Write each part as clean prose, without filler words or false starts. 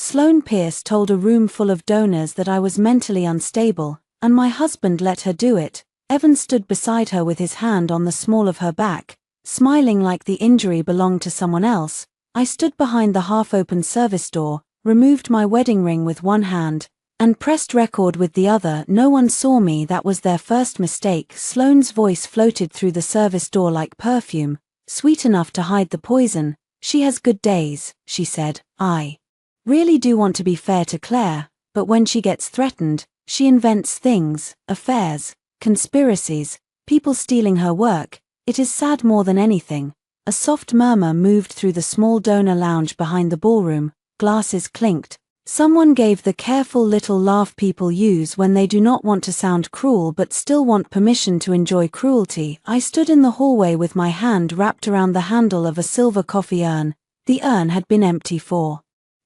Sloane Pierce told a room full of donors that I was mentally unstable, and my husband let her do it. Evan stood beside her with his hand on the small of her back, smiling like the injury belonged to someone else. I stood behind the half-open service door, removed my wedding ring with one hand, and pressed record with the other. No one saw me, that was their first mistake. Sloane's voice floated through the service door like perfume, sweet enough to hide the poison. She has good days, she said. I really do want to be fair to Claire, but when she gets threatened, she invents things, affairs, conspiracies, people stealing her work. It is sad more than anything. A soft murmur moved through the small donor lounge behind the ballroom, glasses clinked. Someone gave the careful little laugh people use when they do not want to sound cruel but still want permission to enjoy cruelty. I stood in the hallway with my hand wrapped around the handle of a silver coffee urn. The urn had been empty for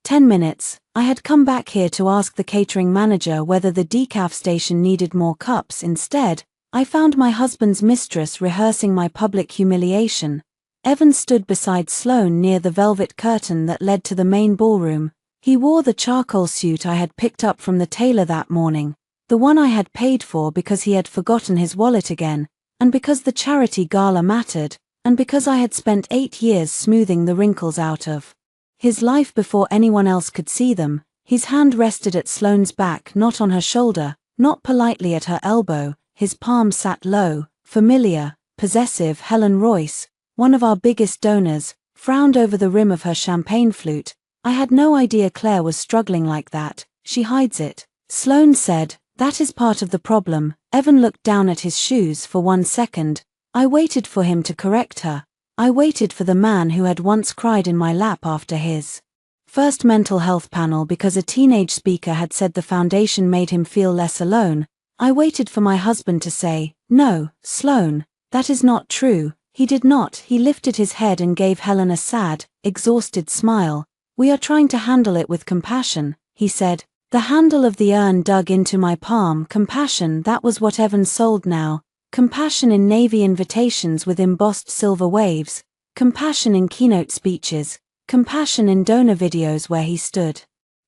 10 minutes. I had come back here to ask the catering manager whether the decaf station needed more cups. Instead, I found my husband's mistress rehearsing my public humiliation. Evan stood beside Sloane near the velvet curtain that led to the main ballroom. He wore the charcoal suit I had picked up from the tailor that morning, the one I had paid for because he had forgotten his wallet again, and because the charity gala mattered, and because I had spent 8 years smoothing the wrinkles out of his life before anyone else could see them. His hand rested at Sloane's back, not on her shoulder, not politely at her elbow. His palm sat low, familiar, possessive. Helen Royce, one of our biggest donors, frowned over the rim of her champagne flute. I had no idea Claire was struggling like that. She hides it. Sloane said, that is part of the problem. Evan looked down at his shoes for 1 second. I waited for him to correct her. I waited for the man who had once cried in my lap after his first mental health panel because a teenage speaker had said the foundation made him feel less alone. I waited for my husband to say, no, Sloane, that is not true. He did not. He lifted his head and gave Helen a sad, exhausted smile. We are trying to handle it with compassion, he said. The handle of the urn dug into my palm. Compassion, that was what Evan sold now. Compassion in Navy invitations with embossed silver waves. Compassion in keynote speeches. Compassion in donor videos where he stood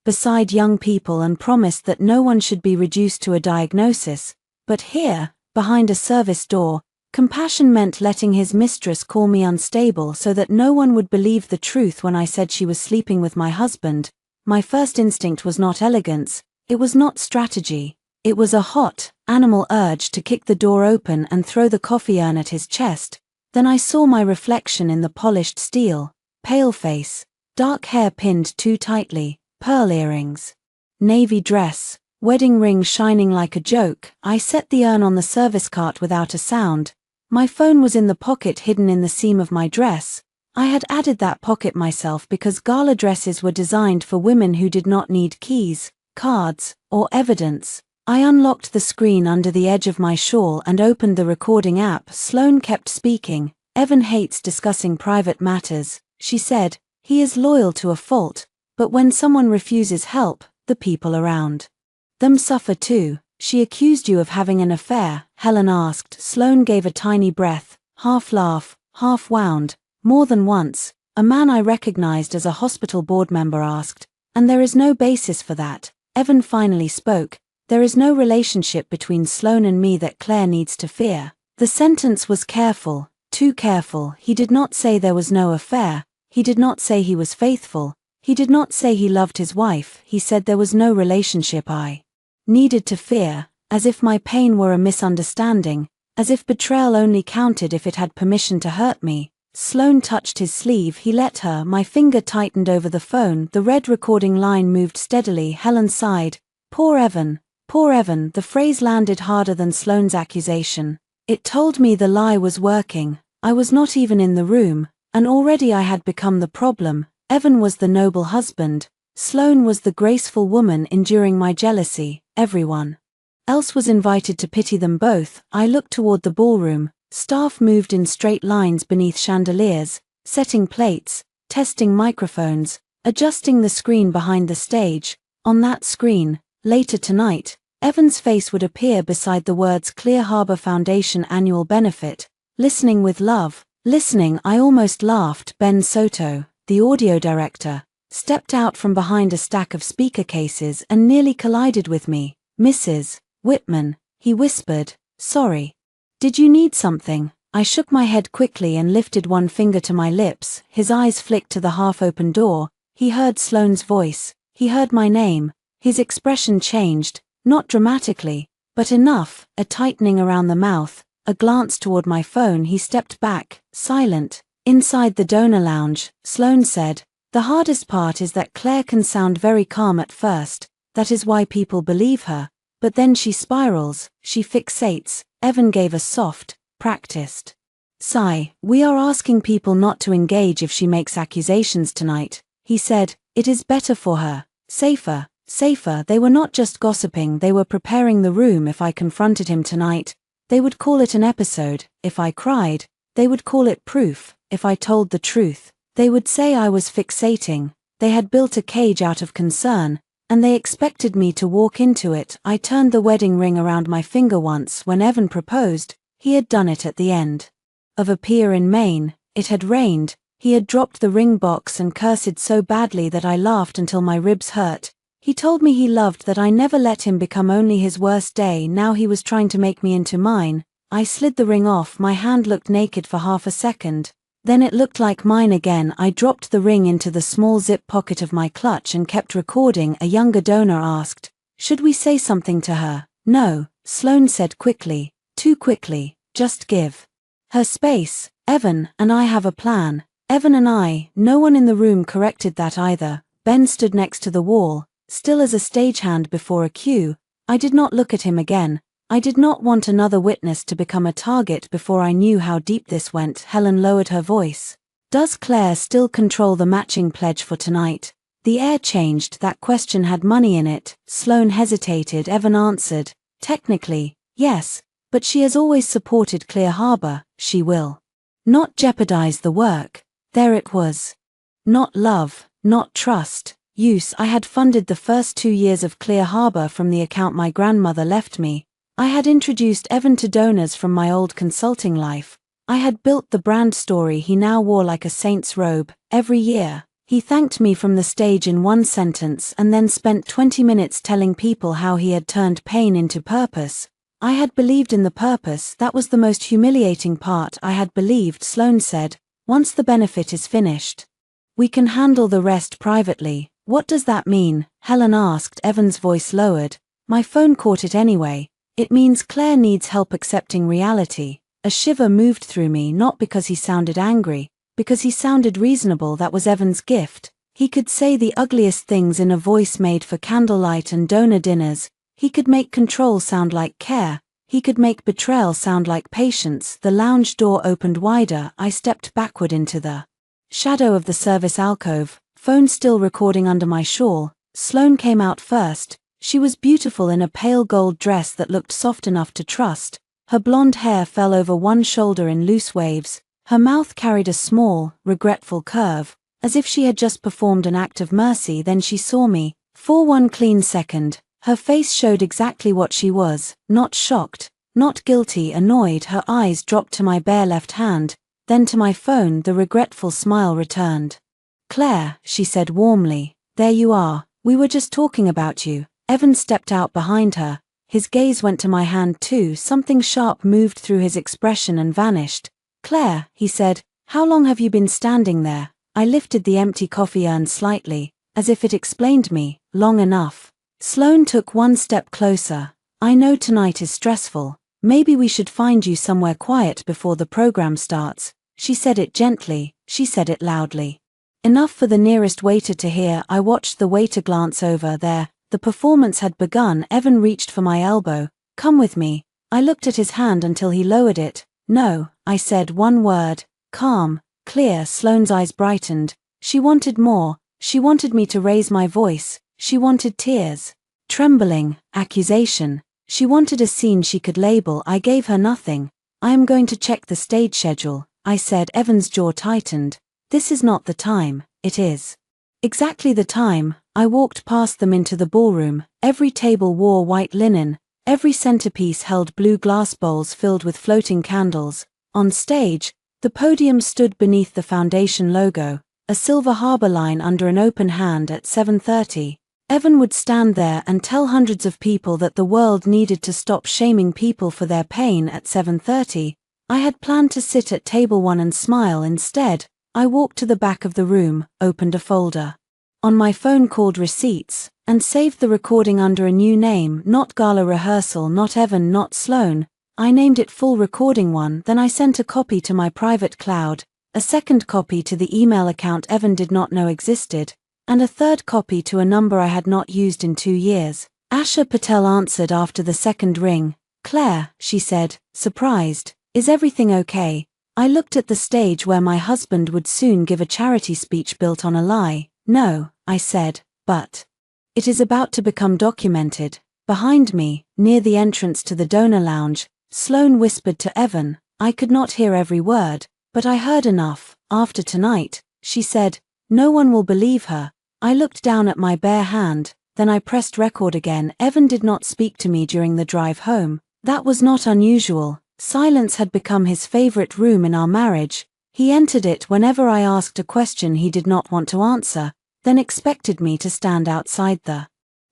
beside young people and promised that no one should be reduced to a diagnosis. But here, behind a service door, compassion meant letting his mistress call me unstable so that no one would believe the truth when I said she was sleeping with my husband. My first instinct was not elegance, it was not strategy. It was a hot, animal urge to kick the door open and throw the coffee urn at his chest. Then I saw my reflection in the polished steel, pale face, dark hair pinned too tightly, pearl earrings, navy dress, wedding ring shining like a joke. I set the urn on the service cart without a sound. My phone was in the pocket hidden in the seam of my dress. I had added that pocket myself because gala dresses were designed for women who did not need keys, cards, or evidence. I unlocked the screen under the edge of my shawl and opened the recording app. Sloane kept speaking. Evan hates discussing private matters, she said. He is loyal to a fault, but when someone refuses help, the people around them suffer too. She accused you of having an affair, Helen asked. Sloane gave a tiny breath, half laugh, half wound. More than once, a man I recognized as a hospital board member asked, and there is no basis for that. Evan finally spoke. There is no relationship between Sloane and me that Claire needs to fear. The sentence was careful, too careful. He did not say there was no affair. He did not say he was faithful. He did not say he loved his wife. He said there was no relationship I needed to fear, as if my pain were a misunderstanding, as if betrayal only counted if it had permission to hurt me. Sloane touched his sleeve. He let her. My finger tightened over the phone. The red recording line moved steadily. Helen sighed. Poor Evan. Poor Evan. The phrase landed harder than Sloane's accusation. It told me the lie was working. I was not even in the room, and already I had become the problem. Evan was the noble husband. Sloane was the graceful woman enduring my jealousy. Everyone else was invited to pity them both. I looked toward the ballroom. Staff moved in straight lines beneath chandeliers, setting plates, testing microphones, adjusting the screen behind the stage. On that screen, later tonight, Evan's face would appear beside the words Clear Harbor Foundation Annual Benefit. Listening with love. Listening, I almost laughed. Ben Soto, the audio director, stepped out from behind a stack of speaker cases and nearly collided with me. "Mrs. Whitman," he whispered, "sorry. Did you need something?" I shook my head quickly and lifted one finger to my lips. His eyes flicked to the half-open door. He heard Sloane's voice. He heard my name. His expression changed, not dramatically, but enough, a tightening around the mouth, a glance toward my phone. He stepped back, silent. Inside the donor lounge, Sloane said, "The hardest part is that Claire can sound very calm at first, that is why people believe her, but then she spirals, she fixates." Evan gave a soft, practiced sigh. "We are asking people not to engage if she makes accusations tonight," he said. "It is better for her, safer. Safer." They were not just gossiping, they were preparing the room. If I confronted him tonight, they would call it an episode. If I cried, they would call it proof. If I told the truth, they would say I was fixating. They had built a cage out of concern, and they expected me to walk into it. I turned the wedding ring around my finger once. When Evan proposed, he had done it at the end of a pier in Maine. It had rained. He had dropped the ring box and cursed so badly that I laughed until my ribs hurt. He told me he loved that I never let him become only his worst day. Now he was trying to make me into mine. I slid the ring off. My hand looked naked for half a second. Then it looked like mine again. I dropped the ring into the small zip pocket of my clutch and kept recording. A younger donor asked, "Should we say something to her?" "No," Sloane said quickly. "Too quickly. Just give her space. Evan and I have a plan." Evan and I. No one in the room corrected that either. Ben stood next to the wall, still as a stagehand before a cue. I did not look at him again. I did not want another witness to become a target before I knew how deep this went. Helen lowered her voice. "Does Claire still control the matching pledge for tonight?" The air changed. That question had money in it. Sloane hesitated. Evan answered, "Technically, yes, but she has always supported Clear Harbor. She will not jeopardize the work." There it was. Not love, not trust. Use. I had funded the first 2 years of Clear Harbor from the account my grandmother left me. I had introduced Evan to donors from my old consulting life. I had built the brand story he now wore like a saint's robe. Every year, he thanked me from the stage in one sentence and then spent 20 minutes telling people how he had turned pain into purpose. I had believed in the purpose. That was the most humiliating part. I had believed. Sloane said, "Once the benefit is finished, we can handle the rest privately." "What does that mean?" Helen asked. Evan's voice lowered. My phone caught it anyway. "It means Claire needs help accepting reality." A shiver moved through me, not because he sounded angry, because he sounded reasonable. That was Evan's gift. He could say the ugliest things in a voice made for candlelight and donor dinners. He could make control sound like care. He could make betrayal sound like patience. The lounge door opened wider. I stepped backward into the shadow of the service alcove, phone still recording under my shawl. Sloane came out first. She was beautiful in a pale gold dress that looked soft enough to trust. Her blonde hair fell over one shoulder in loose waves. Her mouth carried a small, regretful curve, as if she had just performed an act of mercy. Then she saw me. For one clean second, her face showed exactly what she was, not shocked, not guilty, annoyed. Her eyes dropped to my bare left hand, then to my phone. The regretful smile returned. "Claire," she said warmly, "there you are. We were just talking about you." Evan stepped out behind her. His gaze went to my hand too. Something sharp moved through his expression and vanished. "Claire," he said, "how long have you been standing there?" I lifted the empty coffee urn slightly, as if it explained me. "Long enough." Sloane took one step closer. "I know tonight is stressful. Maybe we should find you somewhere quiet before the program starts." She said it gently. She said it loudly. Enough for the nearest waiter to hear. I watched the waiter glance over there. The performance had begun. Evan reached for my elbow. "Come with me." I looked at his hand until he lowered it. "No," I said, one word. "Calm, clear." Sloane's eyes brightened. She wanted more. She wanted me to raise my voice. She wanted tears, trembling, accusation. She wanted a scene she could label. I gave her nothing. "I am going to check the stage schedule," I said. Evan's jaw tightened. "This is not the time." "It is exactly the time." I walked past them into the ballroom. Every table wore white linen. Every centerpiece held blue glass bowls filled with floating candles. On stage, the podium stood beneath the foundation logo. a silver harbor line under an open hand at 7:30. Evan would stand there and tell hundreds of people that the world needed to stop shaming people for their pain at 7:30. I had planned to sit at table 1 and smile instead. I walked to the back of the room, opened a folder. On my phone called receipts, and saved the recording under a new name, not Gala Rehearsal, not Evan, not Sloane. I named it Full Recording 1, then I sent a copy to my private cloud, a second copy to the email account Evan did not know existed, and a third copy to a number I had not used in 2 years. Asha Patel answered after the second ring. "Claire," she said, surprised, "is everything okay?" I looked at the stage where my husband would soon give a charity speech built on a lie. "No," I said, "but it is about to become documented." Behind me, near the entrance to the donor lounge, Sloane whispered to Evan. I could not hear every word, but I heard enough. "After tonight," she said, "no one will believe her." I looked down at my bare hand, then I pressed record again. Evan did not speak to me during the drive home. That was not unusual. Silence had become his favorite room in our marriage. He entered it whenever I asked a question he did not want to answer, then expected me to stand outside the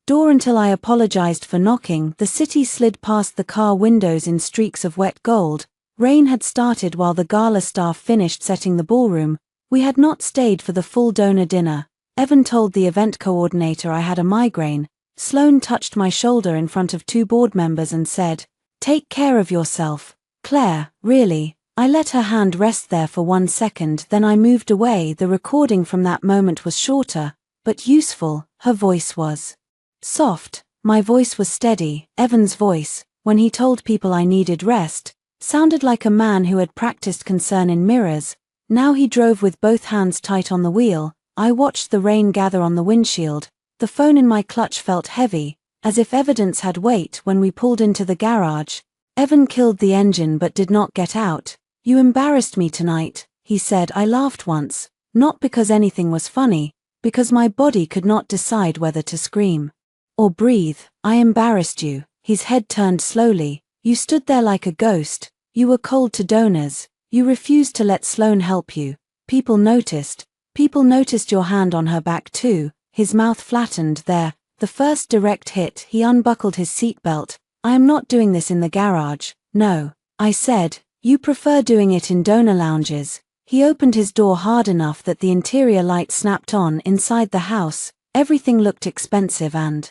door until I apologized for knocking. The city slid past the car windows in streaks of wet gold. Rain had started while the gala staff finished setting the ballroom. We had not stayed for the full donor dinner. Evan told the event coordinator I had a migraine. Sloane touched my shoulder in front of 2 board members and said, "Take care of yourself, Claire." "Really?" I let her hand rest there for 1 second, then I moved away. The recording from that moment was shorter, but useful. Her voice was soft. My voice was steady. Evan's voice, when he told people I needed rest, sounded like a man who had practiced concern in mirrors. Now he drove with both hands tight on the wheel. I watched the rain gather on the windshield. The phone in my clutch felt heavy, as if evidence had weight. When we pulled into the garage, Evan killed the engine but did not get out. "You embarrassed me tonight," he said. I laughed once, not because anything was funny, because my body could not decide whether to scream or breathe. "I embarrassed you." His head turned slowly. "You stood there like a ghost. You were cold to donors. You refused to let Sloane help you. People noticed. People noticed your hand on her back too." His mouth flattened there, the first direct hit. He unbuckled his seatbelt. "I am not doing this in the garage." "No," I said. "You prefer doing it in donor lounges." He opened his door hard enough that the interior light snapped on. Inside the house, everything looked expensive and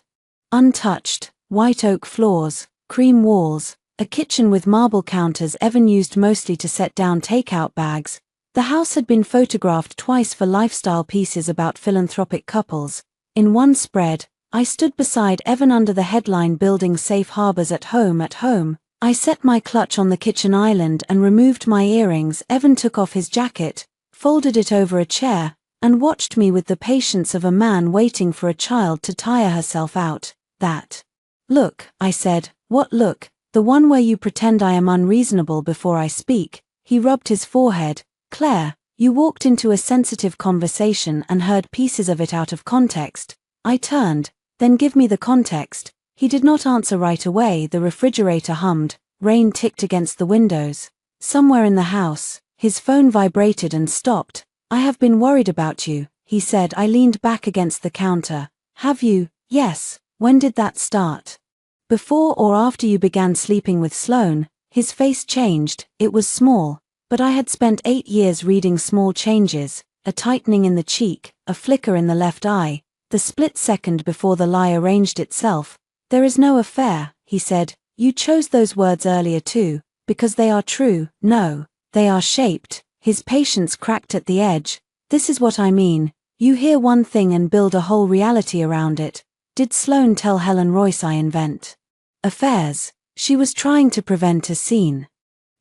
untouched. White oak floors, cream walls, a kitchen with marble counters Evan used mostly to set down takeout bags. The house had been photographed twice for lifestyle pieces about philanthropic couples. In one spread, I stood beside Evan under the headline "Building Safe Harbors at Home." At home, I set my clutch on the kitchen island and removed my earrings. Evan took off his jacket, folded it over a chair, and watched me with the patience of a man waiting for a child to tire herself out. "That look," I said. "What look?" "The one where you pretend I am unreasonable before I speak." He rubbed his forehead. "Claire, you walked into a sensitive conversation and heard pieces of it out of context." I turned. "Then give me the context." He did not answer right away. The refrigerator hummed. Rain ticked against the windows. Somewhere in the house, his phone vibrated and stopped. "I have been worried about you," he said. I leaned back against the counter. "Have you?" "Yes." "When did that start? Before or after you began sleeping with Sloane?" His face changed. It was small, but I had spent 8 years reading small changes, a tightening in the cheek, a flicker in the left eye, the split second before the lie arranged itself. "There is no affair," he said. "You chose those words earlier too, because they are true." "No, they are shaped." His patience cracked at the edge. "This is what I mean. You hear one thing and build a whole reality around it. Did Sloane tell Helen Royce I invent affairs? She was trying to prevent a scene.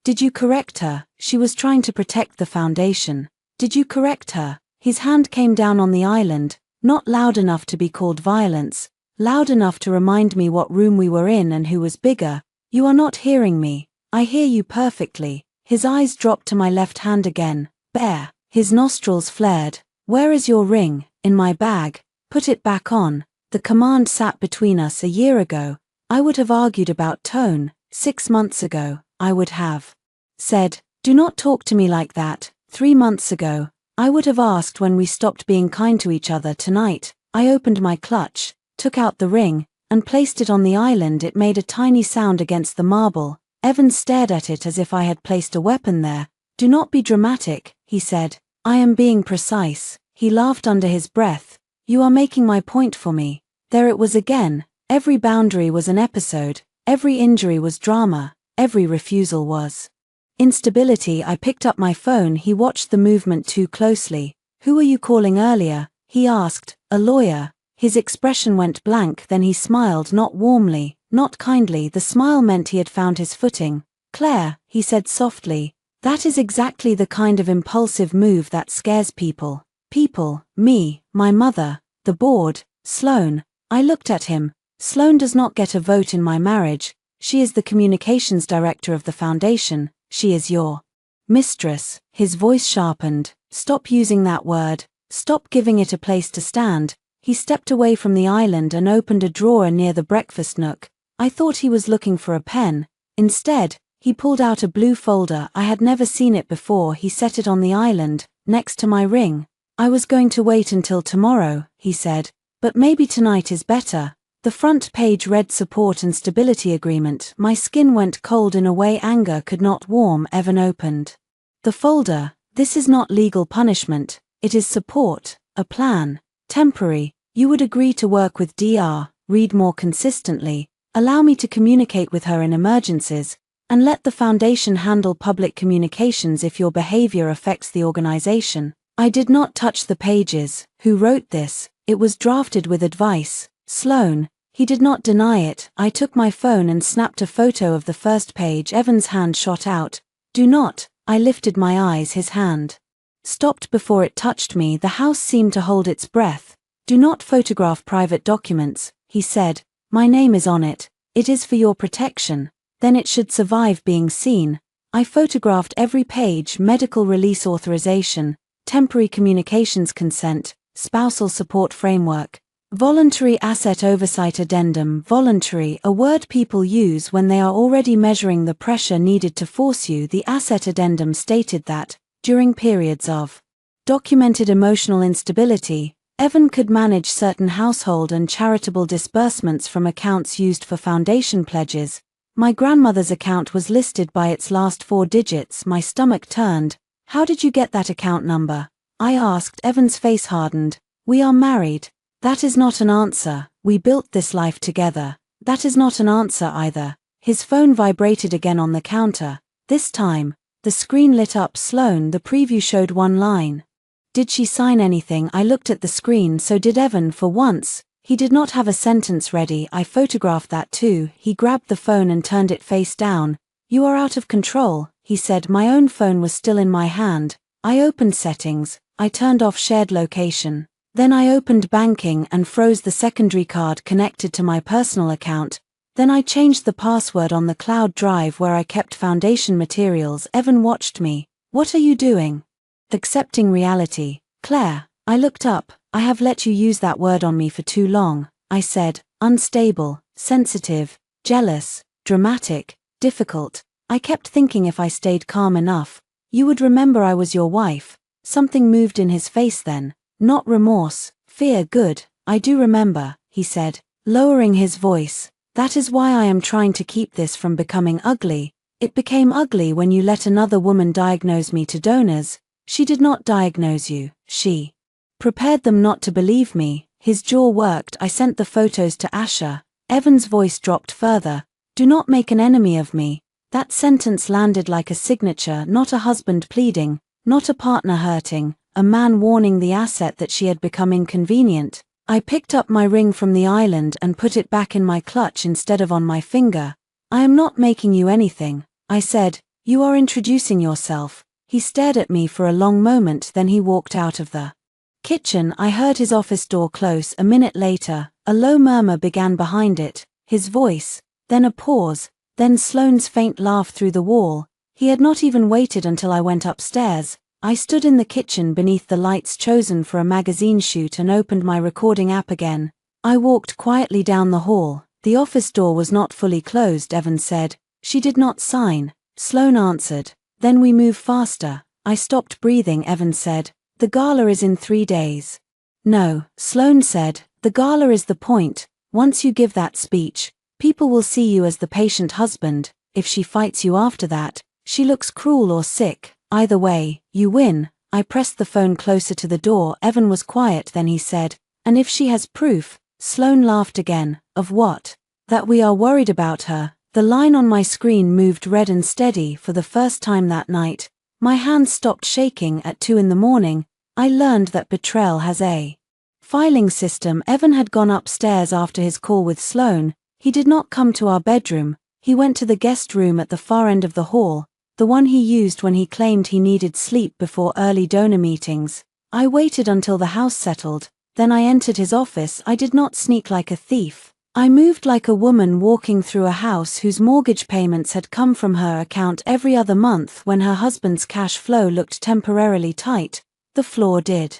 Did you correct her? She was trying to protect the foundation. Did you correct her?" His hand came down on the island, not loud enough to be called violence, loud enough to remind me what room we were in and who was bigger. "You are not hearing me." "I hear you perfectly." His eyes dropped to my left hand again. "Bare." His nostrils flared. "Where is your ring?" "In my bag." "Put it back on." The command sat between us. A year ago, I would have argued about tone. 6 months ago, I would have said, "Do not talk to me like that." 3 months ago, I would have asked when we stopped being kind to each other tonight. I opened my clutch, took out the ring, and placed it on the island. It made a tiny sound against the marble. Evan stared at it as if I had placed a weapon there. Do not be dramatic, he said. I am being precise. He laughed under his breath. You are making my point for me. There it was again. Every boundary was an episode. Every injury was drama. Every refusal was instability. I picked up my phone. He watched the movement too closely. Who were you calling earlier? He asked. A lawyer. His expression went blank, then he smiled, not warmly, not kindly. The smile meant he had found his footing. Claire, he said softly, that is exactly the kind of impulsive move that scares people. People, me, my mother, the board, Sloane. I looked at him. Sloane does not get a vote in my marriage. She is the communications director of the foundation. She is your mistress. His voice sharpened. Stop using that word. Stop giving it a place to stand. He stepped away from the island and opened a drawer near the breakfast nook. I thought he was looking for a pen. Instead, he pulled out a blue folder. I had never seen it before. He set it on the island, next to my ring. I was going to wait until tomorrow, he said, but maybe tonight is better. The front page read support and stability agreement. My skin went cold in a way anger could not warm. Evan opened the folder. This is not legal punishment. It is support, a plan. Temporary. You would agree to work with Dr. Read more consistently, allow me to communicate with her in emergencies, and let the foundation handle public communications if your behavior affects the organization. I did not touch the pages. Who wrote this? It was drafted with advice. Sloane. He did not deny it. I took my phone and snapped a photo of the first page. Evan's hand shot out. Do not. I lifted my eyes. His hand stopped before it touched me. The house seemed to hold its breath. Do not photograph private documents, he said. My name is on it. It is for your protection. Then it should survive being seen. I photographed every page: medical release authorization, temporary communications consent, spousal support framework, voluntary asset oversight addendum. Voluntary, a word people use when they are already measuring the pressure needed to force you. The asset addendum stated that, during periods of documented emotional instability, Evan could manage certain household and charitable disbursements from accounts used for foundation pledges. My grandmother's account was listed by its last 4 digits. My stomach turned. How did you get that account number? I asked. Evan's face hardened. We are married. That is not an answer. We built this life together. That is not an answer either. His phone vibrated again on the counter. This time, the screen lit up. Sloane. The preview showed one line. Did she sign anything? I looked at the screen. So did Evan. For once, he did not have a sentence ready. I photographed that too. He grabbed the phone and turned it face down. You are out of control, he said. My own phone was still in my hand. I opened settings. I turned off shared location. Then I opened banking and froze the secondary card connected to my personal account. Then I changed the password on the cloud drive where I kept foundation materials. Evan watched me. What are you doing? Accepting reality. Claire. I looked up. I have let you use that word on me for too long, I said. Unstable, sensitive, jealous, dramatic, difficult. I kept thinking if I stayed calm enough, you would remember I was your wife. Something moved in his face then. Not remorse, fear. Good, I do remember, he said, lowering his voice. That is why I am trying to keep this from becoming ugly. It became ugly when you let another woman diagnose me to donors. She did not diagnose you, she prepared them not to believe me. His jaw worked. I sent the photos to Asher. Evan's voice dropped further. Do not make an enemy of me. That sentence landed like a signature, not a husband pleading, not a partner hurting, a man warning the asset that she had become inconvenient. I picked up my ring from the island and put it back in my clutch instead of on my finger. I am not making you anything, I said. You are introducing yourself. He stared at me for a long moment, then he walked out of the kitchen. I heard his office door close. A minute later, a low murmur began behind it, his voice, then a pause, then Sloane's faint laugh through the wall. He had not even waited until I went upstairs. I stood in the kitchen beneath the lights chosen for a magazine shoot and opened my recording app again. I walked quietly down the hall. The office door was not fully closed, Evan said. She did not sign. Sloane answered. Then we move faster. I stopped breathing, Evan said. The gala is in 3 days. No, Sloane said, the gala is the point. Once you give that speech, people will see you as the patient husband. If she fights you after that, she looks cruel or sick. Either way, you win. I pressed the phone closer to the door. Evan was quiet, then he said, and if she has proof? Sloane laughed again. Of what? That we are worried about her. The line on my screen moved red and steady for the first time that night. My hands stopped shaking at 2 in the morning. I learned that betrayal has a filing system. Evan had gone upstairs after his call with Sloane. He did not come to our bedroom. He went to the guest room at the far end of the hall, the one he used when he claimed he needed sleep before early donor meetings. I waited until the house settled, then I entered his office. I did not sneak like a thief. I moved like a woman walking through a house whose mortgage payments had come from her account every other month. When her husband's cash flow looked temporarily tight, the floor did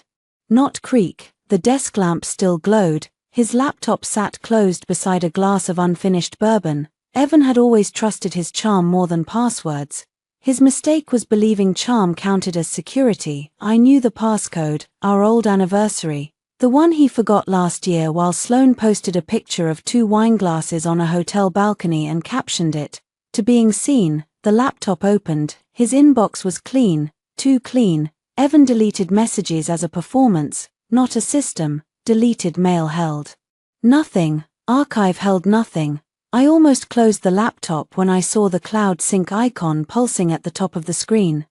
not creak. The desk lamp still glowed. His laptop sat closed beside a glass of unfinished bourbon. Evan had always trusted his charm more than passwords. His mistake was believing charm counted as security. I knew the passcode, our old anniversary. The one he forgot last year while Sloane posted a picture of 2 wine glasses on a hotel balcony and captioned it, "To being seen." The laptop opened. His inbox was clean, too clean. Evan deleted messages as a performance, not a system. Deleted mail held nothing. Archive held nothing. I almost closed the laptop when I saw the cloud sync icon pulsing at the top of the screen.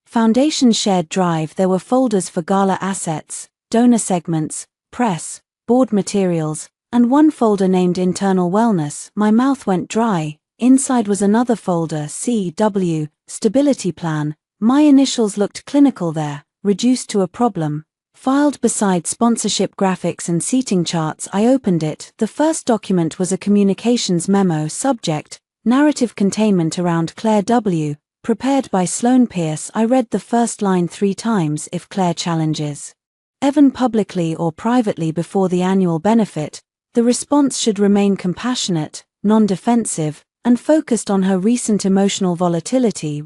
Foundation shared drive. There were folders for gala assets, donor segments, press, board materials, and one folder named internal wellness. My mouth went dry. Inside was another folder, CW, stability plan. My initials looked clinical there, reduced to a problem. Filed beside sponsorship graphics and seating charts. I opened it. The first document was a communications memo. Subject, narrative containment around Claire W., prepared by Sloane Pierce. I read the first line 3 times. If Claire challenges Evan publicly or privately before the annual benefit, the response should remain compassionate, non-defensive, and focused on her recent emotional volatility.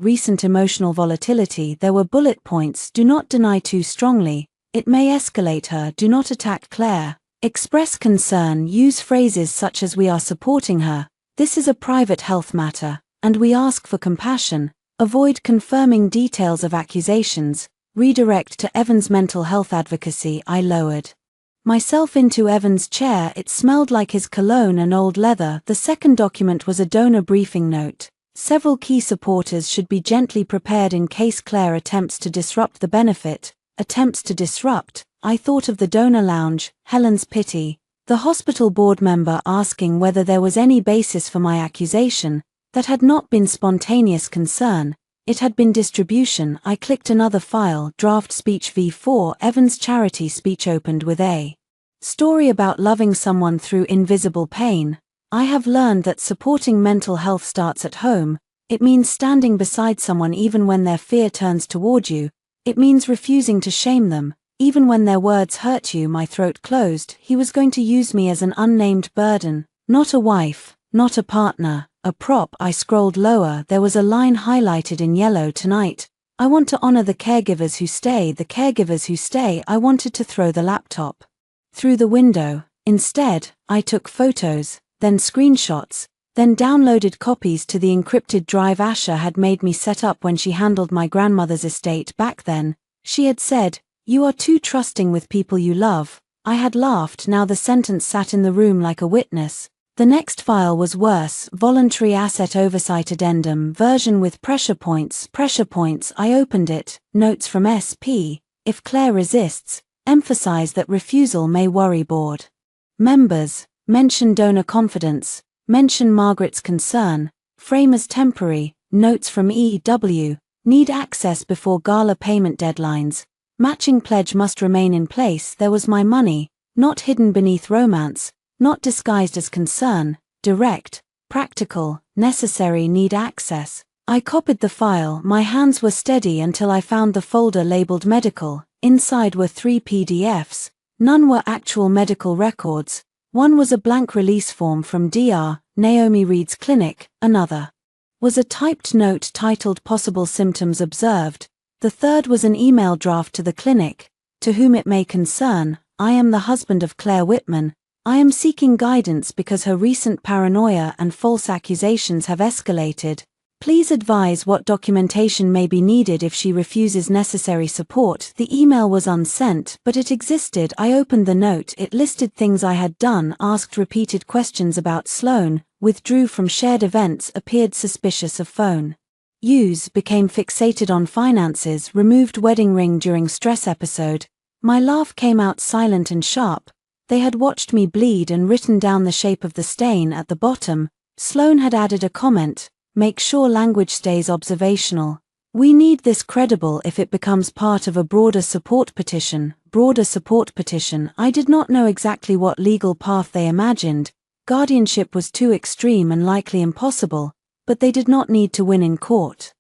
There were bullet points. Do not deny too strongly. It may escalate her. Do not attack Claire. Express concern. Use phrases such as "We are supporting her. This is a private health matter, and we ask for compassion." Avoid confirming details of accusations. Redirect to Evan's mental health advocacy. I lowered myself into Evan's chair. It smelled like his cologne and old leather. The second document was a donor briefing note. Several key supporters should be gently prepared in case Claire attempts to disrupt the benefit. Attempts to disrupt. I thought of the donor lounge, Helen's pity, the hospital board member asking whether there was any basis for my accusation. That had not been spontaneous concern. It had been distribution. I clicked another file, draft speech v4. Evan's charity speech opened with a story about loving someone through invisible pain. I have learned that supporting mental health starts at home. It means standing beside someone even when their fear turns toward you. It means refusing to shame them, even when their words hurt you. My throat closed. He was going to use me as an unnamed burden, not a wife, not a partner, a prop. I scrolled lower. There was a line highlighted in yellow. Tonight, I want to honor the caregivers who stay. The caregivers who stay. I wanted to throw the laptop through the window. Instead, I took photos, then screenshots, then downloaded copies to the encrypted drive Asha had made me set up when she handled my grandmother's estate back then. She had said, "You are too trusting with people you love." I had laughed. Now the sentence sat in the room like a witness. The next file was worse. Voluntary Asset Oversight Addendum version with pressure points. I opened it. Notes from SP. If Claire resists, emphasize that refusal may worry board members. Mention donor confidence. Mention Margaret's concern. Frame as temporary. Notes from EW. Need access before gala payment deadlines. Matching pledge must remain in place. There was my money, not hidden beneath romance, not disguised as concern. Direct, practical, necessary. Need access. I copied the file. My hands were steady until I found the folder labeled medical. Inside were 3 PDFs. None were actual medical records. One was a blank release form from Dr. Naomi Reed's clinic. Another was a typed note titled Possible Symptoms Observed. The third was an email draft to the clinic. To whom it may concern, I am the husband of Claire Whitman. I am seeking guidance because her recent paranoia and false accusations have escalated. Please advise what documentation may be needed if she refuses necessary support. The email was unsent, but it existed. I opened the note. It listed things I had done, asked repeated questions about Sloane, withdrew from shared events, appeared suspicious of phone use, became fixated on finances, removed wedding ring during stress episode. My laugh came out silent and sharp. They had watched me bleed and written down the shape of the stain at the bottom. Sloane had added a comment, make sure language stays observational. We need this credible if it becomes part of a broader support petition. I did not know exactly what legal path they imagined. Guardianship was too extreme and likely impossible, but they did not need to win in court.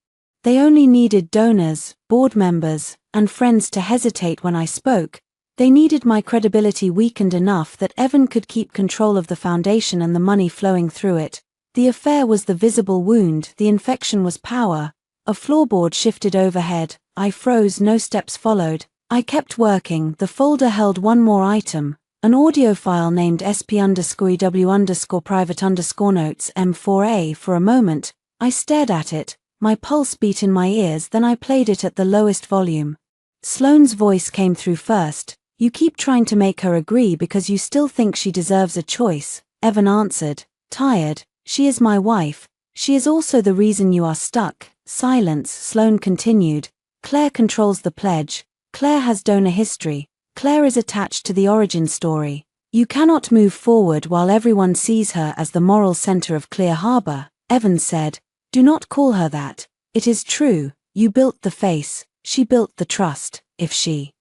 They only needed donors, board members, and friends to hesitate when I spoke. They needed my credibility weakened enough that Evan could keep control of the foundation and the money flowing through it. The affair was the visible wound, the infection was power. A floorboard shifted overhead. I froze, no steps followed. I kept working. The folder held one more item, an audio file named sp_ew_private_notes M4A. For a moment, I stared at it, my pulse beat in my ears, then I played it at the lowest volume. Sloane's voice came through first. You keep trying to make her agree because you still think she deserves a choice, Evan answered, tired. She is my wife. She is also the reason you are stuck. Silence. Sloane continued. Claire controls the pledge. Claire has donor history. Claire is attached to the origin story. You cannot move forward while everyone sees her as the moral center of Clear Harbor, Evan said. Do not call her that. It is true. You built the face. She built the trust. If she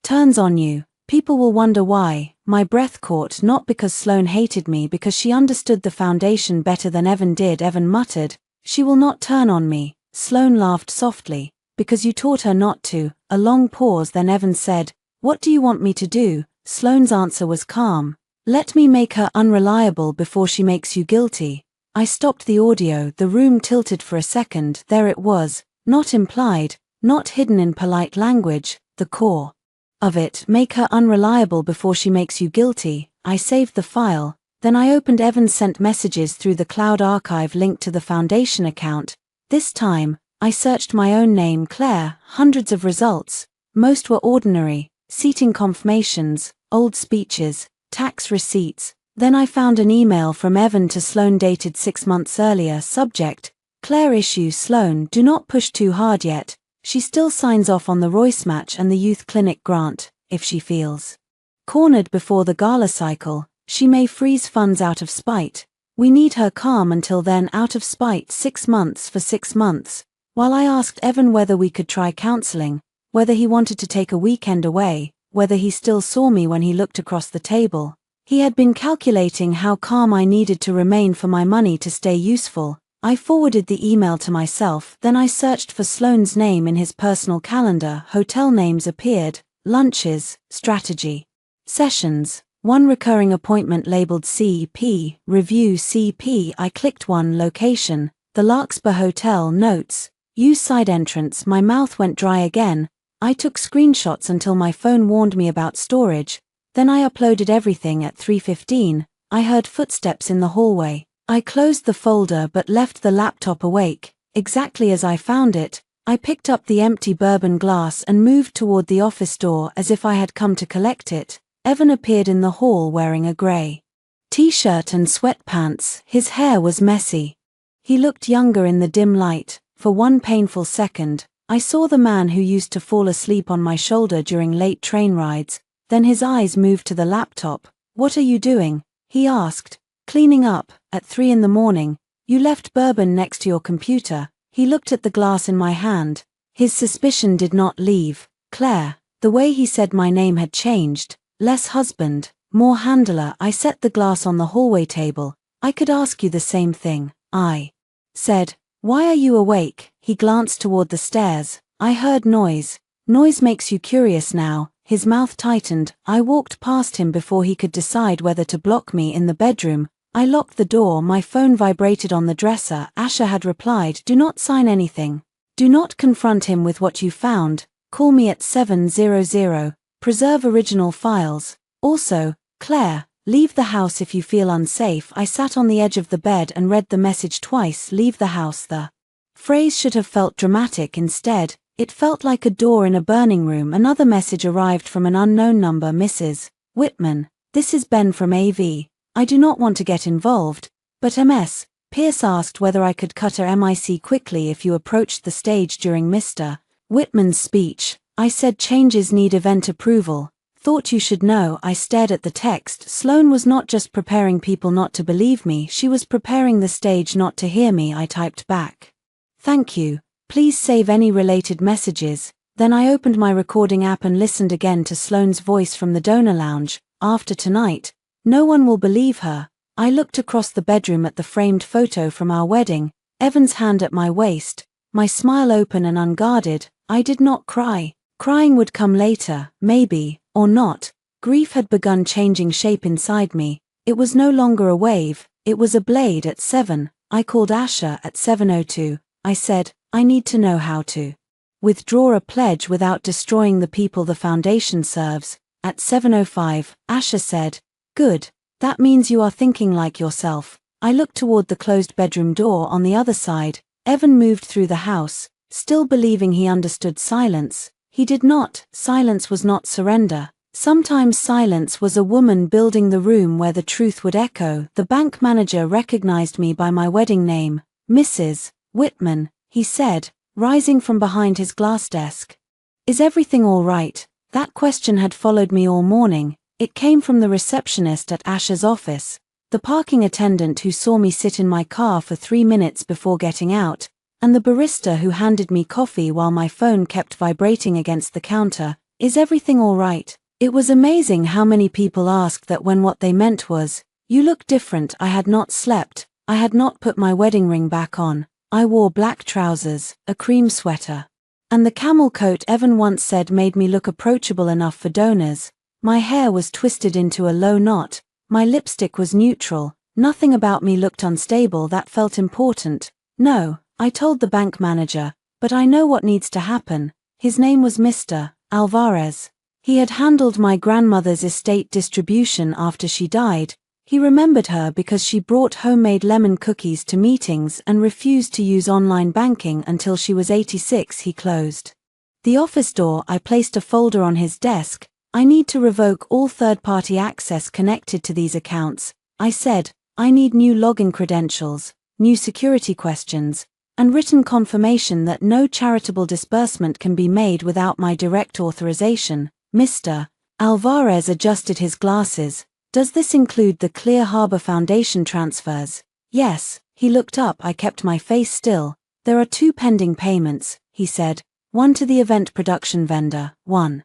turns on you, people will wonder why. My breath caught, not because Sloane hated me, because she understood the foundation better than Evan did. Evan muttered, she will not turn on me. Sloane laughed softly, because you taught her not to. A long pause, then Evan said, what do you want me to do? Sloane's answer was calm. Let me make her unreliable before she makes you guilty. I stopped the audio. The room tilted for a second. There it was, not implied, not hidden in polite language, the core of it. Make her unreliable before she makes you guilty. I saved the file, then I opened Evan's sent messages through the cloud archive linked to the foundation account. This time, I searched my own name, Claire, hundreds of results. Most were ordinary, seating confirmations, old speeches, tax receipts. Then I found an email from Evan to Sloane dated 6 months earlier. Subject, Claire issue. Sloane, do not push too hard yet. She still signs off on the Royce match and the youth clinic grant. If she feels cornered before the gala cycle, she may freeze funds out of spite. We need her calm until then. Out of spite. 6 months. For 6 months. While I asked Evan whether we could try counseling, whether he wanted to take a weekend away, whether he still saw me when he looked across the table, he had been calculating how calm I needed to remain for my money to stay useful. I forwarded the email to myself, then I searched for Sloane's name in his personal calendar. Hotel names appeared, lunches, strategy sessions, one recurring appointment labeled CP, review CP. I clicked one, location, the Larkspur Hotel. Notes, use side entrance. My mouth went dry again. I took screenshots until my phone warned me about storage. Then I uploaded everything at 3:15. I heard footsteps in the hallway. I closed the folder but left the laptop awake. Exactly as I found it, I picked up the empty bourbon glass and moved toward the office door as if I had come to collect it. Evan appeared in the hall wearing a gray t-shirt and sweatpants. His hair was messy. He looked younger in the dim light. For one painful second, I saw the man who used to fall asleep on my shoulder during late train rides. Then his eyes moved to the laptop. What are you doing? He asked. Cleaning up. At 3 in the morning. You left bourbon next to your computer. He looked at the glass in my hand. His suspicion did not leave. Claire. The way he said my name had changed. Less husband, more handler. I set the glass on the hallway table. I could ask you the same thing. I said, why are you awake? He glanced toward the stairs. I heard noise. Noise makes you curious now. His mouth tightened. I walked past him before he could decide whether to block me in the bedroom. I locked the door. My phone vibrated on the dresser. Asher had replied, do not sign anything. Do not confront him with what you found. Call me at 700. Preserve original files. Also, Claire, leave the house if you feel unsafe. I sat on the edge of the bed and read the message twice. Leave the house. The phrase should have felt dramatic. Instead, it felt like a door in a burning room. Another message arrived from an unknown number. Mrs. Whitman, this is Ben from AV. I do not want to get involved, but Ms. Pierce asked whether I could cut her mic quickly if you approached the stage during Mr. Whitman's speech. I said changes need event approval. Thought you should know. I stared at the text. Sloane was not just preparing people not to believe me, she was preparing the stage not to hear me. I typed back, thank you. Please save any related messages. Then I opened my recording app and listened again to Sloane's voice from the donor lounge. After tonight, no one will believe her. I looked across the bedroom at the framed photo from our wedding, Evan's hand at my waist, my smile open and unguarded. I did not cry. Crying would come later, maybe, or not. Grief had begun changing shape inside me. It was no longer a wave, it was a blade. At 7, I called Asha. At 7:02, I said, I need to know how to withdraw a pledge without destroying the people the foundation serves. At 7:05, Asha said, good, that means you are thinking like yourself. I looked toward the closed bedroom door on the other side. Evan moved through the house, still believing he understood silence. He did not. Silence was not surrender. Sometimes silence was a woman building the room where the truth would echo. The bank manager recognized me by my wedding name. Mrs. Whitman, he said, rising from behind his glass desk. Is everything all right? That question had followed me all morning. It came from the receptionist at Asha's office, the parking attendant who saw me sit in my car for 3 minutes before getting out, and the barista who handed me coffee while my phone kept vibrating against the counter. Is everything all right? It was amazing how many people asked that when what they meant was, you look different. I had not slept. I had not put my wedding ring back on. I wore black trousers, a cream sweater, and the camel coat Evan once said made me look approachable enough for donors. My hair was twisted into a low knot. My lipstick was neutral. Nothing about me looked unstable. That felt important. No, I told the bank manager, but I know what needs to happen. His name was Mr. Alvarez. He had handled my grandmother's estate distribution after she died. He remembered her because she brought homemade lemon cookies to meetings and refused to use online banking until she was 86. He closed the office door. I placed a folder on his desk. I need to revoke all third-party access connected to these accounts. I said, I need new login credentials, new security questions, and written confirmation that no charitable disbursement can be made without my direct authorization. Mr. Alvarez adjusted his glasses. Does this include the Clear Harbor Foundation transfers? Yes. He looked up. I kept my face still. There are 2 pending payments, he said. 1 to the event production vendor, 1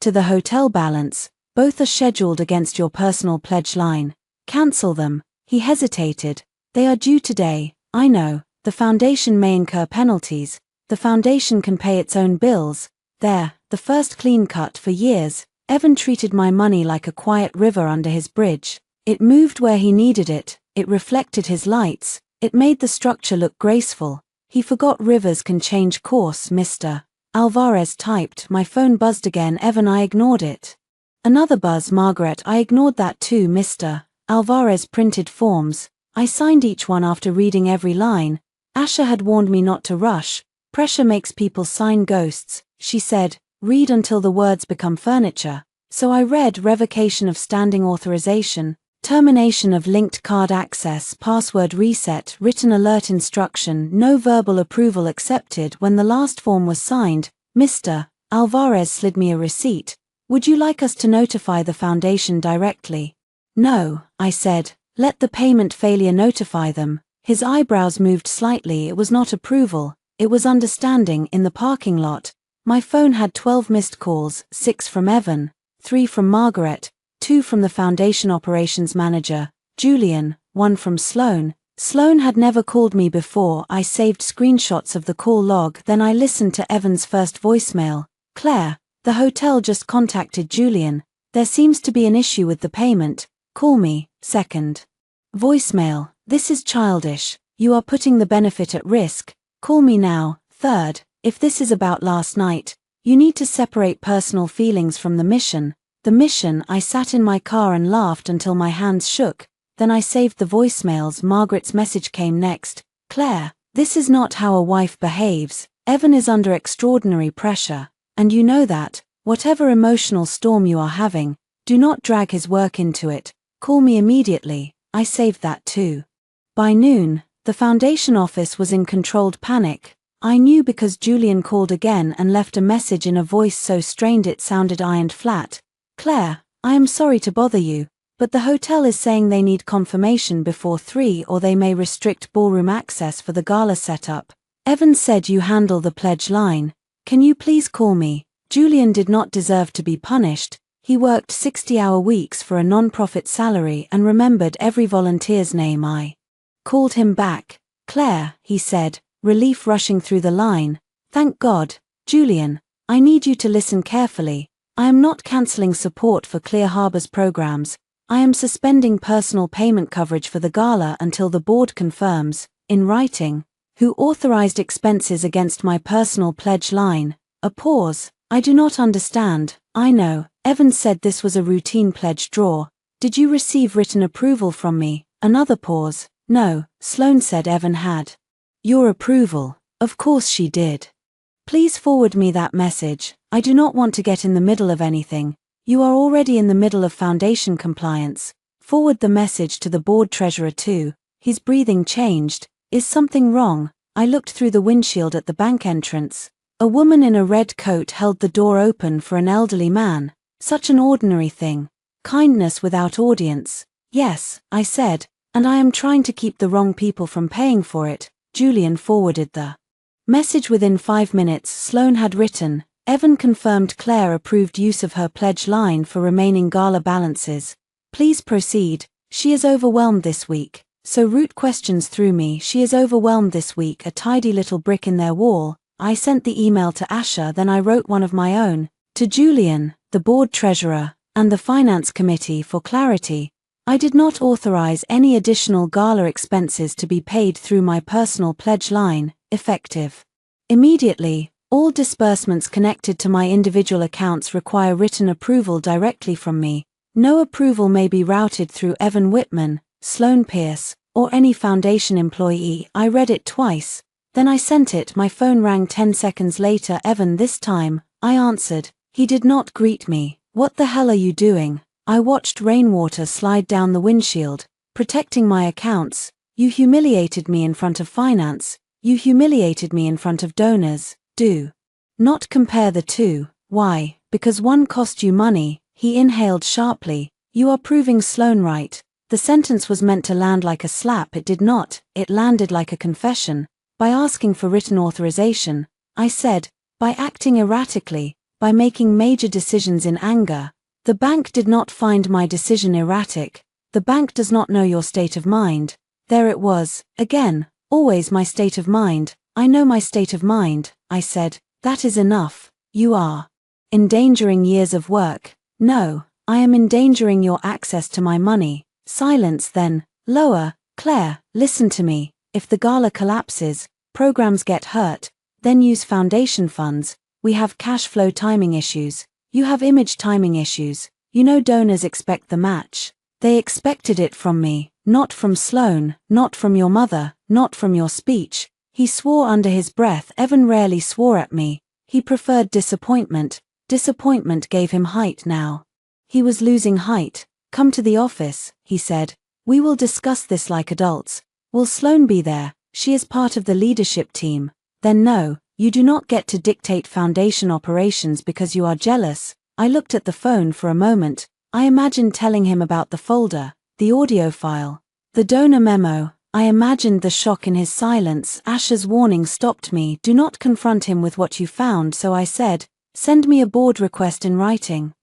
to the hotel balance. Both are scheduled against your personal pledge line. Cancel them. He hesitated. They are due today. I know. The foundation may incur penalties. The foundation can pay its own bills. There, the first clean cut for years. Evan treated my money like a quiet river under his bridge. It moved where he needed it. It reflected his lights. It made the structure look graceful. He forgot rivers can change course. Mr. Alvarez typed. My phone buzzed again. Evan, I ignored it. Another buzz. Margaret, I ignored that too. Mr. Alvarez printed forms. I signed each one after reading every line. Asha had warned me not to rush. Pressure makes people sign ghosts, she said. Read until the words become furniture. So I read revocation of standing authorization, termination of linked card access, password reset, written alert instruction, no verbal approval accepted. When the last form was signed, Mr. Alvarez slid me a receipt. Would you like us to notify the foundation directly? No, I said. Let the payment failure notify them. His eyebrows moved slightly. It was not approval, it was understanding. In the parking lot, my phone had 12 missed calls, 6 from Evan, 3 from Margaret, 2 from the foundation operations manager, Julian, 1 from Sloane. Sloane had never called me before. I saved screenshots of the call log. Then I listened to Evan's first voicemail. Claire, the hotel just contacted Julian. There seems to be an issue with the payment. Call me. Second voicemail. This is childish. You are putting the benefit at risk. Call me now. Third, if this is about last night, You need to separate personal feelings from the mission. The mission. I sat in my car and laughed until my hands shook. Then I saved the voicemails. Margaret's message came next. Claire, this is not how a wife behaves. Evan is under extraordinary pressure. And you know that. Whatever emotional storm you are having, do not drag his work into it. Call me immediately. I saved that too. By noon, the foundation office was in controlled panic. I knew because Julian called again and left a message in a voice so strained it sounded ironed flat. Claire, I am sorry to bother you, but the hotel is saying they need confirmation before 3 or they may restrict ballroom access for the gala setup. Evan said you handle the pledge line. Can you please call me? Julian did not deserve to be punished. He worked 60-hour weeks for a non-profit salary and remembered every volunteer's name. I called him back. Claire, he said, relief rushing through the line. Thank God. Julian, I need you to listen carefully. I am not cancelling support for Clear Harbor's programs. I am suspending personal payment coverage for the gala until the board confirms, in writing, who authorized expenses against my personal pledge line. A pause. I do not understand. I know. Evan said this was a routine pledge draw. Did you receive written approval from me? Another pause. No, Sloane said Evan had. Your approval. Of course she did. Please forward me that message. I do not want to get in the middle of anything. You are already in the middle of foundation compliance. Forward the message to the board treasurer too. His breathing changed. Is something wrong? I looked through the windshield at the bank entrance. A woman in a red coat held the door open for an elderly man. Such an ordinary thing. Kindness without audience. Yes, I said, and I am trying to keep the wrong people from paying for it. Julian forwarded the message within 5 minutes. Sloane had written, Evan confirmed Claire approved use of her pledge line for remaining gala balances. Please proceed. She is overwhelmed this week. So root questions through me. She is overwhelmed this week. A tidy little brick in their wall. I sent the email to Asher, then I wrote one of my own, to Julian, the board treasurer, and the finance committee for clarity. I did not authorize any additional gala expenses to be paid through my personal pledge line, effective immediately. All disbursements connected to my individual accounts require written approval directly from me. No approval may be routed through Evan Whitman, Sloane Pierce, or any foundation employee. I read it twice. Then I sent it. My phone rang 10 seconds later. Evan this time. I answered. He did not greet me. What the hell are you doing? I watched rainwater slide down the windshield, protecting my accounts. You humiliated me in front of finance. You humiliated me in front of donors. Do not compare the two. Why? Because one cost you money. He inhaled sharply. You are proving Sloane right. The sentence was meant to land like a slap. It did not. It landed like a confession. By asking for written authorization, I said, by acting erratically, by making major decisions in anger. The bank did not find my decision erratic. The bank does not know your state of mind. There it was, again, always my state of mind. I know my state of mind, I said. That is enough. You are endangering years of work. No, I am endangering your access to my money. Silence then. Lower. Claire, listen to me. If the gala collapses, programs get hurt, then use foundation funds. We have cash flow timing issues. You have image timing issues. You know donors expect the match. They expected it from me, not from Sloane, not from your mother, not from your speech. He swore under his breath. Evan rarely swore at me. He preferred disappointment. Disappointment gave him height now. He was losing height. Come to the office, he said. We will discuss this like adults. Will Sloane be there? She is part of the leadership team. Then no, you do not get to dictate foundation operations because you are jealous. I looked at the phone for a moment. I imagined telling him about the folder, the audio file, the donor memo. I imagined the shock in his silence. Asher's warning stopped me. Do not confront him with what you found, so I said, send me a board request in writing.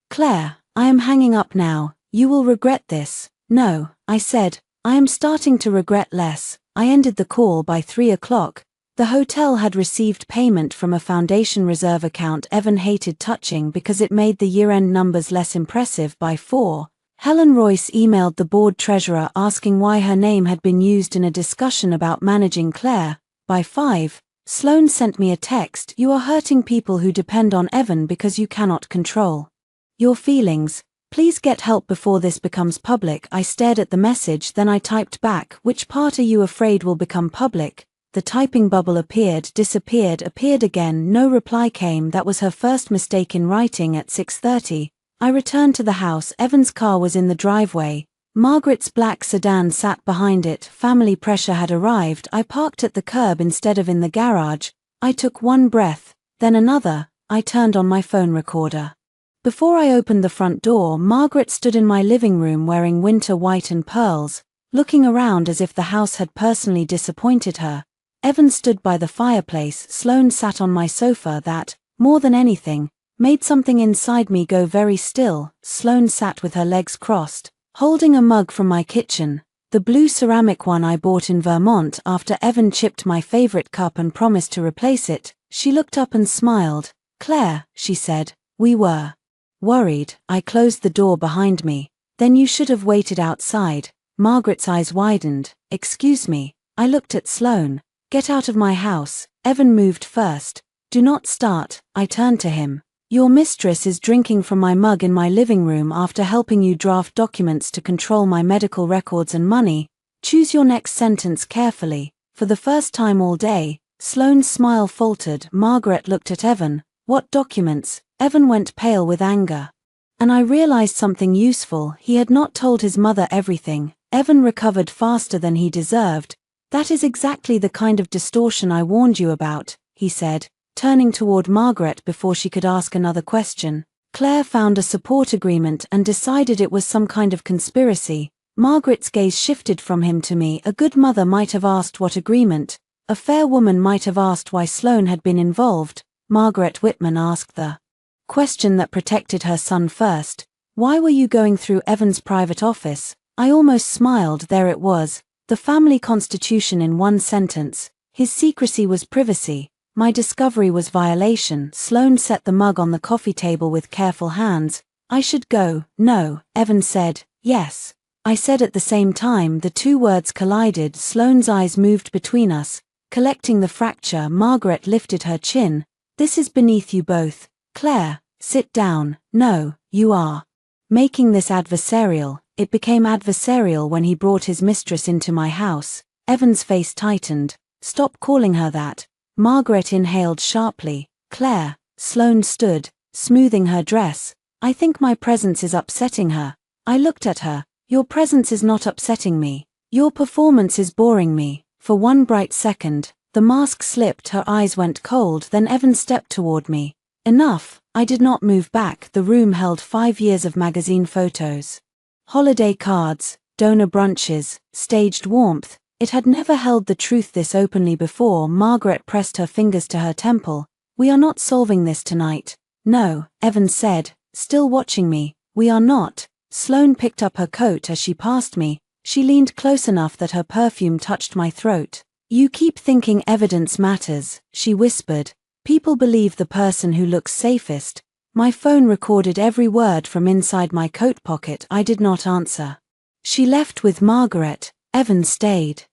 Claire, I am hanging up now. You will regret this. No, I said, I am starting to regret less. I ended the call by 3 o'clock. The hotel had received payment from a foundation reserve account Evan hated touching because it made the year-end numbers less impressive. By 4, Helen Royce emailed the board treasurer asking why her name had been used in a discussion about managing Claire. By 5, Sloane sent me a text. You are hurting people who depend on Evan because you cannot control your feelings. Please get help before this becomes public. I stared at the message, then I typed back, which part are you afraid will become public? The typing bubble appeared, disappeared, appeared again. No reply came. That was her first mistake in writing. At 6:30, I returned to the house. Evan's car was in the driveway. Margaret's black sedan sat behind it. Family pressure had arrived. I parked at the curb instead of in the garage. I took one breath, then another. I turned on my phone recorder. Before I opened the front door, Margaret stood in my living room wearing winter white and pearls, looking around as if the house had personally disappointed her. Evan stood by the fireplace. Sloane sat on my sofa. That, more than anything, made something inside me go very still. Sloane sat with her legs crossed, holding a mug from my kitchen, the blue ceramic one I bought in Vermont after Evan chipped my favorite cup and promised to replace it. She looked up and smiled. "Claire," she said, "we were worried." I closed the door behind me. "Then you should have waited outside." Margaret's eyes widened. "Excuse me." I looked at Sloane. "Get out of my house." Evan moved first. "Do not start." I turned to him. "Your mistress is drinking from my mug in my living room after helping you draft documents to control my medical records and money. Choose your next sentence carefully." For the first time all day, Sloane's smile faltered. Margaret looked at Evan. "What documents?" Evan went pale with anger. And I realized something useful. He had not told his mother everything. Evan recovered faster than he deserved. "That is exactly the kind of distortion I warned you about," he said, turning toward Margaret before she could ask another question. Claire found a support agreement and decided it was some kind of conspiracy. Margaret's gaze shifted from him to me. A good mother might have asked what agreement. A fair woman might have asked why Sloane had been involved. Margaret Whitman asked the question that protected her son first. "Why were you going through Evan's private office?" I almost smiled. There it was, the family constitution in one sentence. His secrecy was privacy. My discovery was violation. Sloane set the mug on the coffee table with careful hands. "I should go." "No," Evan said. "Yes," I said at the same time. The two words collided. Sloane's eyes moved between us, collecting the fracture. Margaret lifted her chin. "This is beneath you both. Claire, sit down." "No, you are making this adversarial." It became adversarial when he brought his mistress into my house. Evan's face tightened. "Stop calling her that." Margaret inhaled sharply. "Claire." Sloane stood, smoothing her dress. "I think my presence is upsetting her." I looked at her. "Your presence is not upsetting me. Your performance is boring me." For one bright second, the mask slipped. Her eyes went cold. Then Evan stepped toward me. "Enough." I did not move back. The room held 5 years of magazine photos, holiday cards, donor brunches, staged warmth. It had never held the truth this openly before. Margaret pressed her fingers to her temple. "We are not solving this tonight." "No," Evan said, still watching me. "We are not." Sloane picked up her coat as she passed me. She leaned close enough that her perfume touched my throat. "You keep thinking evidence matters," she whispered. "People believe the person who looks safest." My phone recorded every word from inside my coat pocket. I did not answer. She left with Margaret. Evan stayed.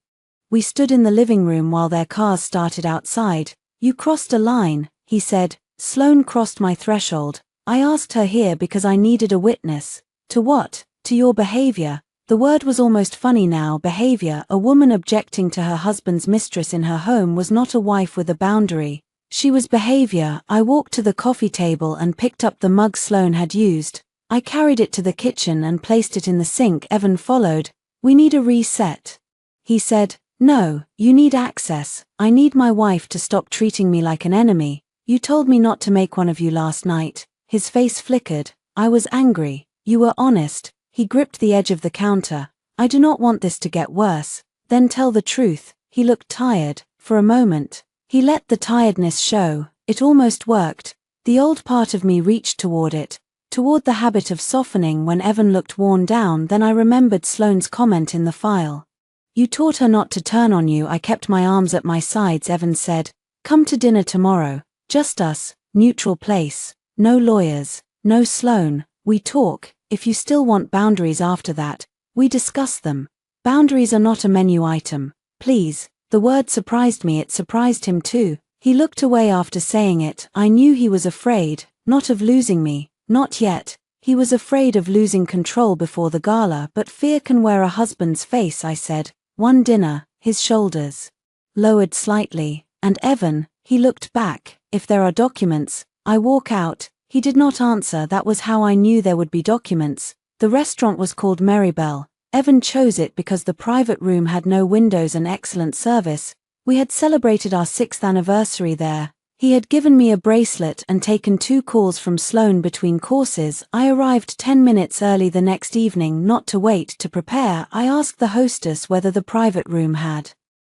We stood in the living room while their cars started outside. "You crossed a line," he said. Sloane crossed my threshold. "I asked her here because I needed a witness." "To what?" "To your behavior." The word was almost funny now. Behavior. A woman objecting to her husband's mistress in her home was not a wife with a boundary. She was behavior. I walked to the coffee table and picked up the mug Sloane had used. I carried it to the kitchen and placed it in the sink. Evan followed. "We need a reset," he said. "No, you need access. I need my wife to stop treating me like an enemy. You told me not to make one of you last night." His face flickered. I was angry. "You were honest." He gripped the edge of the counter. "I do not want this to get worse." "Then tell the truth." He looked tired. For a moment, he let the tiredness show. It almost worked. The old part of me reached toward it, toward the habit of softening when Evan looked worn down. Then I remembered Sloane's comment in the file. "You taught her not to turn on you." I kept my arms at my sides. Evan said, "Come to dinner tomorrow. Just us, neutral place. No lawyers, no Sloane. We talk. If you still want boundaries after that, we discuss them. Boundaries are not a menu item. Please, The word surprised me, it surprised him too. He looked away after saying it. I knew he was afraid, not of losing me, not yet. He was afraid of losing control before the gala, but fear can wear a husband's face, I said. One dinner, his shoulders lowered slightly, and Evan, he looked back. If there are documents, I walk out. He did not answer. That was how I knew there would be documents. The restaurant was called Merrybell. Evan chose it because the private room had no windows and excellent service. We had celebrated our 6th anniversary there. He had given me a bracelet and taken 2 calls from Sloane between courses. I arrived 10 minutes early the next evening, not to wait to prepare. I asked the hostess whether the private room had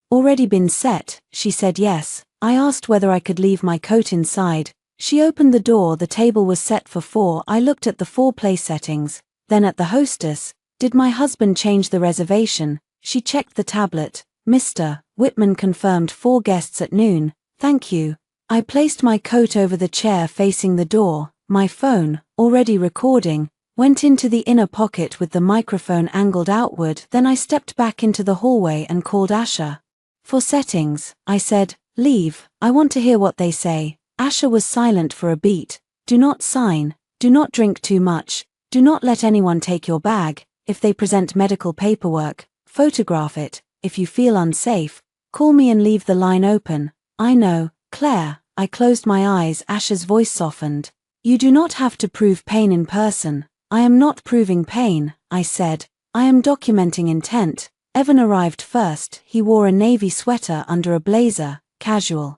already been set. She said yes. I asked whether I could leave my coat inside. She opened the door. The table was set for 4. I looked at the 4 place settings, then at the hostess. Did my husband change the reservation? She checked the tablet. Mr. Whitman confirmed 4 guests at noon. Thank you. I placed my coat over the chair facing the door. My phone, already recording, went into the inner pocket with the microphone angled outward. Then I stepped back into the hallway and called Asha. For settings, I said, leave, I want to hear what they say. Asha was silent for a beat. Do not sign, do not drink too much, do not let anyone take your bag. If they present medical paperwork, photograph it. If you feel unsafe, call me and leave the line open. I know, Claire. I closed my eyes. Asha's voice softened. You do not have to prove pain in person. I am not proving pain, I said. I am documenting intent. Evan arrived first. He wore a navy sweater under a blazer, casual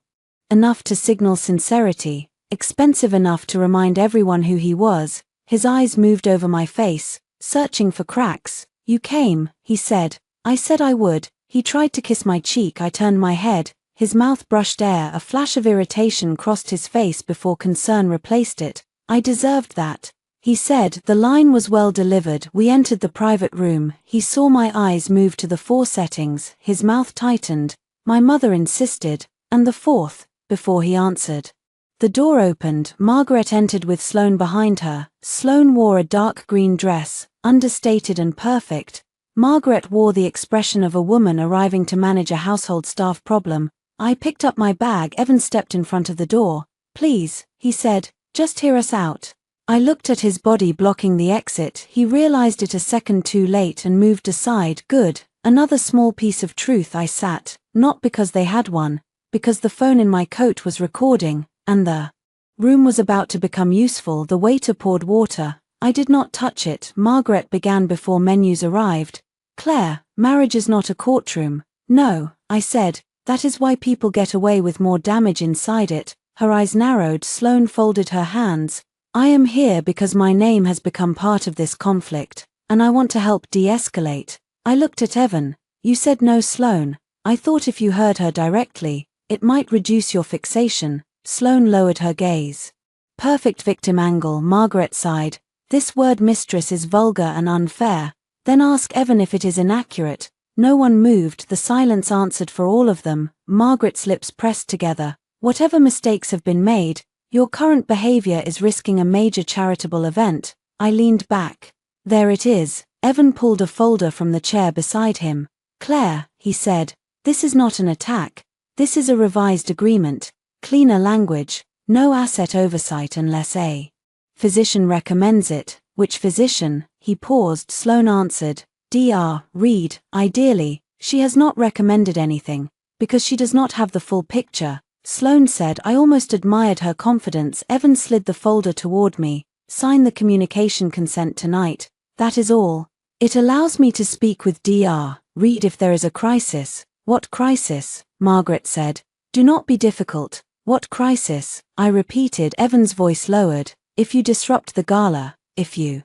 enough to signal sincerity, expensive enough to remind everyone who he was. His eyes moved over my face, searching for cracks. You came, he said. I said I would. He tried to kiss my cheek. I turned my head. His mouth brushed air. A flash of irritation crossed his face before concern replaced it. I deserved that, he said. The line was well delivered. We entered the private room. He saw my eyes move to the 4 settings. His mouth tightened. My mother insisted. And the 4th, before he answered. The door opened. Margaret entered with Sloane behind her. Sloane wore a dark green dress, understated and perfect. Margaret wore the expression of a woman arriving to manage a household staff problem. I picked up my bag. Evan stepped in front of the door. Please, he said, just hear us out. I looked at his body blocking the exit. He realized it a second too late and moved aside. Good. Another small piece of truth. I sat, not because they had one, because the phone in my coat was recording, and the room was about to become useful. The waiter poured water. I did not touch it. Margaret began before menus arrived. Claire, marriage is not a courtroom. No, I said. That is why people get away with more damage inside it. Her eyes narrowed. Sloane folded her hands. I am here because my name has become part of this conflict, and I want to help de-escalate. I looked at Evan. You said no, Sloane. I thought if you heard her directly, it might reduce your fixation. Sloane lowered her gaze. Perfect victim angle. Margaret sighed. This word mistress is vulgar and unfair. Then ask Evan if it is inaccurate. No one moved. The silence answered for all of them. Margaret's lips pressed together. Whatever mistakes have been made, your current behavior is risking a major charitable event. I leaned back. There it is. Evan pulled a folder from the chair beside him. Claire, he said, this is not an attack. This is a revised agreement. Cleaner language. No asset oversight unless a physician recommends it. Which physician? He paused. Sloane answered. Dr. Reed, ideally. She has not recommended anything, because she does not have the full picture. Sloane said. I almost admired her confidence. Evan slid the folder toward me. Sign the communication consent tonight. That is all. It allows me to speak with Dr. Reed if there is a crisis. What crisis? Margaret said. Do not be difficult. What crisis? I repeated. Evan's voice lowered. If you disrupt the gala, if you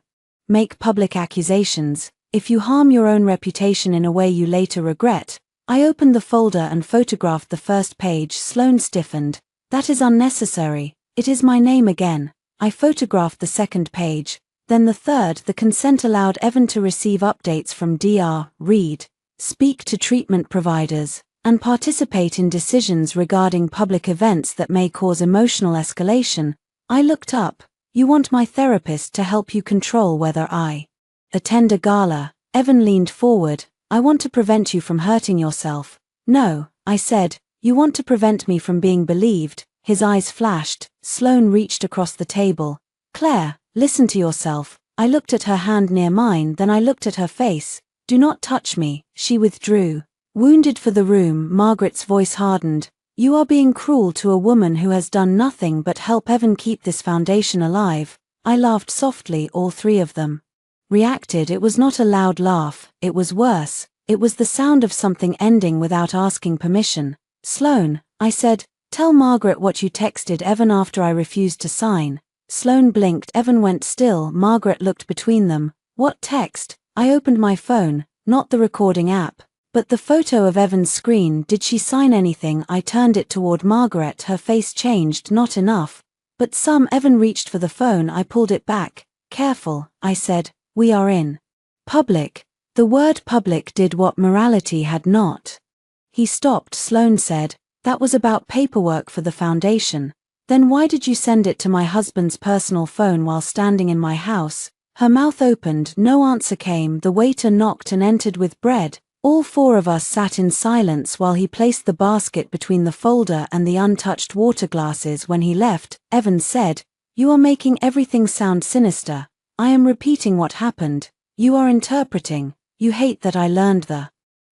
make public accusations, if you harm your own reputation in a way you later regret. I opened the folder and photographed the first page. Sloane stiffened. That is unnecessary. It is my name again. I photographed the second page. Then the third. The consent allowed Evan to receive updates from Dr. Reed, speak to treatment providers, and participate in decisions regarding public events that may cause emotional escalation. I looked up. You want my therapist to help you control whether I attend a gala. Evan leaned forward. I want to prevent you from hurting yourself. No, I said. You want to prevent me from being believed. His eyes flashed. Sloane reached across the table. Claire, listen to yourself. I looked at her hand near mine, then I looked at her face. Do not touch me. She withdrew. Wounded for the room, Margaret's voice hardened. You are being cruel to a woman who has done nothing but help Evan keep this foundation alive. I laughed softly, all three of them reacted. It was not a loud laugh, it was worse. It was the sound of something ending without asking permission. Sloane, I said, tell Margaret what you texted Evan after I refused to sign. Sloane blinked. Evan went still. Margaret looked between them. What text? I opened my phone, not the recording app, but the photo of Evan's screen. Did she sign anything? I turned it toward Margaret. Her face changed. Not enough. But some. Evan reached for the phone. I pulled it back. Careful, I said. We are in public. The word public did what morality had not. He stopped. Sloane said, that was about paperwork for the foundation. Then why did you send it to my husband's personal phone while standing in my house? Her mouth opened. No answer came. The waiter knocked and entered with bread. All four of us sat in silence while he placed the basket between the folder and the untouched water glasses. When he left, Evan said, you are making everything sound sinister. I am repeating what happened. You are interpreting. You hate that I learned the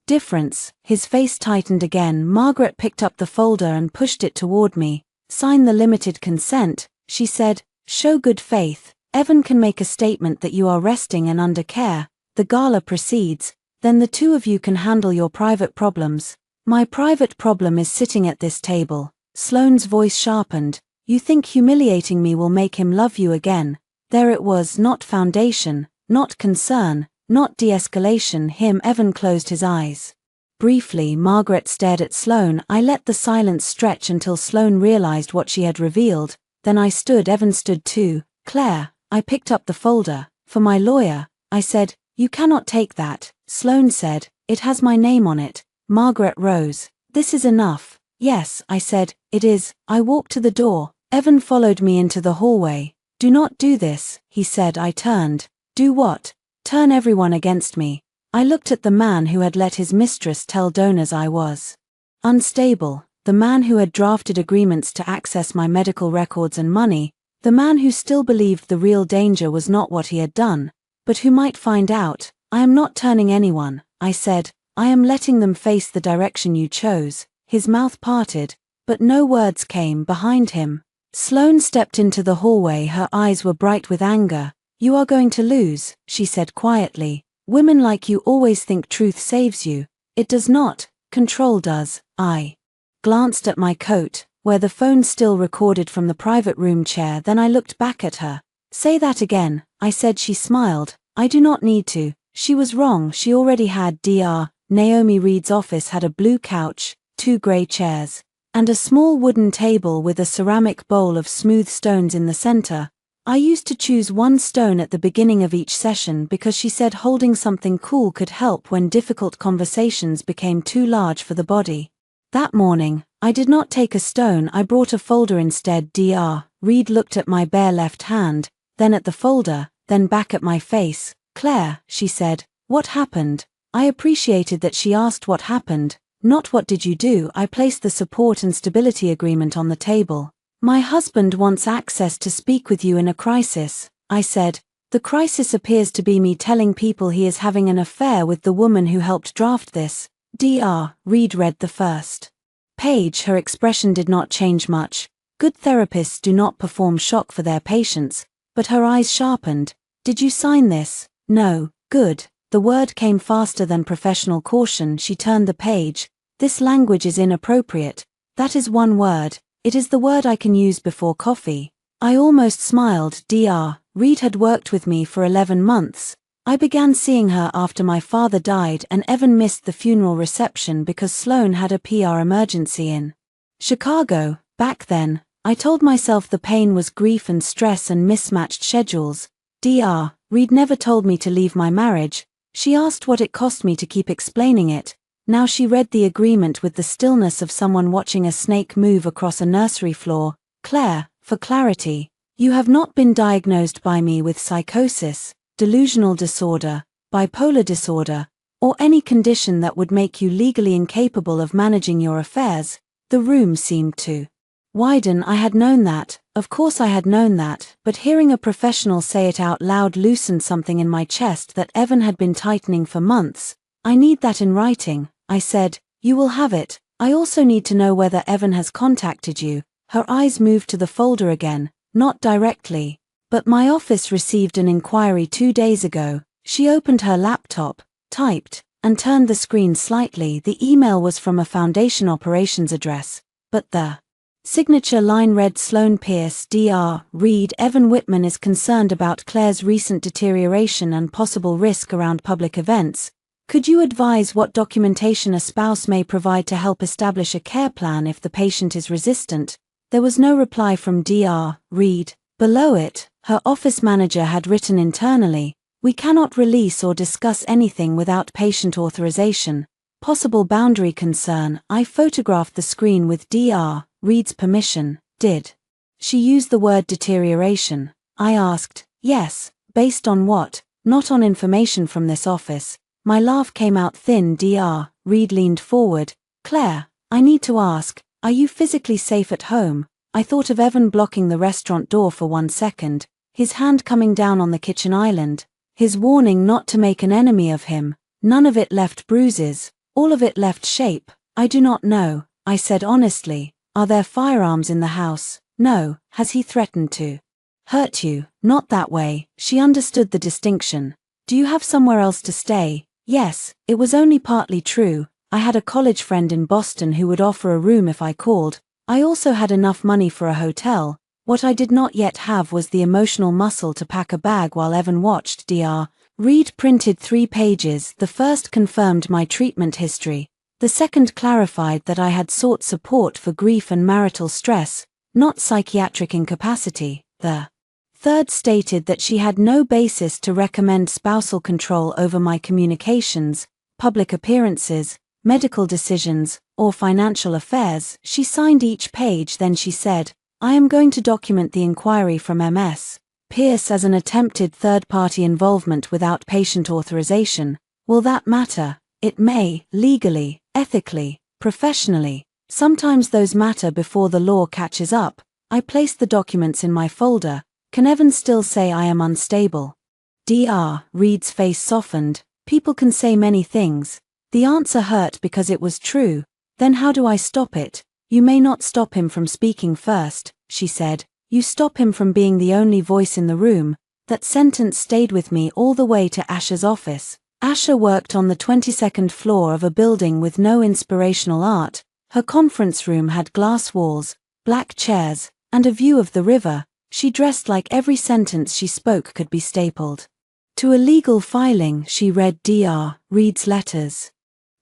difference. His face tightened again. Margaret picked up the folder and pushed it toward me. Sign the limited consent, she said. Show good faith. Evan can make a statement that you are resting and under care. The gala proceeds. Then the two of you can handle your private problems. My private problem is sitting at this table. Sloane's voice sharpened. You think humiliating me will make him love you again? There it was. Not foundation, not concern, not de-escalation. Him. Evan closed his eyes. Briefly, Margaret stared at Sloane. I let the silence stretch until Sloane realized what she had revealed. Then I stood. Evan stood too. Claire, I picked up the folder. For my lawyer, I said. You cannot take that. Sloane said, it has my name on it. Margaret rose. This is enough. Yes, I said, it is. I walked to the door. Evan followed me into the hallway. Do not do this, he said. I turned. Do what? Turn everyone against me. I looked at the man who had let his mistress tell donors I was unstable, the man who had drafted agreements to access my medical records and money, the man who still believed the real danger was not what he had done, but who might find out. I am not turning anyone, I said. I am letting them face the direction you chose. His mouth parted, but no words came behind him. Sloane stepped into the hallway. Her eyes were bright with anger. You are going to lose, she said quietly. Women like you always think truth saves you. It does not. Control does. I glanced at my coat, where the phone still recorded from the private room chair. Then I looked back at her. Say that again, I said. She smiled. I do not need to. She was wrong. She already had Dr. Naomi Reed's office had a blue couch, 2 gray chairs, and a small wooden table with a ceramic bowl of smooth stones in the center. I used to choose one stone at the beginning of each session because she said holding something cool could help when difficult conversations became too large for the body. That morning, I did not take a stone. I brought a folder instead. Dr. Reed looked at my bare left hand, then at the folder, then back at my face. Claire, she said, what happened? I appreciated that she asked what happened, not what did you do. I placed the support and stability agreement on the table. My husband wants access to speak with you in a crisis, I said. The crisis appears to be me telling people he is having an affair with the woman who helped draft this. Dr. Reed read the first page. Her expression did not change much. Good therapists do not perform shock for their patients, but her eyes sharpened. Did you sign this? No. Good. The word came faster than professional caution. She turned the page. This language is inappropriate. That is one word. It is the word I can use before coffee. I almost smiled. Dr. Reed had worked with me for 11 months. I began seeing her after my father died and Evan missed the funeral reception because Sloane had a PR emergency in Chicago. Back then, I told myself the pain was grief and stress and mismatched schedules. Dr. Reed never told me to leave my marriage. She asked what it cost me to keep explaining it. Now she read the agreement with the stillness of someone watching a snake move across a nursery floor. Claire, for clarity, you have not been diagnosed by me with psychosis, delusional disorder, bipolar disorder, or any condition that would make you legally incapable of managing your affairs. The room seemed to widen. I had known that, of course I had known that, but hearing a professional say it out loud loosened something in my chest that Evan had been tightening for months. I need that in writing, I said. You will have it. I also need to know whether Evan has contacted you. Her eyes moved to the folder again, not directly. But my office received an inquiry 2 days ago. She opened her laptop, typed, and turned the screen slightly. The email was from a foundation operations address, but the signature line read Sloan Pierce, Dr. Reed. Evan Whitman is concerned about Claire's recent deterioration and possible risk around public events. Could you advise what documentation a spouse may provide to help establish a care plan if the patient is resistant? There was no reply from Dr. Reed. Below it, her office manager had written internally, "We cannot release or discuss anything without patient authorization. Possible boundary concern." I photographed the screen with Dr. Reed's permission. Did she use the word deterioration? I asked. Yes. Based on what? Not on information from this office. My laugh came out thin. Dr. Reed leaned forward. Claire, I need to ask, are you physically safe at home? I thought of Evan blocking the restaurant door for 1 second, his hand coming down on the kitchen island, his warning not to make an enemy of him. None of it left bruises, all of it left shape. I do not know, I said honestly. Are there firearms in the house? No. Has he threatened to hurt you? Not that way. She understood the distinction. Do you have somewhere else to stay? Yes. It was only partly true. I had a college friend in Boston who would offer a room if I called. I also had enough money for a hotel. What I did not yet have was the emotional muscle to pack a bag while Evan watched. Dr. Reed printed 3 pages. The first confirmed my treatment history. The second clarified that I had sought support for grief and marital stress, not psychiatric incapacity. The third stated that she had no basis to recommend spousal control over my communications, public appearances, medical decisions, or financial affairs. She signed each page. Then she said, I am going to document the inquiry from Ms. Pierce as an attempted third-party involvement without patient authorization. Will that matter? It may, legally, ethically, professionally. Sometimes those matter before the law catches up. I placed the documents in my folder. Can Evan still say I am unstable? Dr. Reed's face softened. People can say many things. The answer hurt because it was true. Then how do I stop it? You may not stop him from speaking first, she said. You stop him from being the only voice in the room. That sentence stayed with me all the way to Asher's office. Asher worked on the 22nd floor of a building with no inspirational art. Her conference room had glass walls, black chairs, and a view of the river. She dressed like every sentence she spoke could be stapled to a legal filing. She read Dr. Reed's letters,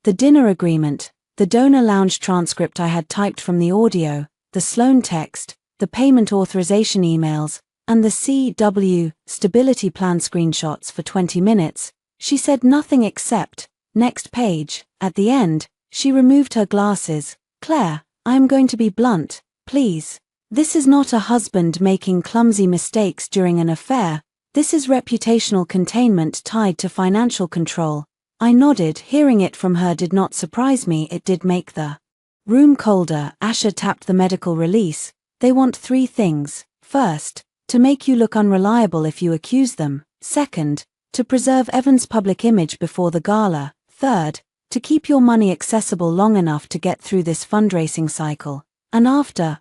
the dinner agreement, the donor lounge transcript I had typed from the audio, the Sloan text, the payment authorization emails, and the CW stability plan screenshots for 20 minutes. She said nothing except, next page. At the end, she removed her glasses. Claire, I am going to be blunt, please. This is not a husband making clumsy mistakes during an affair. This is reputational containment tied to financial control. I nodded. Hearing it from her did not surprise me. It did make the room colder. Asher tapped the medical release. They want 3 things. First, to make you look unreliable if you accuse them. Second, to preserve Evan's public image before the gala. Third, to keep your money accessible long enough to get through this fundraising cycle. And after,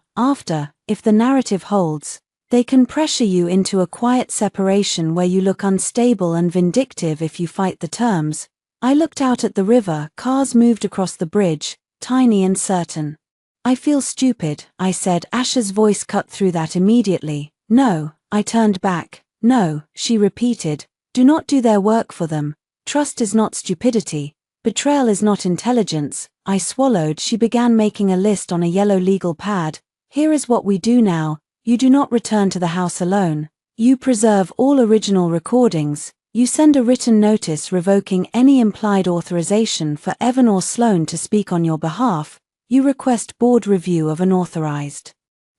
if the narrative holds, they can pressure you into a quiet separation where you look unstable and vindictive if you fight the terms. I looked out at the river. Cars moved across the bridge, tiny and certain. I feel stupid, I said. Asher's voice cut through that immediately. No, I turned back. No, she repeated. Do not do their work for them. Trust is not stupidity. Betrayal is not intelligence. I swallowed. She began making a list on a yellow legal pad. Here is what we do now. You do not return to the house alone. You preserve all original recordings. You send a written notice revoking any implied authorization for Evan or Sloan to speak on your behalf. You request board review of unauthorized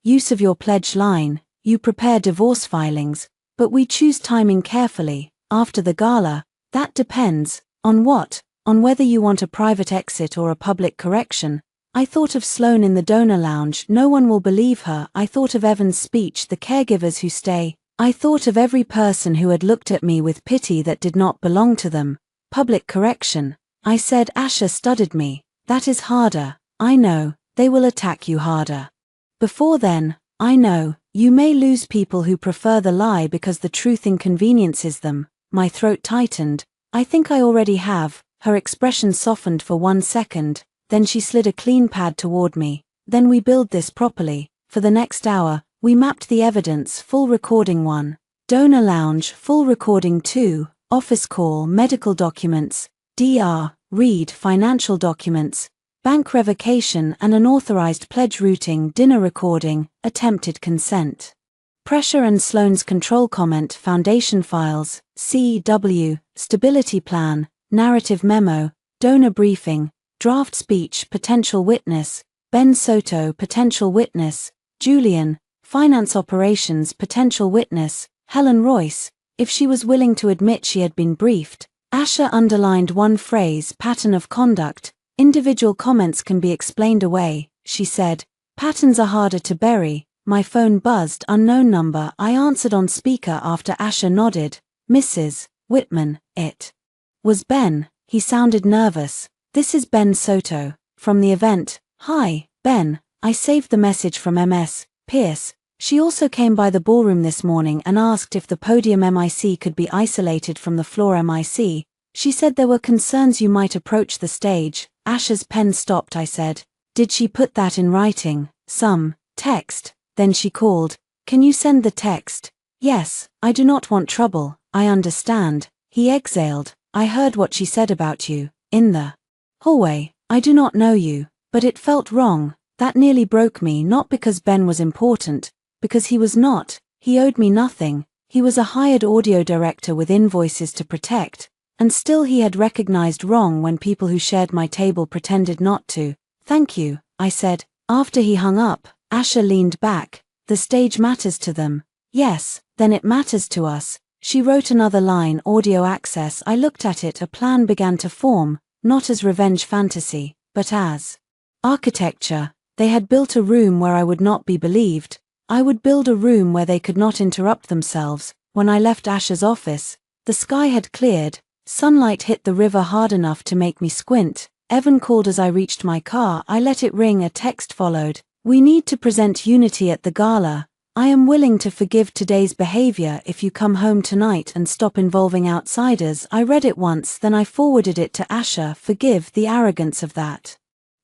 use of your pledge line. You prepare divorce filings, but we choose timing carefully. After the gala, that depends. On what? On whether you want a private exit or a public correction. I thought of Sloane in the donor lounge, no one will believe her. I thought of Evan's speech, the caregivers who stay. I thought of every person who had looked at me with pity that did not belong to them. Public correction. I said. Asher studied me. That is harder. I know, they will attack you harder. Before then, I know, you may lose people who prefer the lie because the truth inconveniences them. My throat tightened. I think I already have. Her expression softened for 1 second, then she slid a clean pad toward me. Then we billed this properly. For the next hour, we mapped the evidence. Full recording 1. Donor lounge, full recording 2. Office call, medical documents, DR, read financial documents, bank revocation and unauthorized pledge routing, dinner recording, attempted consent. Pressure and Sloane's control comment, foundation files, CW, stability plan, narrative memo, donor briefing, draft speech, potential witness, Ben Soto, potential witness, Julian, finance operations, potential witness, Helen Royce, if she was willing to admit she had been briefed. Asher underlined one phrase, pattern of conduct. Individual comments can be explained away, she said. Patterns are harder to bury. My phone buzzed, unknown number. I answered on speaker after Asher nodded. Mrs. Whitman, it was Ben. He sounded nervous. This is Ben Soto, from the event. Hi, Ben. I saved the message from MS. Pierce. She also came by the ballroom this morning and asked if the podium MIC could be isolated from the floor MIC. She said there were concerns you might approach the stage. Asher's pen stopped. I said, did she put that in writing? Some text. Then she called, can you send the text? Yes, I do not want trouble, I understand. He exhaled. I heard what she said about you, in the hallway. I do not know you, but it felt wrong. That nearly broke me, not because Ben was important, because he was not. He owed me nothing. He was a hired audio director with invoices to protect, and still he had recognized wrong when people who shared my table pretended not to. Thank you, I said. After he hung up, Asher leaned back. The stage matters to them. Yes, then it matters to us. She wrote another line, audio access. I looked at it. A plan began to form, not as revenge fantasy, but as architecture. They had built a room where I would not be believed. I would build a room where they could not interrupt themselves. When I left Asher's office, the sky had cleared. Sunlight hit the river hard enough to make me squint. Evan called as I reached my car. I let it ring. A text followed. We need to present unity at the gala. I am willing to forgive today's behavior if you come home tonight and stop involving outsiders. I read it once, then I forwarded it to Asher. Forgive the arrogance of that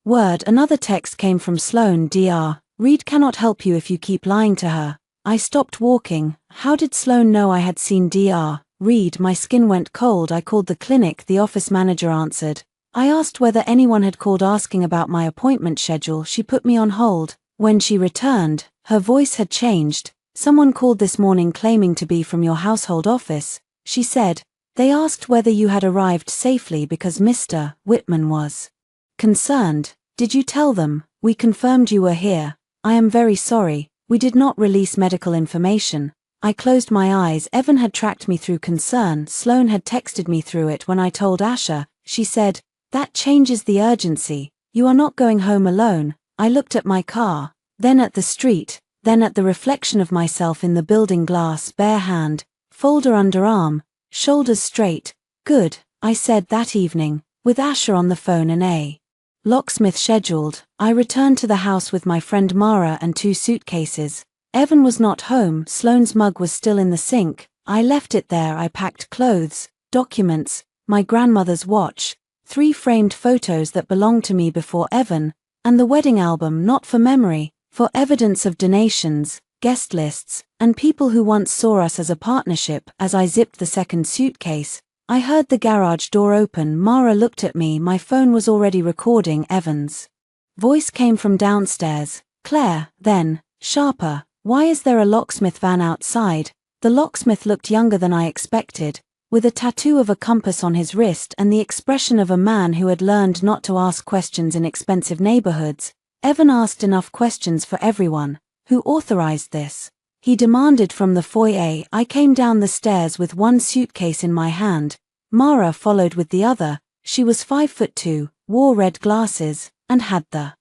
word. Another text came from Sloane. Dr. Reed cannot help you if you keep lying to her. I stopped walking. How did Sloane know I had seen Dr. Reed? My skin went cold. I called the clinic. The office manager answered. I asked whether anyone had called asking about my appointment schedule. She put me on hold. When she returned, her voice had changed. Someone called this morning claiming to be from your household office, she said. They asked whether you had arrived safely because Mr. Whitman was concerned. Did you tell them? We confirmed you were here. I am very sorry. We did not release medical information. I closed my eyes. Evan had tracked me through concern. Sloane had texted me through it when I told Asher. She said, that changes the urgency. You are not going home alone. I looked at my car, then at the street, then at the reflection of myself in the building glass. Bare hand, folder under arm, shoulders straight. Good, I said that evening, with Asher on the phone and a locksmith scheduled. I returned to the house with my friend Mara and 2 suitcases. Evan was not home. Sloane's mug was still in the sink. I left it there. I packed clothes, documents, my grandmother's watch, 3 framed photos that belonged to me before Evan, and the wedding album, not for memory, for evidence of donations, guest lists, and people who once saw us as a partnership. As I zipped the second suitcase, I heard the garage door open. Mara looked at me. My phone was already recording. Evan's voice came from downstairs. Claire, then, sharper. Why is there a locksmith van outside? The locksmith looked younger than I expected, with a tattoo of a compass on his wrist and the expression of a man who had learned not to ask questions in expensive neighborhoods. Evan asked enough questions for everyone. Who authorized this? He demanded from the foyer. I came down the stairs with 1 suitcase in my hand. Mara followed with the other. She was 5'2", wore red glasses, and had the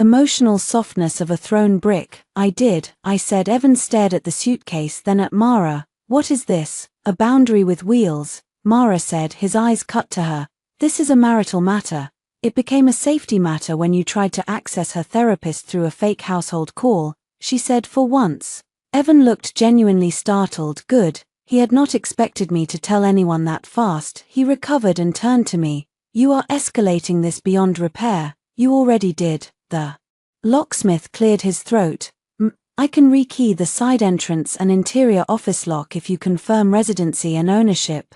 emotional softness of a thrown brick. I said. Evan stared at the suitcase, then at Mara. What is this? A boundary with wheels, Mara said, his eyes cut to her. This is a marital matter. It became a safety matter when you tried to access her therapist through a fake household call, she said for once. Evan looked genuinely startled. Good. He had not expected me to tell anyone that fast. He recovered and turned to me. You are escalating this beyond repair. You already did. The locksmith cleared his throat. I can rekey the side entrance and interior office lock if you confirm residency and ownership.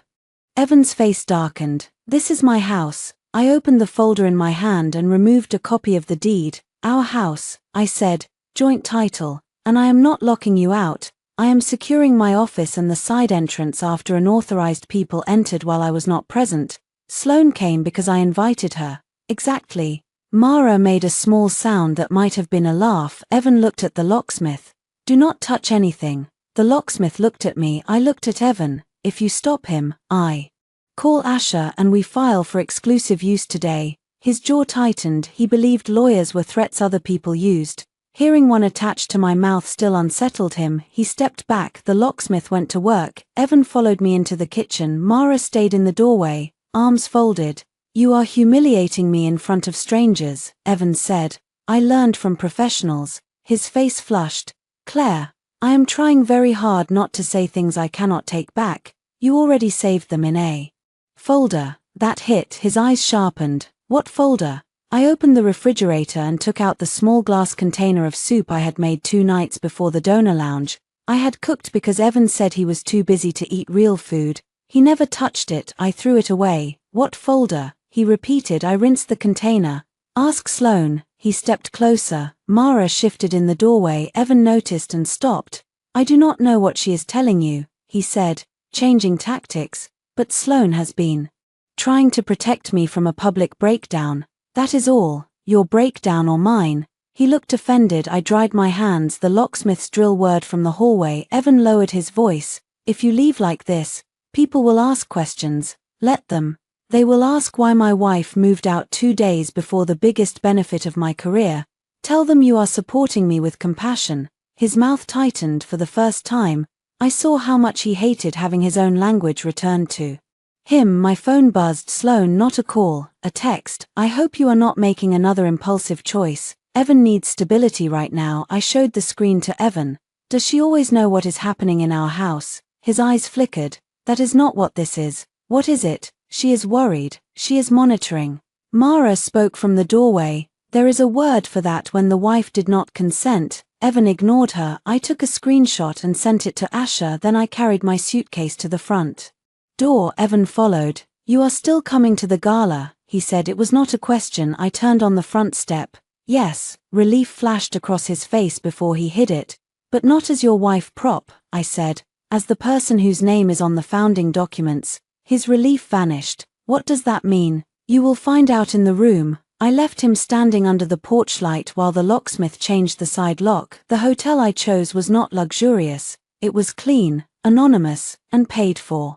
Evan's face darkened. This is my house. I opened the folder in my hand and removed a copy of the deed. Our house, I said, joint title, and I am not locking you out. I am securing my office and the side entrance after unauthorized people entered while I was not present. Sloane came because I invited her. Exactly. Mara made a small sound that might have been a laugh. Evan looked at the locksmith. Do not touch anything. The locksmith looked at me. I looked at Evan. If you stop him, I call Asher and we file for exclusive use today. His jaw tightened. He believed lawyers were threats other people used. Hearing one attached to my mouth still unsettled him. He stepped back. The locksmith went to work. Evan followed me into the kitchen. Mara stayed in the doorway, arms folded. You are humiliating me in front of strangers, Evan said. I learned from professionals. His face flushed. Claire, I am trying very hard not to say things I cannot take back. You already saved them in a folder. That hit. His eyes sharpened. What folder? I opened the refrigerator and took out the small glass container of soup I had made 2 nights before the donor lounge. I had cooked because Evan said he was too busy to eat real food. He never touched it. I threw it away. What folder? He repeated. I rinsed the container. Ask Sloane. He stepped closer. Mara shifted in the doorway. Evan noticed and stopped. I do not know what she is telling you, he said, changing tactics, but Sloane has been trying to protect me from a public breakdown. That is all. Your breakdown or mine? He looked offended. I dried my hands. The locksmith's drill word from the hallway. Evan lowered his voice. If you leave like this, people will ask questions. Let them. They will ask why my wife moved out 2 days before the biggest benefit of my career. Tell them you are supporting me with compassion. His mouth tightened for the first time. I saw how much he hated having his own language returned to him. My phone buzzed. Sloane, not a call, a text. I hope you are not making another impulsive choice. Evan needs stability right now. I showed the screen to Evan. Does she always know what is happening in our house? His eyes flickered. That is not what this is. What is it? She is worried. She is monitoring. Mara spoke from the doorway. There is a word for that when the wife did not consent. Evan ignored her. I took a screenshot and sent it to Asher. Then I carried my suitcase to the front door. Evan followed. You are still coming to the gala, he said. It was not a question. I turned on the front step. Yes. Relief flashed across his face before he hid it. But not as your wife prop, I said. As the person whose name is on the founding documents. His relief vanished. What does that mean? You will find out in the room. I left him standing under the porch light while the locksmith changed the side lock. The hotel I chose was not luxurious. It was clean, anonymous, and paid for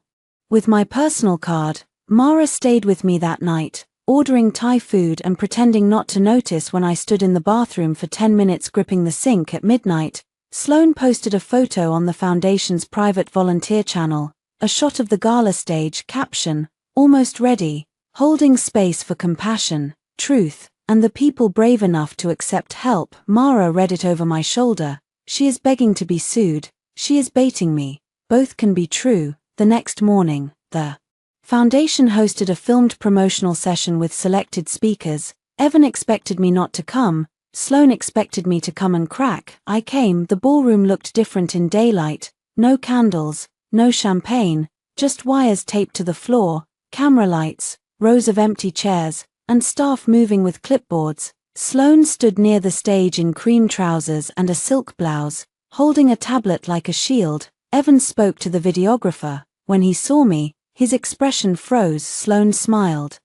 with my personal card. Mara stayed with me that night, ordering Thai food and pretending not to notice when I stood in the bathroom for 10 minutes gripping the sink at midnight. Sloane posted a photo on the foundation's private volunteer channel. A shot of the gala stage. Caption, almost ready, holding space for compassion, truth, and the people brave enough to accept help. Mara read it over my shoulder. She is begging to be sued. She is baiting me. Both can be true. The next morning, the foundation hosted a filmed promotional session with selected speakers. Evan expected me not to come. Sloane expected me to come and crack. I came. The ballroom looked different in daylight. No candles. No champagne, just wires taped to the floor, camera lights, rows of empty chairs, and staff moving with clipboards. Sloane stood near the stage in cream trousers and a silk blouse, holding a tablet like a shield. Evan spoke to the videographer. When he saw me, his expression froze. Sloane smiled.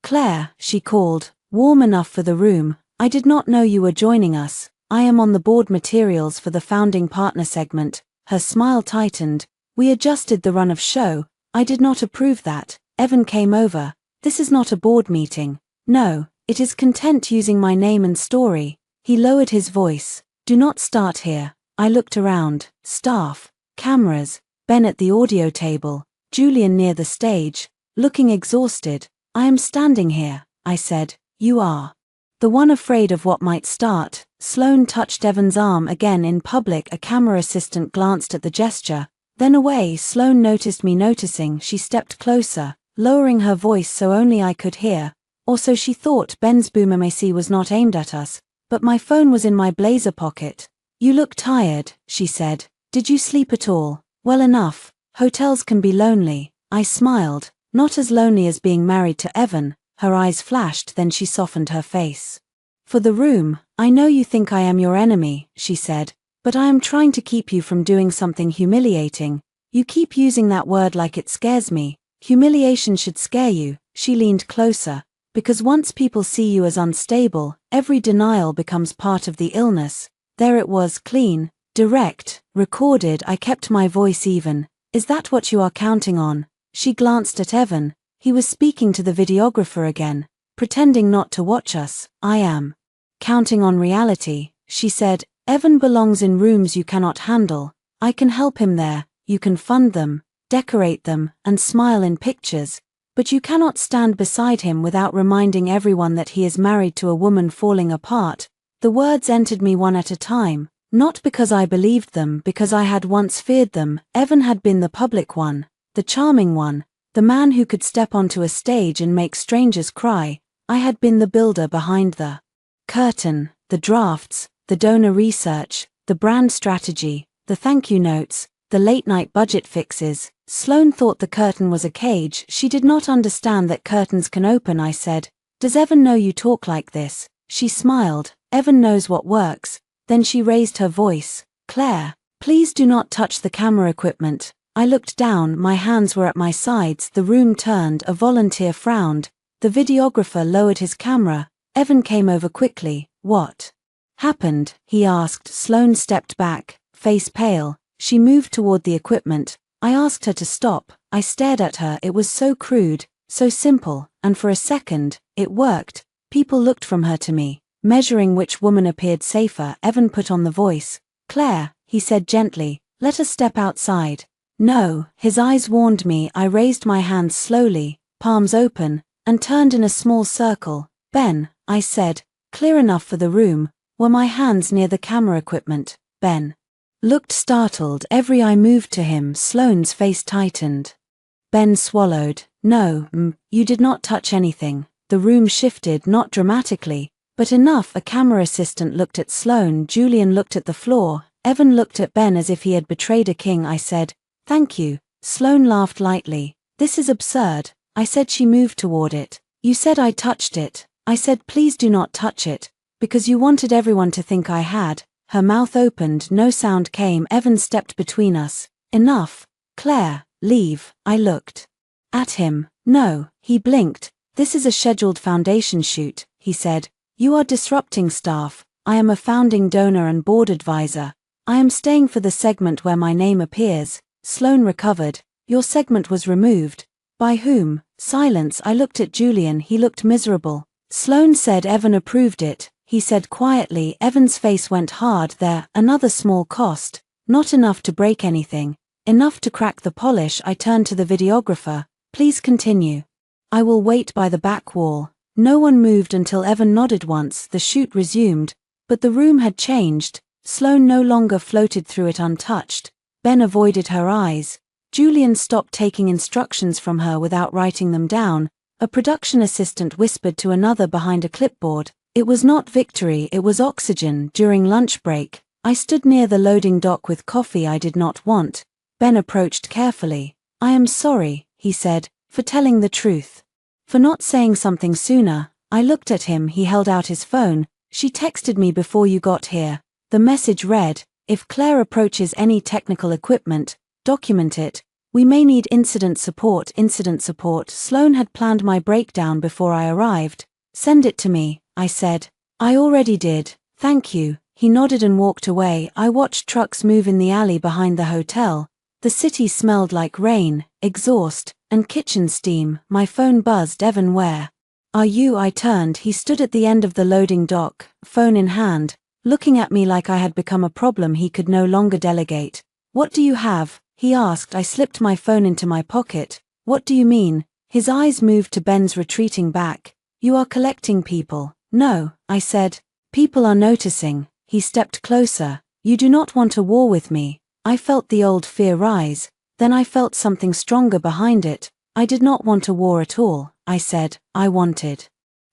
Claire, she called, warm enough for the room. I did not know you were joining us. I am on the board materials for the founding partner segment. Her smile tightened. We adjusted the run of show. I did not approve that. Evan came over. This is not a board meeting. No, it is content using my name and story. He lowered his voice. Do not start here. I looked around. Staff, cameras, Ben at the audio table, Julian near the stage, looking exhausted. I am standing here, I said. You are. The one afraid of what might start. Sloane touched Evan's arm again in public. A camera assistant glanced at the gesture, then away. Sloane noticed me noticing. She stepped closer, lowering her voice so only I could hear. Or so she thought. Ben's boom was not aimed at us, but my phone was in my blazer pocket. You look tired, she said. Did you sleep at all? Well enough. Hotels can be lonely. I smiled. Not as lonely as being married to Evan. Her eyes flashed, then she softened her face. For the room, I know you think I am your enemy, she said, but I am trying to keep you from doing something humiliating. You keep using that word like it scares me. Humiliation should scare you. She leaned closer. Because once people see you as unstable, every denial becomes part of the illness. There it was, clean, direct, recorded. I kept my voice even. Is that what you are counting on? She glanced at Evan. He was speaking to the videographer again, pretending not to watch us. I am counting on reality, she said. Evan belongs in rooms you cannot handle. I can help him there. You can fund them, decorate them, and smile in pictures. But you cannot stand beside him without reminding everyone that he is married to a woman falling apart. The words entered me one at a time, not because I believed them, because I had once feared them. Evan had been the public one, the charming one, the man who could step onto a stage and make strangers cry. I had been the builder behind the curtain, the drafts, the donor research, the brand strategy, the thank you notes, the late-night budget fixes. Sloane thought the curtain was a cage. She did not understand that curtains can open. I said, "Does Evan know you talk like this?" She smiled. "Evan knows what works." Then she raised her voice. "Claire, please do not touch the camera equipment." I looked down. My hands were at my sides. The room turned. A volunteer frowned. The videographer lowered his camera. Evan came over quickly. "What happened?" he asked. Sloane stepped back, face pale. She moved toward the equipment. I asked her to stop. I stared at her. It was so crude, so simple, and for a second, it worked. People looked from her to me, measuring which woman appeared safer. Evan put on the voice. "Claire," he said gently, "let us step outside." "No," his eyes warned me. I raised my hands slowly, palms open, and turned in a small circle. "Ben," I said, clear enough for the room. Were my hands near the camera equipment? Ben looked startled. Every eye moved to him. Sloane's face tightened. Ben swallowed. "No, you did not touch anything." The room shifted, not dramatically, but enough. A camera assistant looked at Sloane. Julian looked at the floor. Evan looked at Ben as if he had betrayed a king. I said, "Thank you." Sloane laughed lightly. "This is absurd." I said. She moved toward it. "You said I touched it." I said, "Please do not touch it." Because you wanted everyone to think I had. Her mouth opened. No sound came. Evan stepped between us. "Enough. Claire, leave." I looked at him. "No." He blinked. "This is a scheduled foundation shoot," he said. "You are disrupting staff. I am a founding donor and board advisor. I am staying for the segment where my name appears." Sloane recovered. "Your segment was removed." "By whom?" Silence. I looked at Julian. He looked miserable. Sloane said Evan approved it. He said quietly. Evan's face went hard. "There, another small cost. Not enough to break anything. Enough to crack the polish." I turned to the videographer. "Please continue. I will wait by the back wall." No one moved until Evan nodded once. The shoot resumed. But the room had changed. Sloane no longer floated through it untouched. Ben avoided her eyes. Julian stopped taking instructions from her without writing them down. A production assistant whispered to another behind a clipboard. It was not victory, it was oxygen. During lunch break, I stood near the loading dock with coffee I did not want. Ben approached carefully. "I am sorry," he said, "for telling the truth. For not saying something sooner." I looked at him. He held out his phone. "She texted me before you got here." The message read, "If Claire approaches any technical equipment, document it. We may need incident support." Incident support. Sloane had planned my breakdown before I arrived. "Send it to me," I said. "I already did, thank you." He nodded and walked away. I watched trucks move in the alley behind the hotel. The city smelled like rain, exhaust, and kitchen steam. My phone buzzed. Evan, where are you? I turned. He stood at the end of the loading dock, phone in hand, looking at me like I had become a problem he could no longer delegate. What do you have? He asked. I slipped my phone into my pocket. What do you mean? His eyes moved to Ben's retreating back. You are collecting people. No, I said. People are noticing. He stepped closer. You do not want a war with me. I felt the old fear rise. Then I felt something stronger behind it. I did not want a war at all, I said. I wanted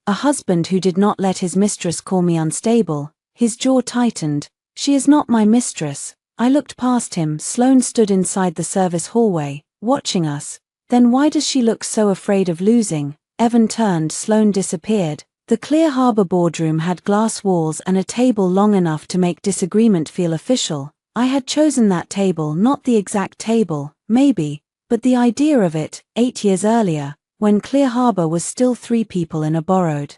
a husband who did not let his mistress call me unstable. His jaw tightened. She is not my mistress. I looked past him. Sloane stood inside the service hallway, watching us. Then why does she look so afraid of losing? Evan turned. Sloane disappeared. The Clear Harbor boardroom had glass walls and a table long enough to make disagreement feel official. I had chosen that table, not the exact table, maybe, but the idea of it, 8 years earlier, when Clear Harbor was still 3 people in a borrowed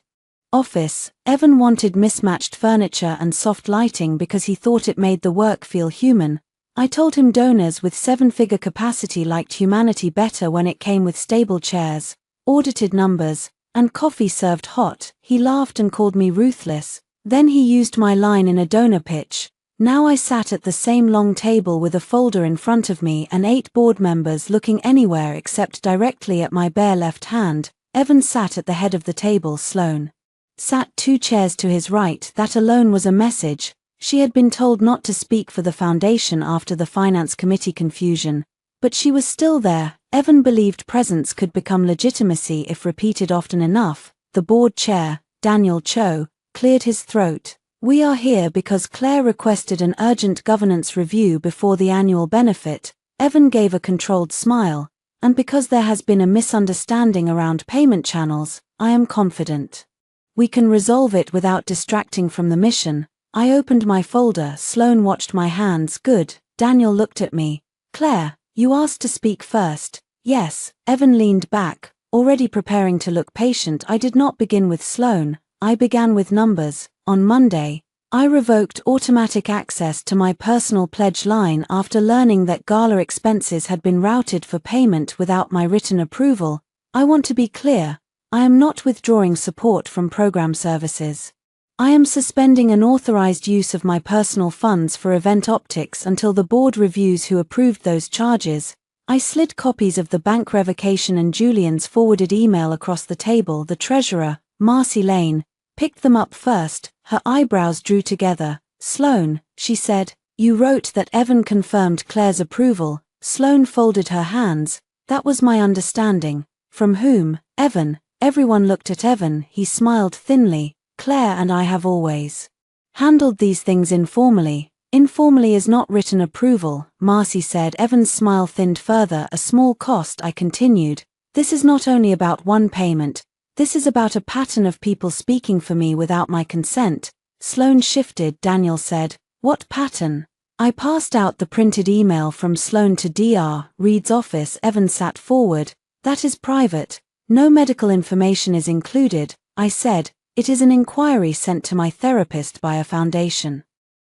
office. Evan wanted mismatched furniture and soft lighting because he thought it made the work feel human. I told him donors with 7-figure capacity liked humanity better when it came with stable chairs, audited numbers, and coffee served hot. He laughed and called me ruthless. Then he used my line in a donor pitch. Now I sat at the same long table with a folder in front of me and 8 board members looking anywhere except directly at my bare left hand. Evan sat at the head of the table. Sloane sat 2 chairs to his right. That alone was a message. She had been told not to speak for the foundation after the finance committee confusion, but she was still there. Evan believed presence could become legitimacy if repeated often enough. The board chair, Daniel Cho, cleared his throat. We are here because Claire requested an urgent governance review before the annual benefit. Evan gave a controlled smile. And because there has been a misunderstanding around payment channels, I am confident we can resolve it without distracting from the mission. I opened my folder. Sloane watched my hands. Good. Daniel looked at me. Claire, you asked to speak first. Yes. Evan leaned back, already preparing to look patient. I did not begin with Sloane. I began with numbers. On Monday, I revoked automatic access to my personal pledge line after learning that gala expenses had been routed for payment without my written approval. I want to be clear. I am not withdrawing support from program services. I am suspending unauthorized use of my personal funds for event optics until the board reviews who approved those charges. I slid copies of the bank revocation and Julian's forwarded email across the table. The treasurer, Marcy Lane, picked them up first. Her eyebrows drew together. Sloane, she said, you wrote that Evan confirmed Claire's approval. Sloane folded her hands. That was my understanding. From whom? Evan. Everyone looked at Evan. He smiled thinly. Claire and I have always handled these things informally. Informally is not written approval, Marcy said. Evan's smile thinned further. A small cost, I continued. This is not only about one payment. This is about a pattern of people speaking for me without my consent. Sloane shifted. Daniel said, what pattern? I passed out the printed email from Sloane to Dr. Reed's office. Evan sat forward. That is private. No medical information is included, I said. It is an inquiry sent to my therapist by a foundation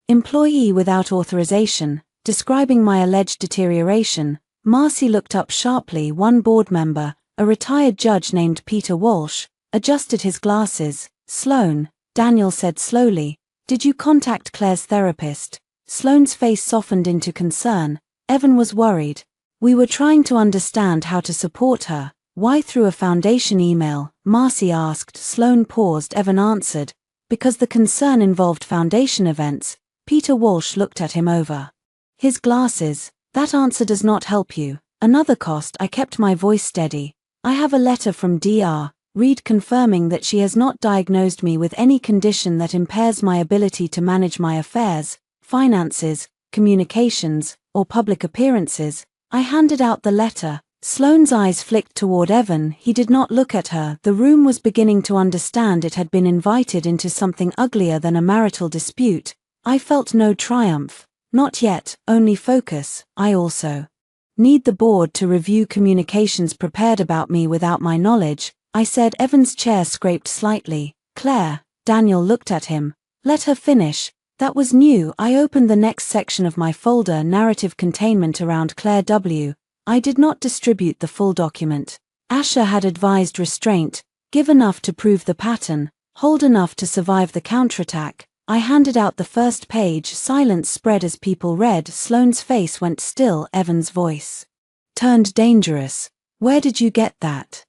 employee without authorization, describing my alleged deterioration. Marcy looked up sharply. One board member, a retired judge named Peter Walsh, adjusted his glasses. Sloane, Daniel said slowly, did you contact Claire's therapist? Sloane's face softened into concern. Evan was worried. We were trying to understand how to support her. Why through a foundation email? Marcy asked. Sloane paused. Evan answered, because the concern involved foundation events. Peter Walsh looked at him over his glasses. That answer does not help you. Another cost. I kept my voice steady. I have a letter from Dr. Reed confirming that she has not diagnosed me with any condition that impairs my ability to manage my affairs, finances, communications, or public appearances. I handed out the letter. Sloane's eyes flicked toward Evan. He did not look at her. The room was beginning to understand it had been invited into something uglier than a marital dispute. I felt no triumph. Not yet, only focus. I also need the board to review communications prepared about me without my knowledge, I said. Evan's chair scraped slightly. Claire, Daniel looked at him. Let her finish. That was new. I opened the next section of my folder. Narrative containment around Claire W. I did not distribute the full document. Asher had advised restraint, give enough to prove the pattern, hold enough to survive the counterattack. I handed out the first page. Silence spread as people read. Sloane's face went still. Evan's voice turned dangerous. Where did you get that?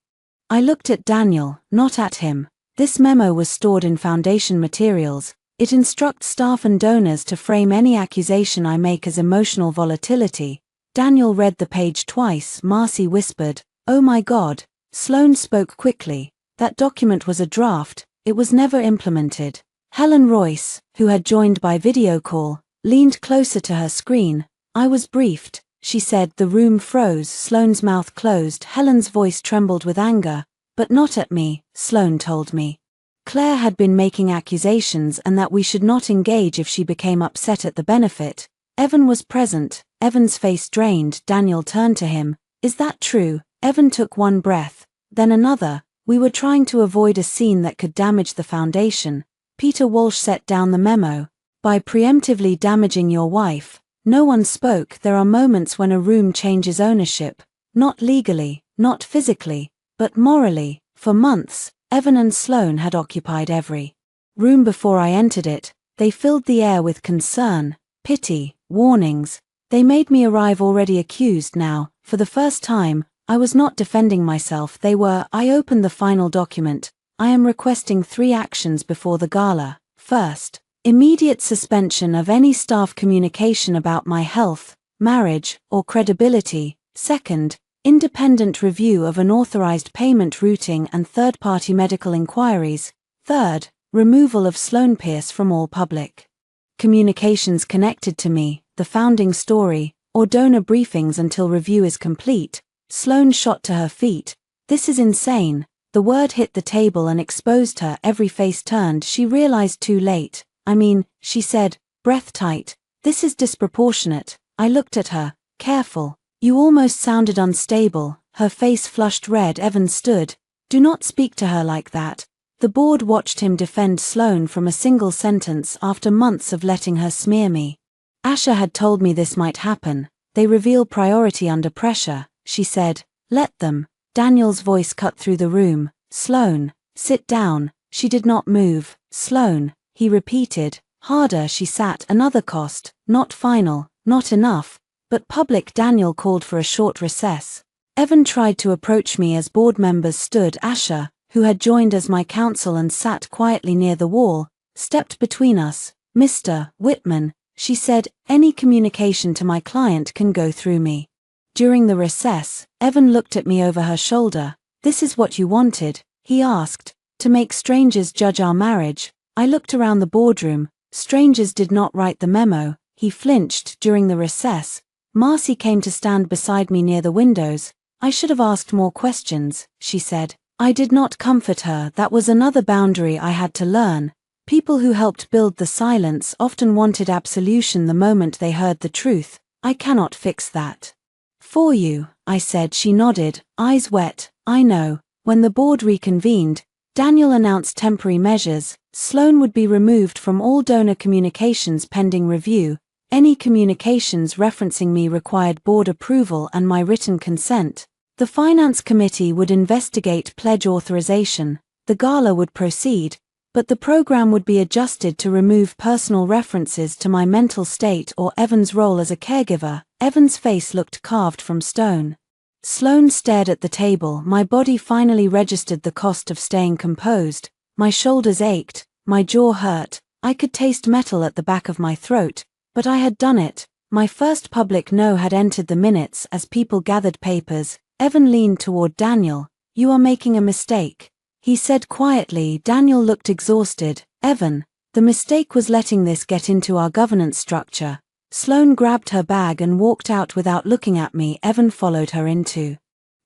I looked at Daniel, not at him. This memo was stored in foundation materials. It instructs staff and donors to frame any accusation I make as emotional volatility. Daniel read the page twice. Marcy whispered, "Oh my God." Sloane spoke quickly. That document was a draft. It was never implemented. Helen Royce, who had joined by video call, leaned closer to her screen. I was briefed, she said. The room froze. Sloane's mouth closed. Helen's voice trembled with anger. But not at me, Sloane told me. Claire had been making accusations and that we should not engage if she became upset at the benefit. Evan was present. Evan's face drained. Daniel turned to him. Is that true? Evan took one breath, then another. We were trying to avoid a scene that could damage the foundation. Peter Walsh set down the memo. By preemptively damaging your wife. No one spoke. There are moments when a room changes ownership. Not legally, not physically, but morally. For months, Evan and Sloane had occupied every room before I entered it. They filled the air with concern, pity, warnings. They made me arrive already accused now. For the first time, I was not defending myself. They were. I opened the final document. I am requesting 3 actions before the gala. First, immediate suspension of any staff communication about my health, marriage, or credibility. Second, independent review of unauthorized payment routing and third-party medical inquiries. Third, removal of Sloane Pierce from all public communications connected to me, the founding story, or donor briefings until review is complete. Sloane shot to her feet. This is insane. The word hit the table and exposed her. Every face turned. She realized too late. I mean, she said, breath tight, this is disproportionate. I looked at her, careful. You almost sounded unstable. Her face flushed red. Evan stood. Do not speak to her like that. The board watched him defend Sloane from a single sentence after months of letting her smear me. Asher had told me this might happen. They reveal priority under pressure, she said. Let them. Daniel's voice cut through the room. Sloane, sit down. She did not move. Sloane, he repeated. Harder. She sat. Another cost, not final, not enough, but public. Daniel called for a short recess. Evan tried to approach me as board members stood. Asher, who had joined as my counsel and sat quietly near the wall, stepped between us. Mr. Whitman, she said, any communication to my client can go through me. During the recess, Evan looked at me over her shoulder. This is what you wanted, he asked, to make strangers judge our marriage. I looked around the boardroom. Strangers did not write the memo. He flinched. During the recess, Marcy came to stand beside me near the windows. I should have asked more questions, she said. I did not comfort her. That was another boundary I had to learn. People who helped build the silence often wanted absolution the moment they heard the truth. I cannot fix that. For you, I said. She nodded, eyes wet. I know. When the board reconvened, Daniel announced temporary measures. Sloane would be removed from all donor communications pending review. Any communications referencing me required board approval and my written consent. The finance committee would investigate pledge authorization. The gala would proceed, but the program would be adjusted to remove personal references to my mental state or Evan's role as a caregiver. Evan's face looked carved from stone. Sloane stared at the table. My body finally registered the cost of staying composed. My shoulders ached, my jaw hurt. I could taste metal at the back of my throat, but I had done it. My first public no had entered the minutes as people gathered papers. Evan leaned toward Daniel. You are making a mistake, he said quietly. Daniel looked exhausted. Evan, the mistake was letting this get into our governance structure. Sloane grabbed her bag and walked out without looking at me. Evan followed her into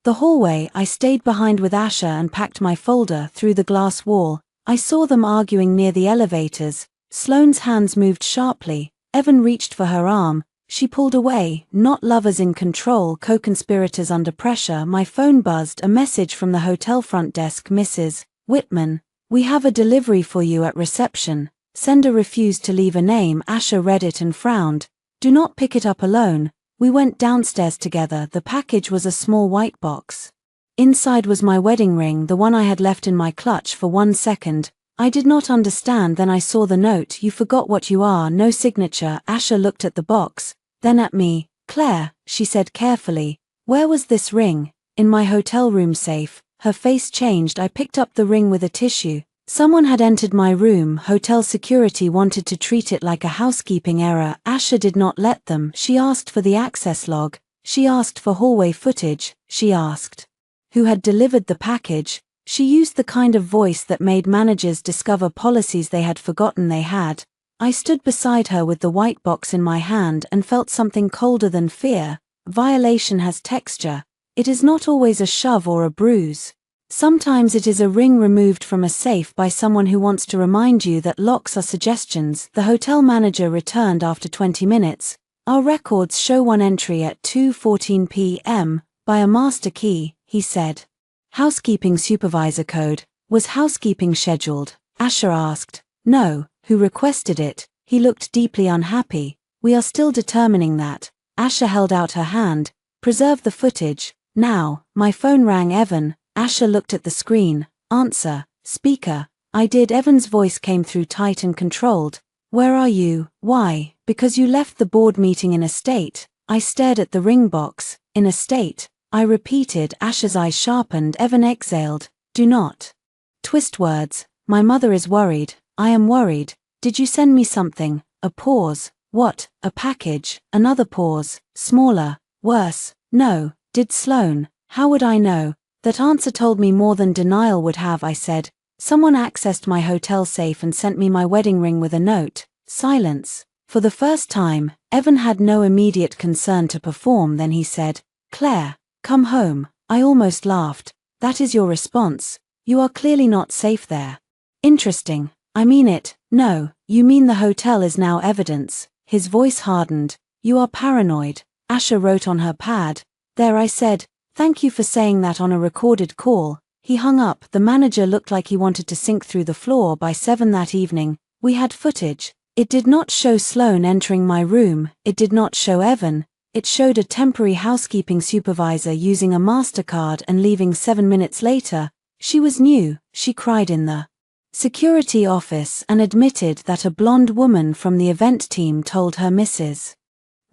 the hallway. I stayed behind with Asher and packed my folder through the glass wall. I saw them arguing near the elevators. Sloane's hands moved sharply. Evan reached for her arm. She pulled away. Not lovers in control, co-conspirators under pressure. My phone buzzed. A message from the hotel front desk. Mrs. Whitman, we have a delivery for you at reception. Sender refused to leave a name. Asher read it and frowned. Do not pick it up alone. We went downstairs together. The package was a small white box. Inside was my wedding ring, the one I had left in my clutch. For 1 second, I did not understand. Then I saw the note. "You forgot what you are." No signature. Asha looked at the box, then at me. "Claire," she said carefully, "where was this ring?" "In my hotel room safe." Her face changed. I picked up the ring with a tissue. Someone had entered my room. Hotel security wanted to treat it like a housekeeping error. Asha did not let them. She asked for the access log. She asked for hallway footage. She asked who had delivered the package. She used the kind of voice that made managers discover policies they had forgotten they had. I stood beside her with the white box in my hand and felt something colder than fear. Violation has texture. It is not always a shove or a bruise. Sometimes it is a ring removed from a safe by someone who wants to remind you that locks are suggestions. The hotel manager returned after 20 minutes. "Our records show one entry at 2:14 p.m. by a master key," he said. "Housekeeping supervisor code. Was housekeeping scheduled?" Asha asked. "No." "Who requested it?" He looked deeply unhappy. "We are still determining that." Asha held out her hand. "Preserve the footage. Now." My phone rang. "Evan." Asha looked at the screen. "Answer." "Speaker." I did. Evan's voice came through, tight and controlled. "Where are you?" "Why?" "Because you left the board meeting in a state." I stared at the ring box. "In a state?" I repeated. Asha's eyes sharpened. Evan exhaled. "Do not twist words. My mother is worried. I am worried. Did you send me something?" A pause. "What?" "A package." Another pause. "Smaller." "Worse." "No." "Did Sloan?" "How would I know?" That answer told me more than denial would have. I said, "Someone accessed my hotel safe and sent me my wedding ring with a note." Silence. For the first time, Evan had no immediate concern to perform. Then he said, "Claire, come home." I almost laughed. "That is your response? You are clearly not safe there." "Interesting." "I mean it." "No, you mean the hotel is now evidence." His voice hardened. "You are paranoid." Asha wrote on her pad. "There." I said, "Thank you for saying that on a recorded call." He hung up. The manager looked like he wanted to sink through the floor. By 7 that evening, we had footage. It did not show Sloan entering my room. It did not show Evan. It showed a temporary housekeeping supervisor using a MasterCard and leaving 7 minutes later. She was new. She cried in the security office and admitted that a blonde woman from the event team told her Mrs.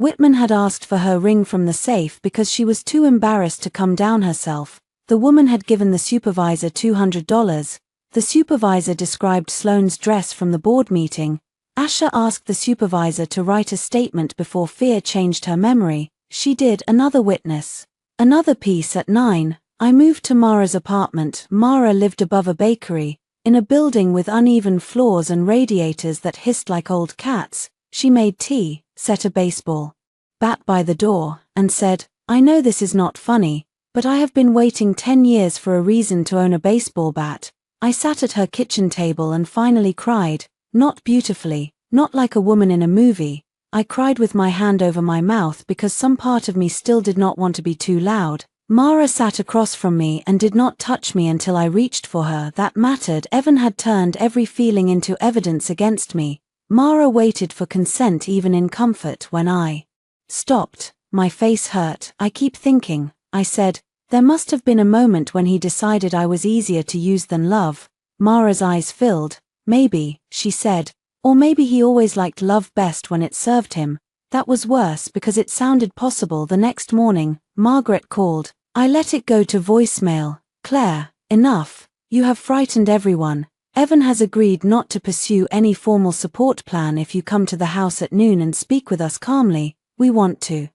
Whitman had asked for her ring from the safe because she was too embarrassed to come down herself. The woman had given the supervisor $200. The supervisor described Sloane's dress from the board meeting. Asha asked the supervisor to write a statement before fear changed her memory. She did. Another witness. Another piece at 9. I moved to Mara's apartment. Mara lived above a bakery, in a building with uneven floors and radiators that hissed like old cats. She made tea, set a baseball bat by the door, and said, "I know this is not funny, but I have been waiting 10 years for a reason to own a baseball bat." I sat at her kitchen table and finally cried. Not beautifully, not like a woman in a movie. I cried with my hand over my mouth because some part of me still did not want to be too loud. Mara sat across from me and did not touch me until I reached for her. That mattered. Evan had turned every feeling into evidence against me. Mara waited for consent even in comfort. When I stopped, my face hurt. "I keep thinking," I said, "there must have been a moment when he decided I was easier to use than love." Mara's eyes filled. "Maybe," she said. "Or maybe he always liked love best when it served him." That was worse because it sounded possible. The next morning, Margaret called. I let it go to voicemail. "Claire, enough. You have frightened everyone. Evan has agreed not to pursue any formal support plan if you come to the house at noon and speak with us calmly. We want to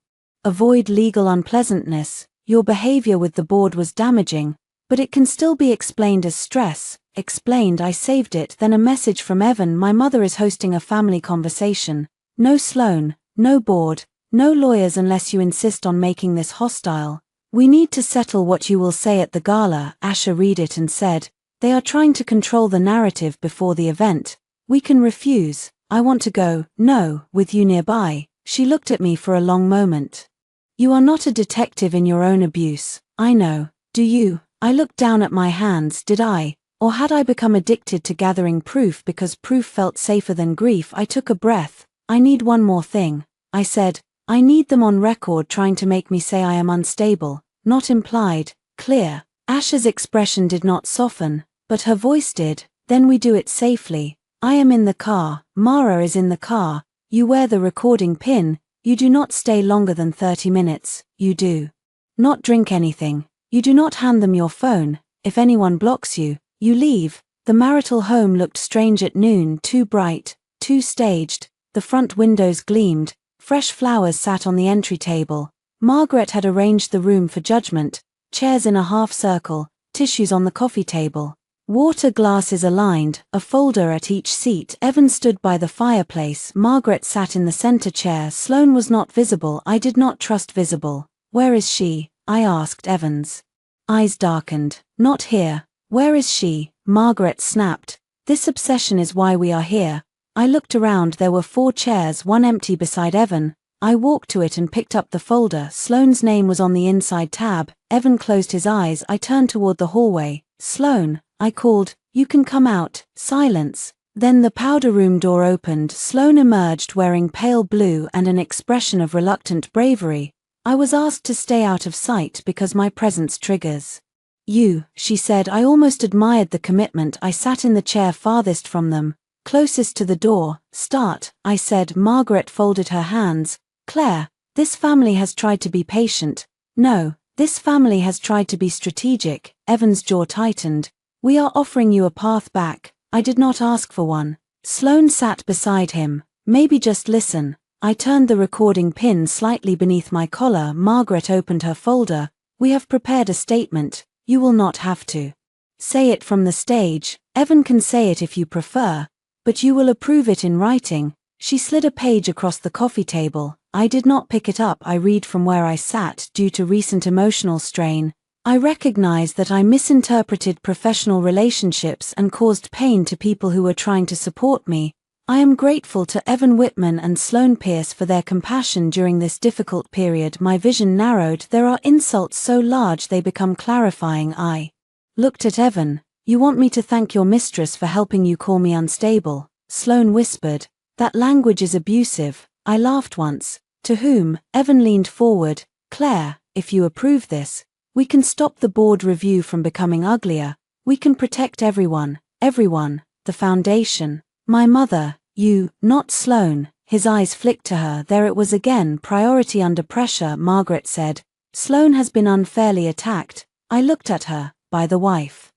avoid legal unpleasantness. Your behavior with the board was damaging, but it can still be explained as stress." Explained. I saved it. Then a message from Evan. "My mother is hosting a family conversation. No Sloan, no board, no lawyers unless you insist on making this hostile. We need to settle what you will say at the gala." Asha read it and said, "They are trying to control the narrative before the event. We can refuse." "I want to go." "No, with you nearby." She looked at me for a long moment. "You are not a detective in your own abuse." "I know. Do you?" I looked down at my hands. Did I? Or had I become addicted to gathering proof because proof felt safer than grief? I took a breath. "I need one more thing," I said. I need them on record trying to make me say I am unstable, not implied, clear. Asha's expression did not soften, but her voice did. Then we do it safely. I am in the car, Mara is in the car, you wear the recording pin, you do not stay longer than 30 minutes, you do not drink anything, you do not hand them your phone, if anyone blocks you, you leave. The marital home looked strange at noon, too bright, too staged, the front windows gleamed, fresh flowers sat on the entry table. Margaret had arranged the room for judgment, chairs in a half circle, tissues on the coffee table. Water glasses aligned, a folder at each seat. Evan stood by the fireplace. Margaret sat in the center chair. Sloane was not visible. I did not trust visible. Where is she? I asked Evans. Eyes darkened. Not here. Where is she? Margaret snapped. This obsession is why we are here. I looked around. There were 4 chairs, one empty beside Evan. I walked to it and picked up the folder. Sloane's name was on the inside tab. Evan closed his eyes. I turned toward the hallway. Sloane, I called, you can come out. Silence. Then the powder room door opened. Sloane emerged wearing pale blue and an expression of reluctant bravery. I was asked to stay out of sight because my presence triggers you, she said. I almost admired the commitment. I sat in the chair farthest from them, closest to the door. Start, I said. Margaret folded her hands. Claire, this family has tried to be patient. No, this family has tried to be strategic. Evan's jaw tightened. We are offering you a path back. I did not ask for one. Sloane sat beside him. Maybe just listen. I turned the recording pin slightly beneath my collar. Margaret opened her folder. We have prepared a statement. You will not have to say it from the stage. Evan can say it if you prefer, but you will approve it in writing. She slid a page across the coffee table. I did not pick it up. I read from where I sat due to recent emotional strain. I recognize that I misinterpreted professional relationships and caused pain to people who were trying to support me. I am grateful to Evan Whitman and Sloane Pierce for their compassion during this difficult period. My vision narrowed. There are insults so large they become clarifying. I looked at Evan. You want me to thank your mistress for helping you call me unstable? Sloane whispered. That language is abusive. I laughed once. To whom? Evan leaned forward. Claire, if you approve this, we can stop the board review from becoming uglier. We can protect everyone, the foundation. My mother, you, not Sloane. His eyes flicked to her. There it was again, priority under pressure. Margaret said. Sloane has been unfairly attacked. I looked at her. By the wife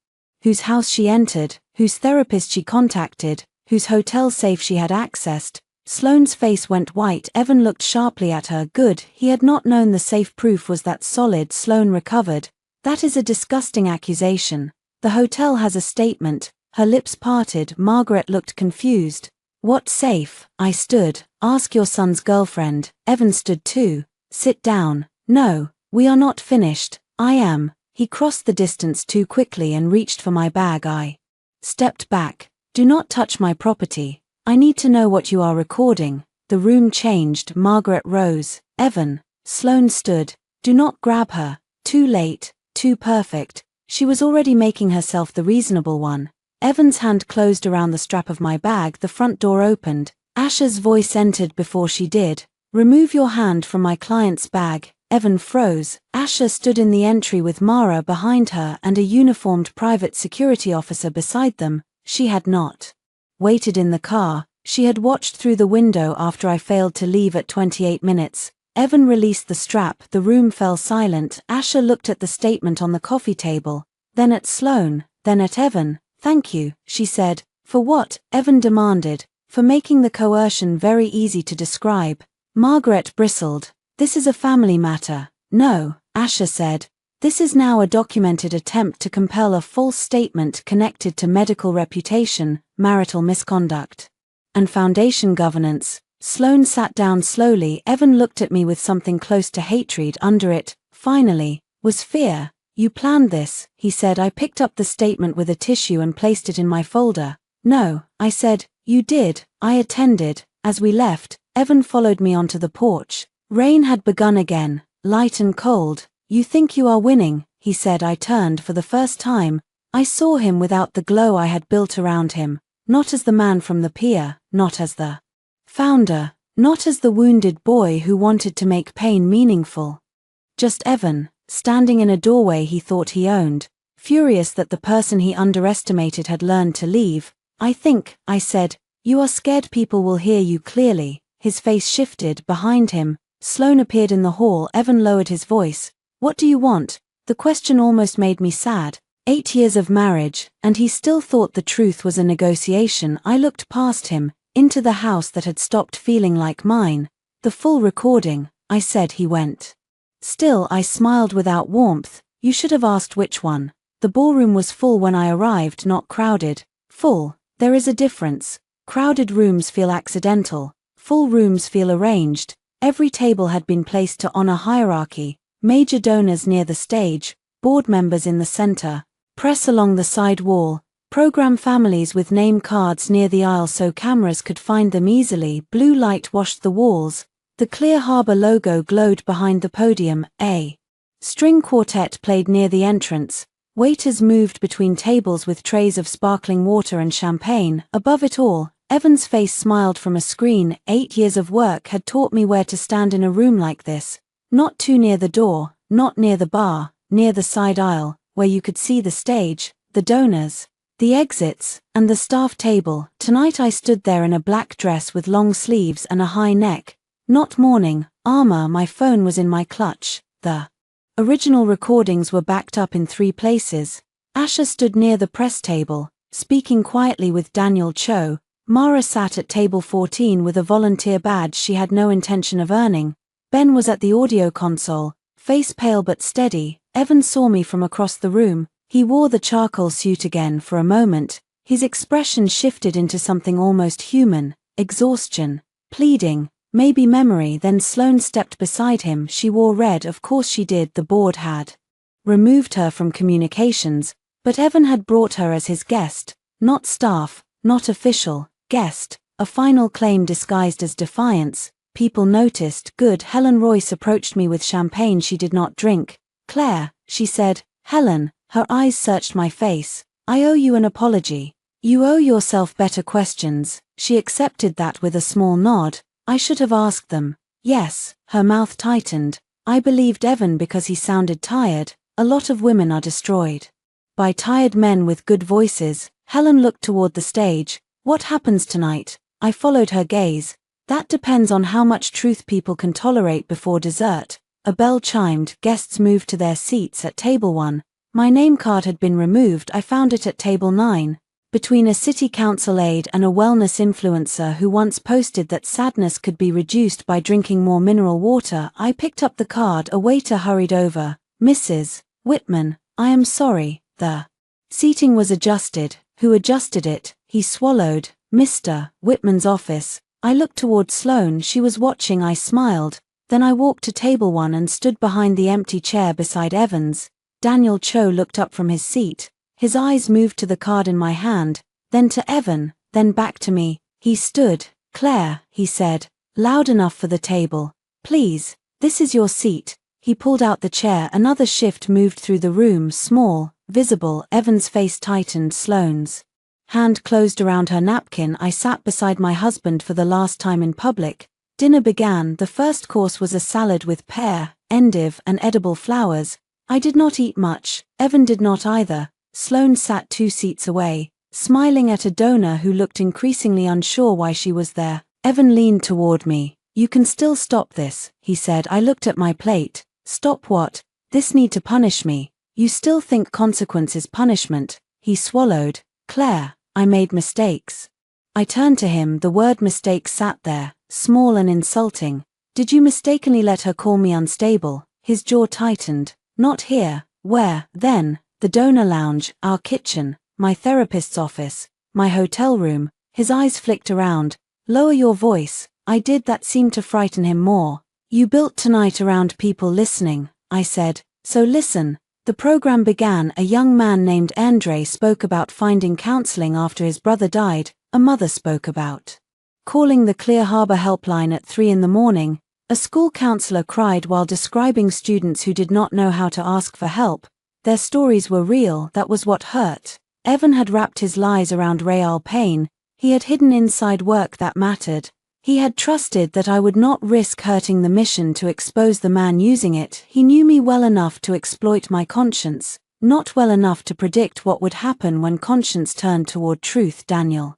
whose house she entered, whose therapist she contacted, whose hotel safe she had accessed. Sloane's face went white. Evan looked sharply at her. Good, he had not known the safe proof was that solid. Sloane recovered. That is a disgusting accusation. The hotel has a statement. Her lips parted. Margaret looked confused. What safe? I stood. Ask your son's girlfriend. Evan stood too. Sit down. No, we are not finished. I am. He crossed the distance too quickly and reached for my bag. I stepped back. Do not touch my property. I need to know what you are recording. The room changed. Margaret rose. Evan. Sloane stood. Do not grab her. Too late. Too perfect. She was already making herself the reasonable one. Evan's hand closed around the strap of my bag. The front door opened. Asha's voice entered before she did. Remove your hand from my client's bag. Evan froze. Asha stood in the entry with Mara behind her and a uniformed private security officer beside them. She had not waited in the car. She had watched through the window after I failed to leave at 28 minutes. Evan released the strap. The room fell silent. Asha looked at the statement on the coffee table, then at Sloane, then at Evan. Thank you, she said. For what? Evan demanded. For making the coercion very easy to describe. Margaret bristled. This is a family matter. No, Asha said. This is now a documented attempt to compel a false statement connected to medical reputation, marital misconduct, and foundation governance. Sloane sat down slowly. Evan looked at me with something close to hatred under it. Finally, was fear. You planned this, he said. I picked up the statement with a tissue and placed it in my folder. No, I said. You did. I attended. As we left, Evan followed me onto the porch. Rain had begun again, light and cold. You think you are winning, he said. I turned for the first time. I saw him without the glow I had built around him, not as the man from the pier, not as the founder, Not as the wounded boy who wanted to make pain meaningful. Just Evan, standing in a doorway he thought he owned, furious that the person he underestimated had learned to leave. I think, I said, you are scared people will hear you clearly. His face shifted. Behind him, Sloane appeared in the hall. Evan lowered his voice. What do you want? The question almost made me sad. 8 years of marriage, and he still thought the truth was a negotiation. I looked past him, into the house that had stopped feeling like mine. The full recording, I said. He went. Still, I smiled without warmth. You should have asked which one. The ballroom was full when I arrived, not crowded. Full. There is a difference. Crowded rooms feel accidental. Full rooms feel arranged. Every table had been placed to honor hierarchy. Major donors near the stage, board members in the center, press along the side wall, program families with name cards near the aisle so cameras could find them easily. Blue light washed the walls. The Clear Harbor logo glowed behind the podium. A string quartet played near the entrance. Waiters moved between tables with trays of sparkling water and champagne. Above it all, Evan's face smiled from a screen. 8 years of work had taught me where to stand in a room like this. Not too near the door, not near the bar, near the side aisle, where you could see the stage, the donors, the exits, and the staff table. Tonight I stood there in a black dress with long sleeves and a high neck. Not mourning, armor. My phone was in my clutch. The original recordings were backed up in 3 places. Asha stood near the press table, speaking quietly with Daniel Cho. Mara sat at table 14 with a volunteer badge she had no intention of earning. Ben was at the audio console, face pale but steady. Evan saw me from across the room. He wore the charcoal suit again for a moment. His expression shifted into something almost human, exhaustion, pleading, maybe memory. Then Sloane stepped beside him. She wore red. Of course she did. The board had removed her from communications, but Evan had brought her as his guest, not staff, not official, guest, a final claim disguised as defiance. People noticed. Good. Helen Royce approached me with champagne she did not drink. Claire, she said. Helen, her eyes searched my face. I owe you an apology. You owe yourself better questions. She accepted that with a small nod. I should have asked them. Yes. Her mouth tightened. I believed Evan because he sounded tired. A lot of women are destroyed by tired men with good voices. Helen looked toward the stage. What happens tonight? I followed her gaze. That depends on how much truth people can tolerate before dessert. A bell chimed. Guests moved to their seats at table 1. My name card had been removed. I found it at table 9. Between a city council aide and a wellness influencer who once posted that sadness could be reduced by drinking more mineral water. I picked up the card. A waiter hurried over. Mrs. Whitman, I am sorry. The seating was adjusted. Who adjusted it? He swallowed. Mr. Whitman's office. I looked toward Sloane. She was watching. I smiled. Then I walked to table 1 and stood behind the empty chair beside Evans. Daniel Cho looked up from his seat. His eyes moved to the card in my hand, then to Evan, then back to me. He stood. Claire, he said, loud enough for the table. Please, this is your seat. He pulled out the chair. Another shift moved through the room, small, visible. Evan's face tightened. Sloane's hand closed around her napkin. I sat beside my husband for the last time in public. Dinner began. The first course was a salad with pear, endive, and edible flowers. I did not eat much. Evan did not either. Sloane sat 2 seats away, smiling at a donor who looked increasingly unsure why she was there. Evan leaned toward me. You can still stop this, he said. I looked at my plate. Stop what? This need to punish me. You still think consequence is punishment? He swallowed. Claire, I made mistakes. I turned to him. The word mistake sat there, small and insulting. Did you mistakenly let her call me unstable? His jaw tightened. Not here. Where, then? The donor lounge, our kitchen, my therapist's office, my hotel room. His eyes flicked around. Lower your voice. I did. That seemed to frighten him more. You built tonight around people listening, I said. So listen. The program began. A young man named Andre spoke about finding counseling after his brother died. A mother spoke about calling the Clear Harbor helpline at 3 in the morning. A school counselor cried while describing students who did not know how to ask for help. Their stories were real. That was what hurt. Evan had wrapped his lies around real pain. He had hidden inside work that mattered. He had trusted that I would not risk hurting the mission to expose the man using it. He knew me well enough to exploit my conscience, not well enough to predict what would happen when conscience turned toward truth. Daniel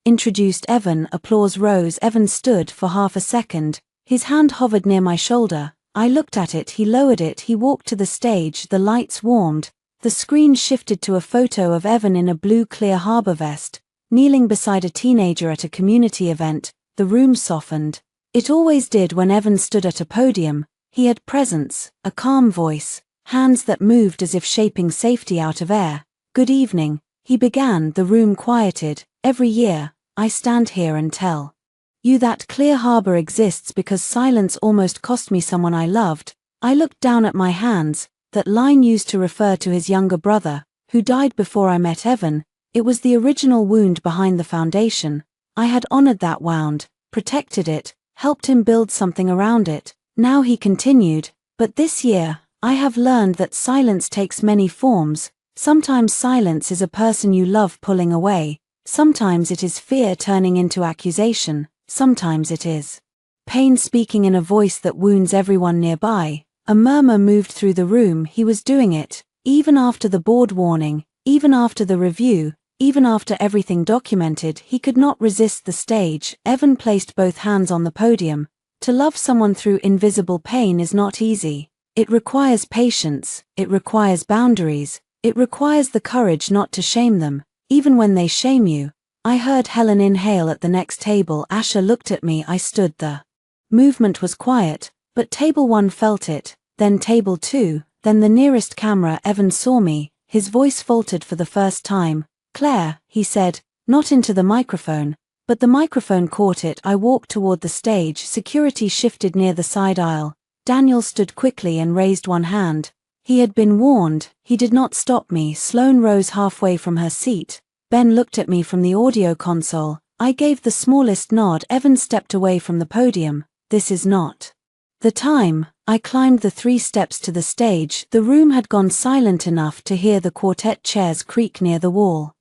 introduced Evan. Applause rose. Evan stood for half a second. His hand hovered near my shoulder. I looked at it. He lowered it. He walked to the stage. The lights warmed. The screen shifted to a photo of Evan in a blue Clear Harbor vest, kneeling beside a teenager at a community event. The room softened. It always did when Evan stood at a podium. He had presence, a calm voice, hands that moved as if shaping safety out of air. Good evening, he began. The room quieted. Every year, I stand here and tell you that Clear Harbor exists because silence almost cost me someone I loved. I looked down at my hands, that line used to refer to his younger brother, who died before I met Evan. It was the original wound behind the foundation. I had honored that wound, protected it, helped him build something around it. Now he continued, but this year, I have learned that silence takes many forms. Sometimes silence is a person you love pulling away. Sometimes it is fear turning into accusation. Sometimes it is pain speaking in a voice that wounds everyone nearby. A murmur moved through the room. He was doing it, even after the board warning, even after the review, even after everything documented. He could not resist the stage. Evan placed both hands on the podium. To love someone through invisible pain is not easy. It requires patience, it requires boundaries, it requires the courage not to shame them, even when they shame you. I heard Helen inhale at the next table. Asher looked at me. I stood. The movement was quiet, but table 1 felt it, then table 2, then the nearest camera. Evan saw me. His voice faltered for the first time. Claire, he said, not into the microphone, but the microphone caught it. I walked toward the stage. Security shifted near the side aisle. Daniel stood quickly and raised one hand. He had been warned. He did not stop me. Sloane rose halfway from her seat. Ben looked at me from the audio console. I gave the smallest nod. Evan stepped away from the podium. This is not the time. I climbed the 3 steps to the stage. The room had gone silent enough to hear the quartet chairs creak near the wall.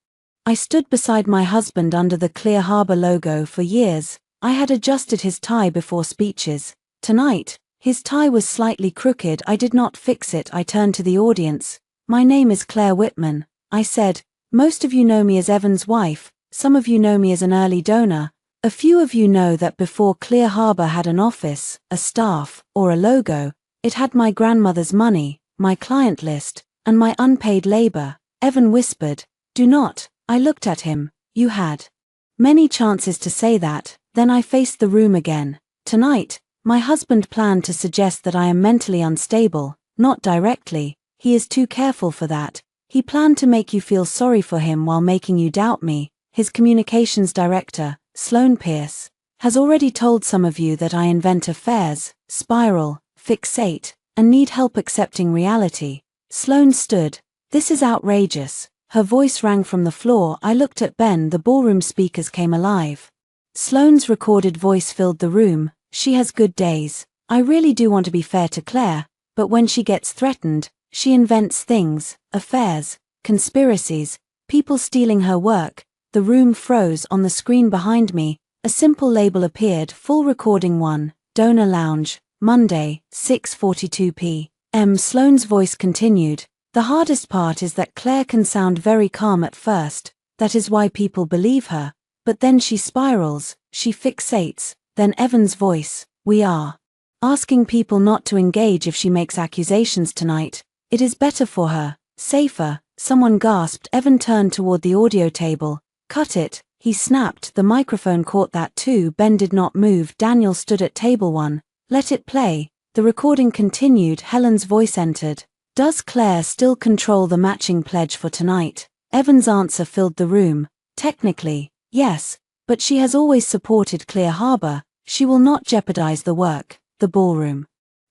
I stood beside my husband under the Clear Harbor logo. For years, I had adjusted his tie before speeches. Tonight, his tie was slightly crooked. I did not fix it. I turned to the audience. My name is Claire Whitman, I said. Most of you know me as Evan's wife. Some of you know me as an early donor. A few of you know that before Clear Harbor had an office, a staff, or a logo, it had my grandmother's money, my client list, and my unpaid labor. Evan whispered, "Do not." I looked at him. You had many chances to say that. Then I faced the room again. Tonight, my husband planned to suggest that I am mentally unstable, not directly. He is too careful for that. He planned to make you feel sorry for him while making you doubt me. His communications director, Sloane Pierce, has already told some of you that I invent affairs, spiral, fixate, and need help accepting reality. Sloane stood. This is outrageous. Her voice rang from the floor. I looked at Ben. The ballroom speakers came alive. Sloane's recorded voice filled the room. She has good days. I really do want to be fair to Claire, but when she gets threatened, she invents things, affairs, conspiracies, people stealing her work. The room froze. On the screen behind me, a simple label appeared. Full recording 1, Donor Lounge, Monday, 6:42 p.m. Sloane's voice continued. The hardest part is that Claire can sound very calm at first. That is why people believe her. But then she spirals, she fixates. Then Evan's voice, we are asking people not to engage if she makes accusations tonight. It is better for her, safer. Someone gasped. Evan turned toward the audio table. Cut it, he snapped. The microphone caught that too. Ben did not move. Daniel stood at table 1. Let it play. The recording continued. Helen's voice entered. Does Claire still control the matching pledge for tonight? Evan's answer filled the room. Technically, yes, but she has always supported Clear Harbor. She will not jeopardize the work. The ballroom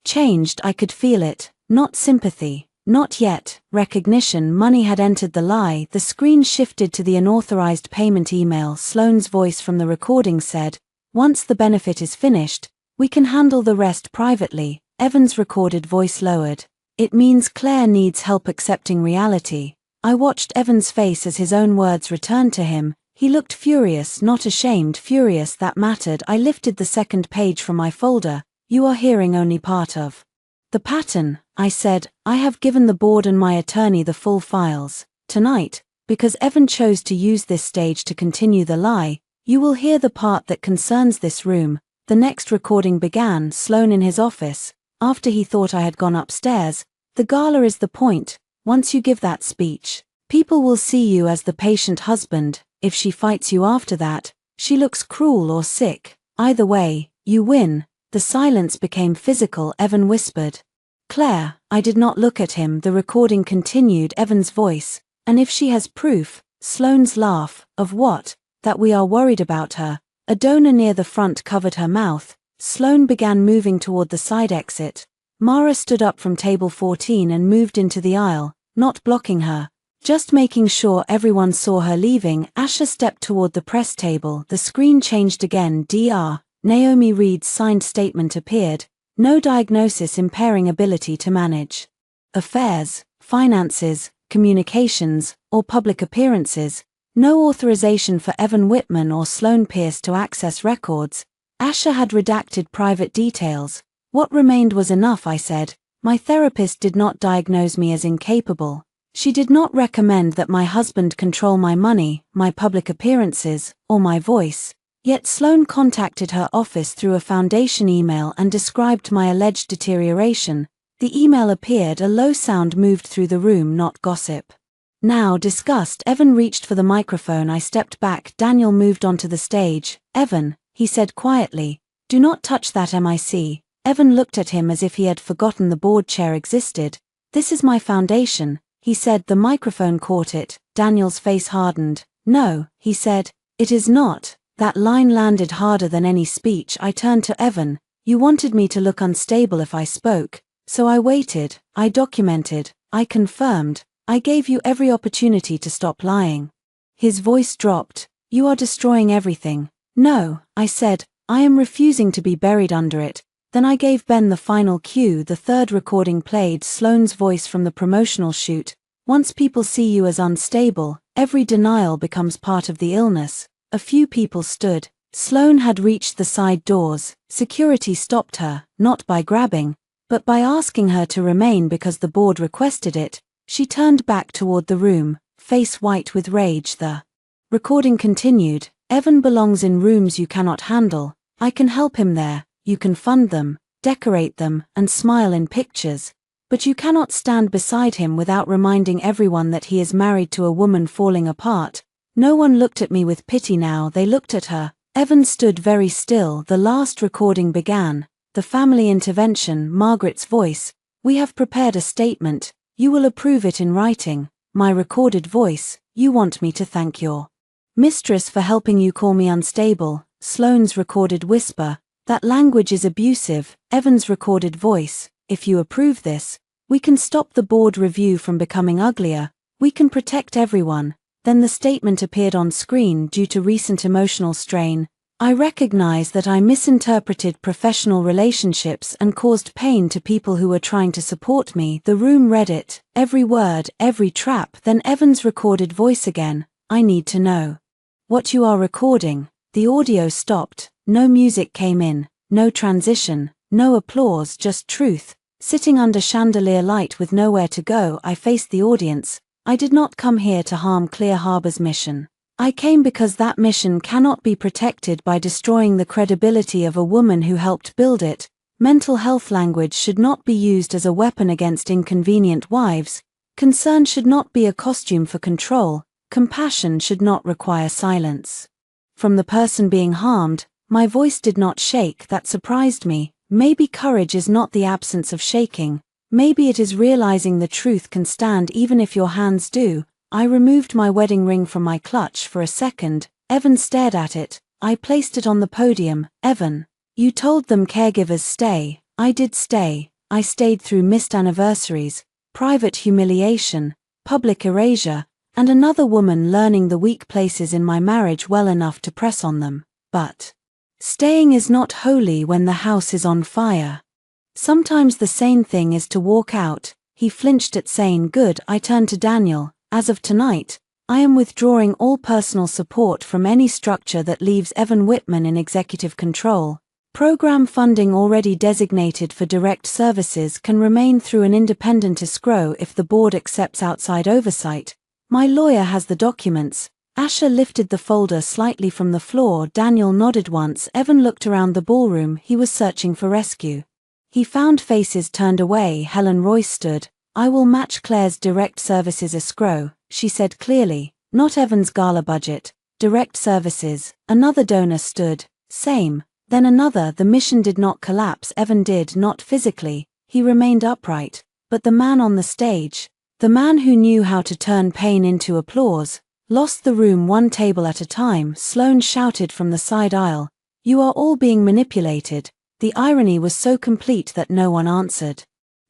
changed. I could feel it. Not sympathy. Not yet. Recognition. Money had entered the lie. The screen shifted to the unauthorized payment email. Sloane's voice from the recording said, once the benefit is finished, we can handle the rest privately. Evan's recorded voice lowered. It means Claire needs help accepting reality. I watched Evan's face as his own words returned to him. He looked furious, not ashamed, furious that mattered. I lifted the second page from my folder. You are hearing only part of the pattern, I said. I have given the board and my attorney the full files. Tonight, because Evan chose to use this stage to continue the lie, you will hear the part that concerns this room. The next recording began, Sloane in his office, after he thought I had gone upstairs. The gala is the point. Once you give that speech, people will see you as the patient husband. If she fights you after that, she looks cruel or sick. Either way, you win. The silence became physical. Evan whispered. Claire, I did not look at him. The recording continued, Evan's voice. And if she has proof, Sloane's laugh. Of what? That we are worried about her. A donor near the front covered her mouth. Sloane began moving toward the side exit. Mara stood up from table 14 and moved into the aisle, not blocking her, just making sure everyone saw her leaving. Asha stepped toward the press table. The screen changed again. Dr. Naomi Reed's signed statement appeared. No diagnosis impairing ability to manage affairs, finances, communications, or public appearances. No authorization for Evan Whitman or Sloane Pierce to access records. Asha had redacted private details. What remained was enough, I said. My therapist did not diagnose me as incapable. She did not recommend that my husband control my money, my public appearances, or my voice. Yet Sloane contacted her office through a foundation email and described my alleged deterioration. The email appeared. A low sound moved through the room, not gossip. Now disgust. Evan reached for the microphone. I stepped back. Daniel moved onto the stage. Evan, he said quietly, do not touch that mic. Evan looked at him as if he had forgotten the board chair existed. This is my foundation, he said. The microphone caught it. Daniel's face hardened. No, he said, it is not. That line landed harder than any speech. I turned to Evan. You wanted me to look unstable if I spoke, so I waited, I documented, I confirmed, I gave you every opportunity to stop lying. His voice dropped. You are destroying everything. No, I said, I am refusing to be buried under it. Then I gave Ben the final cue. The third recording played, Sloane's voice from the promotional shoot. Once people see you as unstable, every denial becomes part of the illness. A few people stood. Sloane had reached the side doors. Security stopped her, not by grabbing, but by asking her to remain because the board requested it. She turned back toward the room, face white with rage. The recording continued. Evan belongs in rooms you cannot handle. I can help him there. You can fund them, decorate them, and smile in pictures. But you cannot stand beside him without reminding everyone that he is married to a woman falling apart. No one looked at me with pity now, they looked at her. Evan stood very still. The last recording began. The family intervention, Margaret's voice. We have prepared a statement. You will approve it in writing. My recorded voice. You want me to thank your mistress for helping you call me unstable. Sloane's recorded whisper. That language is abusive. Evan's recorded voice. If you approve this, we can stop the board review from becoming uglier. We can protect everyone. Then the statement appeared on screen. Due to recent emotional strain, I recognize that I misinterpreted professional relationships and caused pain to people who were trying to support me. The room read it, every word, every trap. Then Evan's recorded voice again. I need to know what you are recording. The audio stopped. No music came in, no transition, no applause, just truth. Sitting under chandelier light with nowhere to go, I faced the audience. I did not come here to harm Clear Harbor's mission. I came because that mission cannot be protected by destroying the credibility of a woman who helped build it. Mental health language should not be used as a weapon against inconvenient wives. Concern should not be a costume for control. Compassion should not require silence. From the person being harmed, my voice did not shake. That surprised me. Maybe courage is not the absence of shaking. Maybe it is realizing the truth can stand even if your hands do. I removed my wedding ring from my clutch for a second. Evan stared at it. I placed it on the podium. Evan, you told them caregivers stay. I did stay. I stayed through missed anniversaries, private humiliation, public erasure, and another woman learning the weak places in my marriage well enough to press on them. But staying is not holy when the house is on fire. Sometimes the sane thing is to walk out. He flinched at saying good. I turned to Daniel. As of tonight, I am withdrawing all personal support from any structure that leaves Evan Whitman in executive control. Program funding already designated for direct services can remain through an independent escrow if the board accepts outside oversight. My lawyer has the documents. Asher lifted the folder slightly from the floor. Daniel nodded once. Evan looked around the ballroom. He was searching for rescue. He found faces turned away. Helen Royce stood. I will match Claire's direct services escrow, she said clearly, not Evan's gala budget, direct services. Another donor stood. Same. Then another. The mission did not collapse. Evan did, not physically. He remained upright. But the man on the stage, the man who knew how to turn pain into applause, lost the room one table at a time. Sloane shouted from the side aisle. You are all being manipulated. The irony was so complete that no one answered.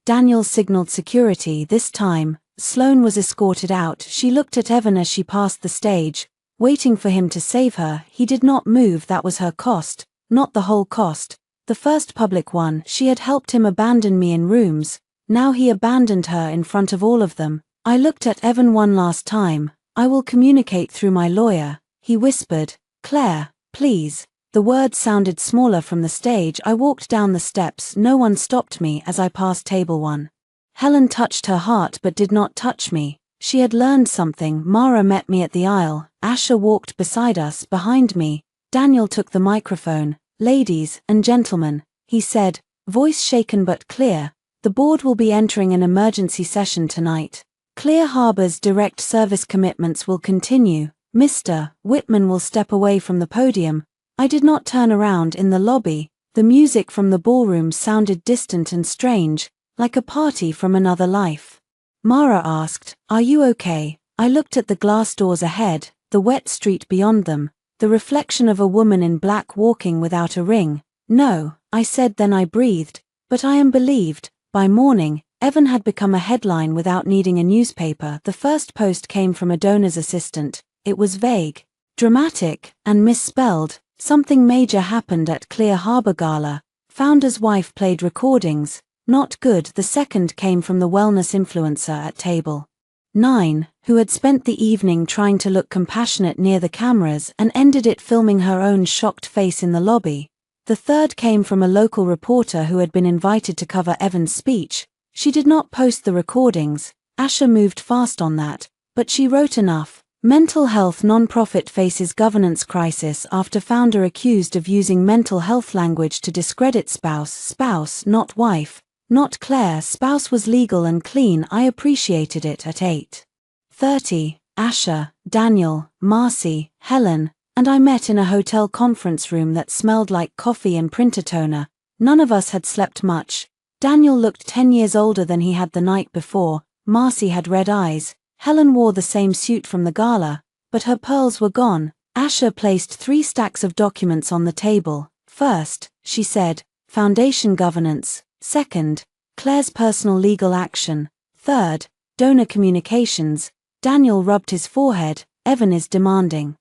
Daniel signaled security. This time, Sloane was escorted out. She looked at Evan as she passed the stage, waiting for him to save her. He did not move. That was her cost, not the whole cost. The first public one. She had helped him abandon me in rooms. Now he abandoned her in front of all of them. I looked at Evan one last time. I will communicate through my lawyer, he whispered. Claire, please. The words sounded smaller from the stage. I walked down the steps. No one stopped me as I passed table 1. Helen touched her heart but did not touch me. She had learned something. Mara met me at the aisle. Asher walked beside us, behind me. Daniel took the microphone. Ladies and gentlemen, he said, voice shaken but clear, the board will be entering an emergency session tonight. Clear Harbor's direct service commitments will continue. Mr. Whitman will step away from the podium. I did not turn around. In the lobby, the music from the ballroom sounded distant and strange, like a party from another life. Mara asked, are you okay? I looked at the glass doors ahead, the wet street beyond them, the reflection of a woman in black walking without a ring. No, I said. Then I breathed. But I am believed. By morning, Evan had become a headline without needing a newspaper. The first post came from a donor's assistant. It was vague, dramatic, and misspelled. Something major happened at Clear Harbor Gala. Founder's wife played recordings. Not good. The second came from the wellness influencer at table 9, who had spent the evening trying to look compassionate near the cameras and ended it filming her own shocked face in the lobby. The third came from a local reporter who had been invited to cover Evan's speech. She did not post the recordings. Asher moved fast on that, but she wrote enough. Mental health nonprofit faces governance crisis after founder accused of using mental health language to discredit spouse, not wife, not Claire. Spouse was legal and clean. I appreciated it. At 8:30, Asher, Daniel, Marcy, Helen, and I met in a hotel conference room that smelled like coffee and printer toner. None of us had slept much. Daniel looked 10 years older than he had the night before. Marcy had red eyes. Helen wore the same suit from the gala, but her pearls were gone. Asher placed 3 stacks of documents on the table. First, she said, foundation governance. Second, Claire's personal legal action. Third, donor communications. Daniel rubbed his forehead. Evan is demanding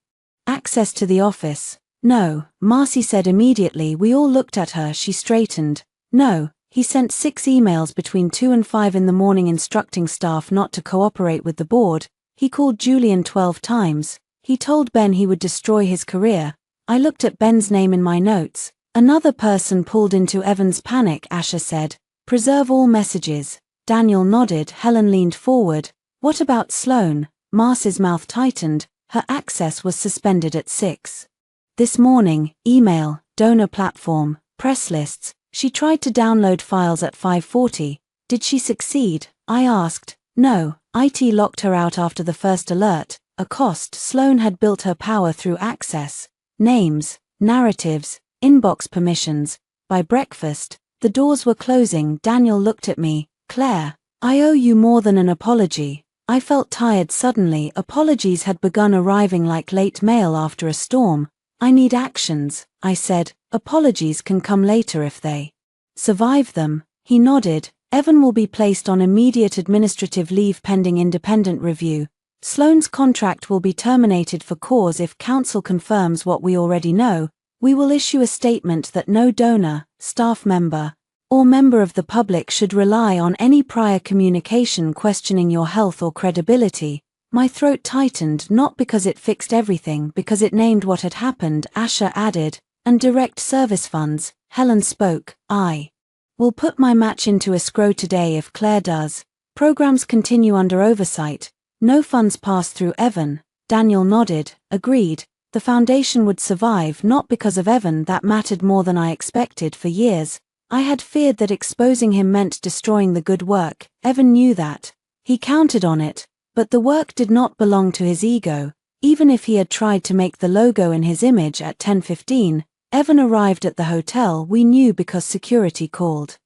access to the office. No, Marcy said immediately. We all looked at her. She straightened. No. He sent 6 emails between 2 and 5 in the morning instructing staff not to cooperate with the board. He called Julian 12 times. He told Ben he would destroy his career. I looked at Ben's name in my notes. Another person pulled into Evan's panic. Asher said, preserve all messages. Daniel nodded. Helen leaned forward. What about Sloane? Marcy's mouth tightened. Her access was suspended at 6. This morning, email, donor platform, press lists. She tried to download files at 5:40. Did she succeed? I asked. No, IT locked her out after the first alert. A cost. Sloane had built her power through access. Names, narratives, inbox permissions. By breakfast, the doors were closing. Daniel looked at me. Claire, I owe you more than an apology. I felt tired suddenly. Apologies had begun arriving like late mail after a storm. I need actions, I said. Apologies can come later if they survive them. He nodded. Evan will be placed on immediate administrative leave pending independent review. Sloane's contract will be terminated for cause if council confirms what we already know. We will issue a statement that no donor, staff member, or member of the public should rely on any prior communication questioning your health or credibility. My throat tightened, not because it fixed everything, because it named what had happened. Asher added, and direct service funds. Helen spoke. I will put my match into escrow today if Claire does. Programs continue under oversight. No funds pass through Evan. Daniel nodded, agreed. The foundation would survive not because of Evan. That mattered more than I expected. For years, I had feared that exposing him meant destroying the good work. Evan knew that. He counted on it. But the work did not belong to his ego. Even if he had tried to make the logo in his image at 10:15, Evan arrived at the hotel. We knew because security called.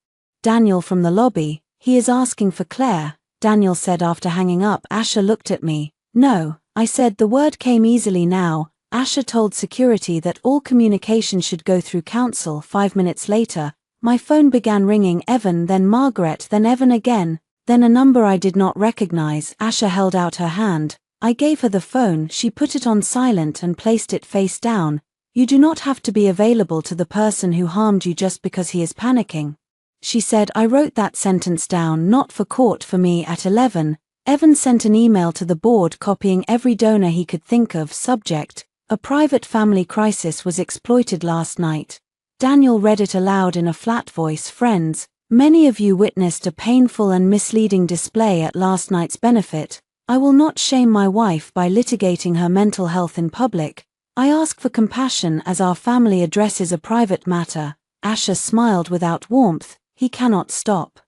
Daniel from the lobby. He is asking for Claire, Daniel said after hanging up. Asher looked at me. No, I said. The word came easily now. Asher told security that all communication should go through counsel. 5 minutes later, my phone began ringing. Evan, then Margaret, then Evan again. Then a number I did not recognize. Asher held out her hand. I gave her the phone. She put it on silent and placed it face down. You do not have to be available to the person who harmed you just because he is panicking, she said. I wrote that sentence down. Not for court, for me. At 11, Evan sent an email to the board copying every donor he could think of. Subject: a private family crisis was exploited last night. Daniel read it aloud in a flat voice. Friends, many of you witnessed a painful and misleading display at last night's benefit. I will not shame my wife by litigating her mental health in public. I ask for compassion as our family addresses a private matter. Asher smiled without warmth. He cannot stop.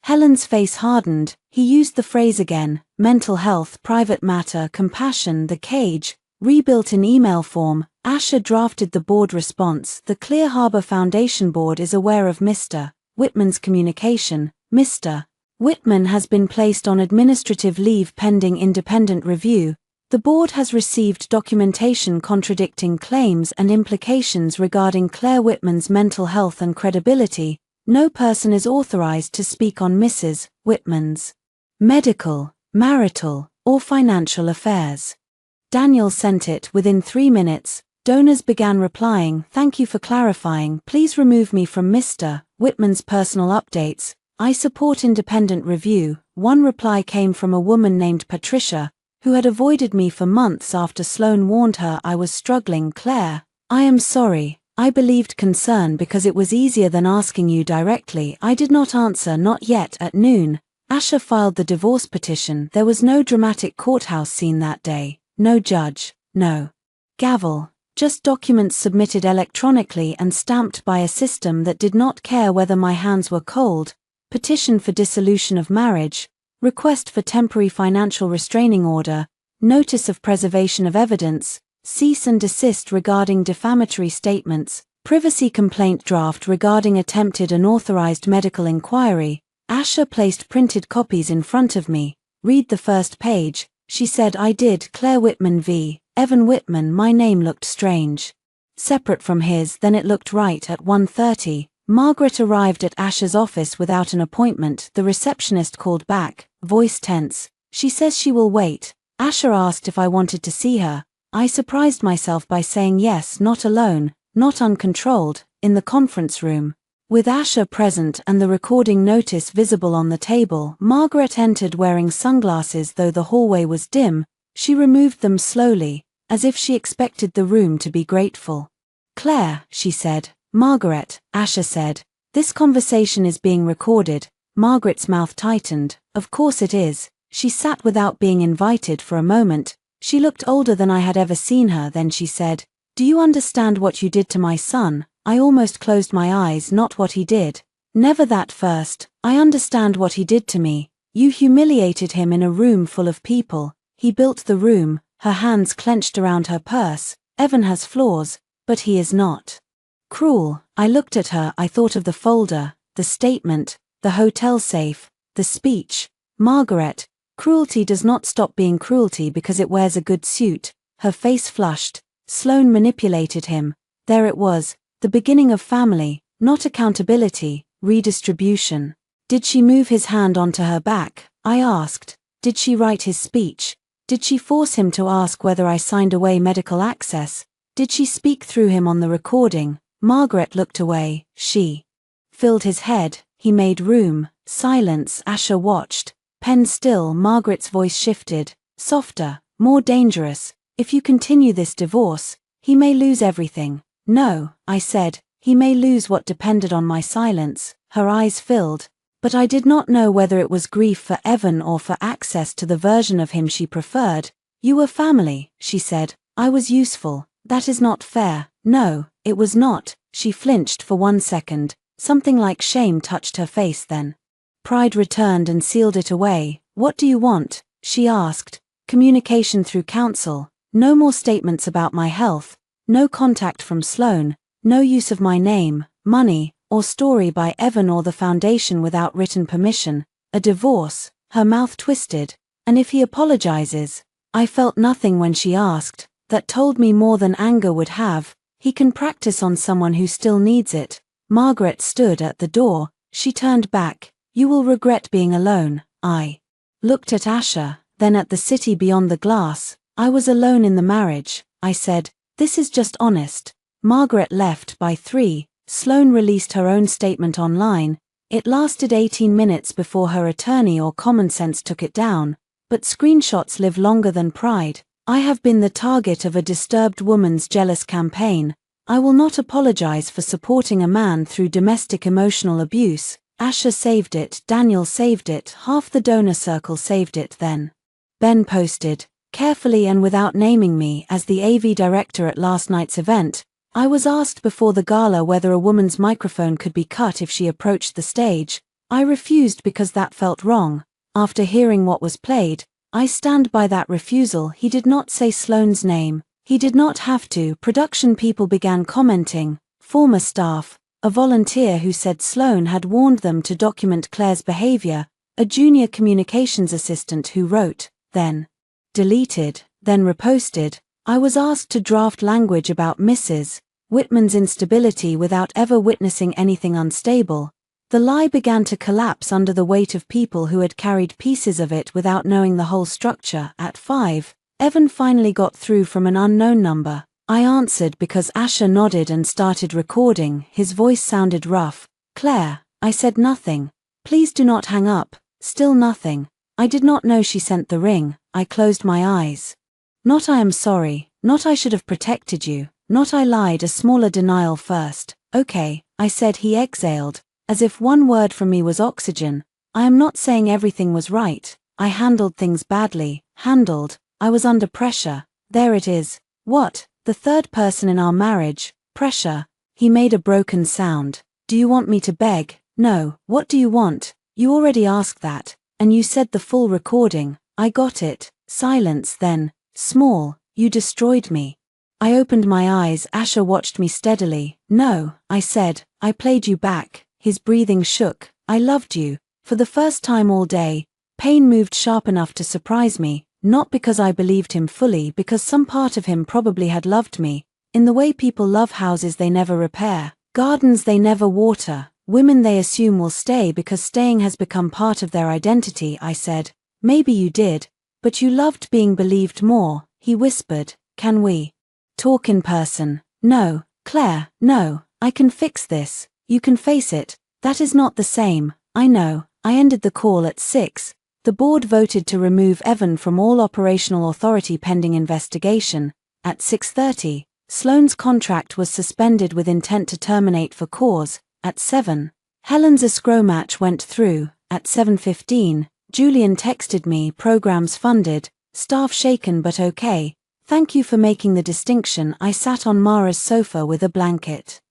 Helen's face hardened. He used the phrase again. Mental health, private matter, compassion. The cage, rebuilt in email form. Asher drafted the board response. The Clear Harbor Foundation board is aware of Mr. Whitman's communication. Mr. Whitman has been placed on administrative leave pending independent review. The board has received documentation contradicting claims and implications regarding Claire Whitman's mental health and credibility. No person is authorized to speak on Mrs. Whitman's medical, marital, or financial affairs. Daniel sent it. Within 3 minutes, donors began replying. Thank you for clarifying. Please remove me from Mr. Whitman's personal updates. I support independent review. One reply came from a woman named Patricia, who had avoided me for months after Sloan warned her I was struggling. Claire, I am sorry. I believed concern because it was easier than asking you directly. I did not answer. Not yet. At noon, Asher filed the divorce petition. There was no dramatic courthouse scene that day. No judge. No gavel. Just documents submitted electronically and stamped by a system that did not care whether my hands were cold. Petition for dissolution of marriage, request for temporary financial restraining order, notice of preservation of evidence, cease and desist regarding defamatory statements, privacy complaint draft regarding attempted unauthorized medical inquiry. Asher placed printed copies in front of me. Read the first page, she said. I did. Claire Whitman v. Evan Whitman. My name looked strange. Separate from his. Then it looked right. At 1:30. Margaret arrived at Asher's office without an appointment. The receptionist called back, voice tense. She says she will wait. Asher asked if I wanted to see her. I surprised myself by saying yes. Not alone, not uncontrolled, in the conference room. With Asher present and the recording notice visible on the table, Margaret entered wearing sunglasses. Though the hallway was dim, she removed them slowly, as if she expected the room to be grateful. Claire, she said. Margaret, Asher said. This conversation is being recorded. Margaret's mouth tightened. Of course it is. She sat without being invited for a moment. She looked older than I had ever seen her. Then she said, do you understand what you did to my son? I almost closed my eyes. Not what he did. Never that first. I understand what he did to me. You humiliated him in a room full of people. He built the room. Her hands clenched around her purse. Evan has flaws, but he is not cruel. I looked at her. I thought of the folder, the statement, the hotel safe, the speech. Margaret, cruelty does not stop being cruelty because it wears a good suit. Her face flushed. Sloan manipulated him. There it was, the beginning of family, not accountability, redistribution. Did she move his hand onto her back? I asked. Did she write his speech? Did she force him to ask whether I signed away medical access? Did she speak through him on the recording? Margaret looked away. She filled his head. He made room. Silence. Asher watched. Pen still. Margaret's voice shifted. softer, more dangerous. If you continue this divorce, he may lose everything. No, I said, he may lose what depended on my silence. Her eyes filled, but I did not know whether it was grief for Evan or for access to the version of him she preferred. You were family, she said. I was useful. That is not fair. No, it was not. She flinched for 1 second. Something like shame touched her face then. Pride returned and sealed it away. What do you want? She asked. Communication through counsel. No more statements about my health. No contact from Sloane. No use of my name, money, or story by Evan or the Foundation without written permission. A divorce. Her mouth twisted. And if he apologizes? I felt nothing when she asked. That told me more than anger would have. He can practice on someone who still needs it. Margaret stood at the door. She turned back. You will regret being alone. I looked at Asher, then at the city beyond the glass. I was alone in the marriage. I said, this is just honest. Margaret left by 3. Sloane released her own statement online. It lasted 18 minutes before her attorney or common sense took it down. But screenshots live longer than pride. I have been the target of a disturbed woman's jealous campaign. I will not apologize for supporting a man through domestic emotional abuse. Asher saved it, Daniel saved it, half the donor circle saved it then. Ben posted, carefully and without naming me as the AV director at last night's event. I was asked before the gala whether a woman's microphone could be cut if she approached the stage. I refused because that felt wrong. After hearing what was played, I stand by that refusal. He did not say Sloane's name. He did not have to. Production people began commenting. Former staff, a volunteer who said Sloane had warned them to document Claire's behavior, a junior communications assistant who wrote, then deleted, then reposted. I was asked to draft language about Mrs. Whitman's instability without ever witnessing anything unstable. The lie began to collapse under the weight of people who had carried pieces of it without knowing the whole structure. At 5, Evan finally got through from an unknown number. I answered because Asher nodded and started recording. His voice sounded rough. Claire, I said nothing. Please do not hang up. Still nothing. I did not know she sent the ring. I closed my eyes. Not I am sorry. Not I should have protected you. Not I lied. A smaller denial first. Okay, I said. He exhaled, as if one word from me was oxygen. I am not saying everything was right. I handled things badly. Handled. I was under pressure. There it is. What? The third person in our marriage. Pressure. He made a broken sound. Do you want me to beg? No. What do you want? You already asked that. And you said the full recording. I got it. Silence then. Small. You destroyed me. I opened my eyes. Asher watched me steadily. No, I said. I played you back. His breathing shook. I loved you. For the first time all day, pain moved sharp enough to surprise me, not because I believed him fully, because some part of him probably had loved me, in the way people love houses they never repair, gardens they never water, women they assume will stay because staying has become part of their identity. I said, maybe you did, but you loved being believed more. He whispered, can we talk in person? No, Claire, no, I can fix this. You can face it. That is not the same. I know. I ended the call at 6. The board voted to remove Evan from all operational authority pending investigation. At 6:30, Sloane's contract was suspended with intent to terminate for cause. At 7, Helen's escrow match went through. At 7:15, Julian texted me, programs funded, staff shaken but okay. Thank you for making the distinction. I sat on Mara's sofa with a blanket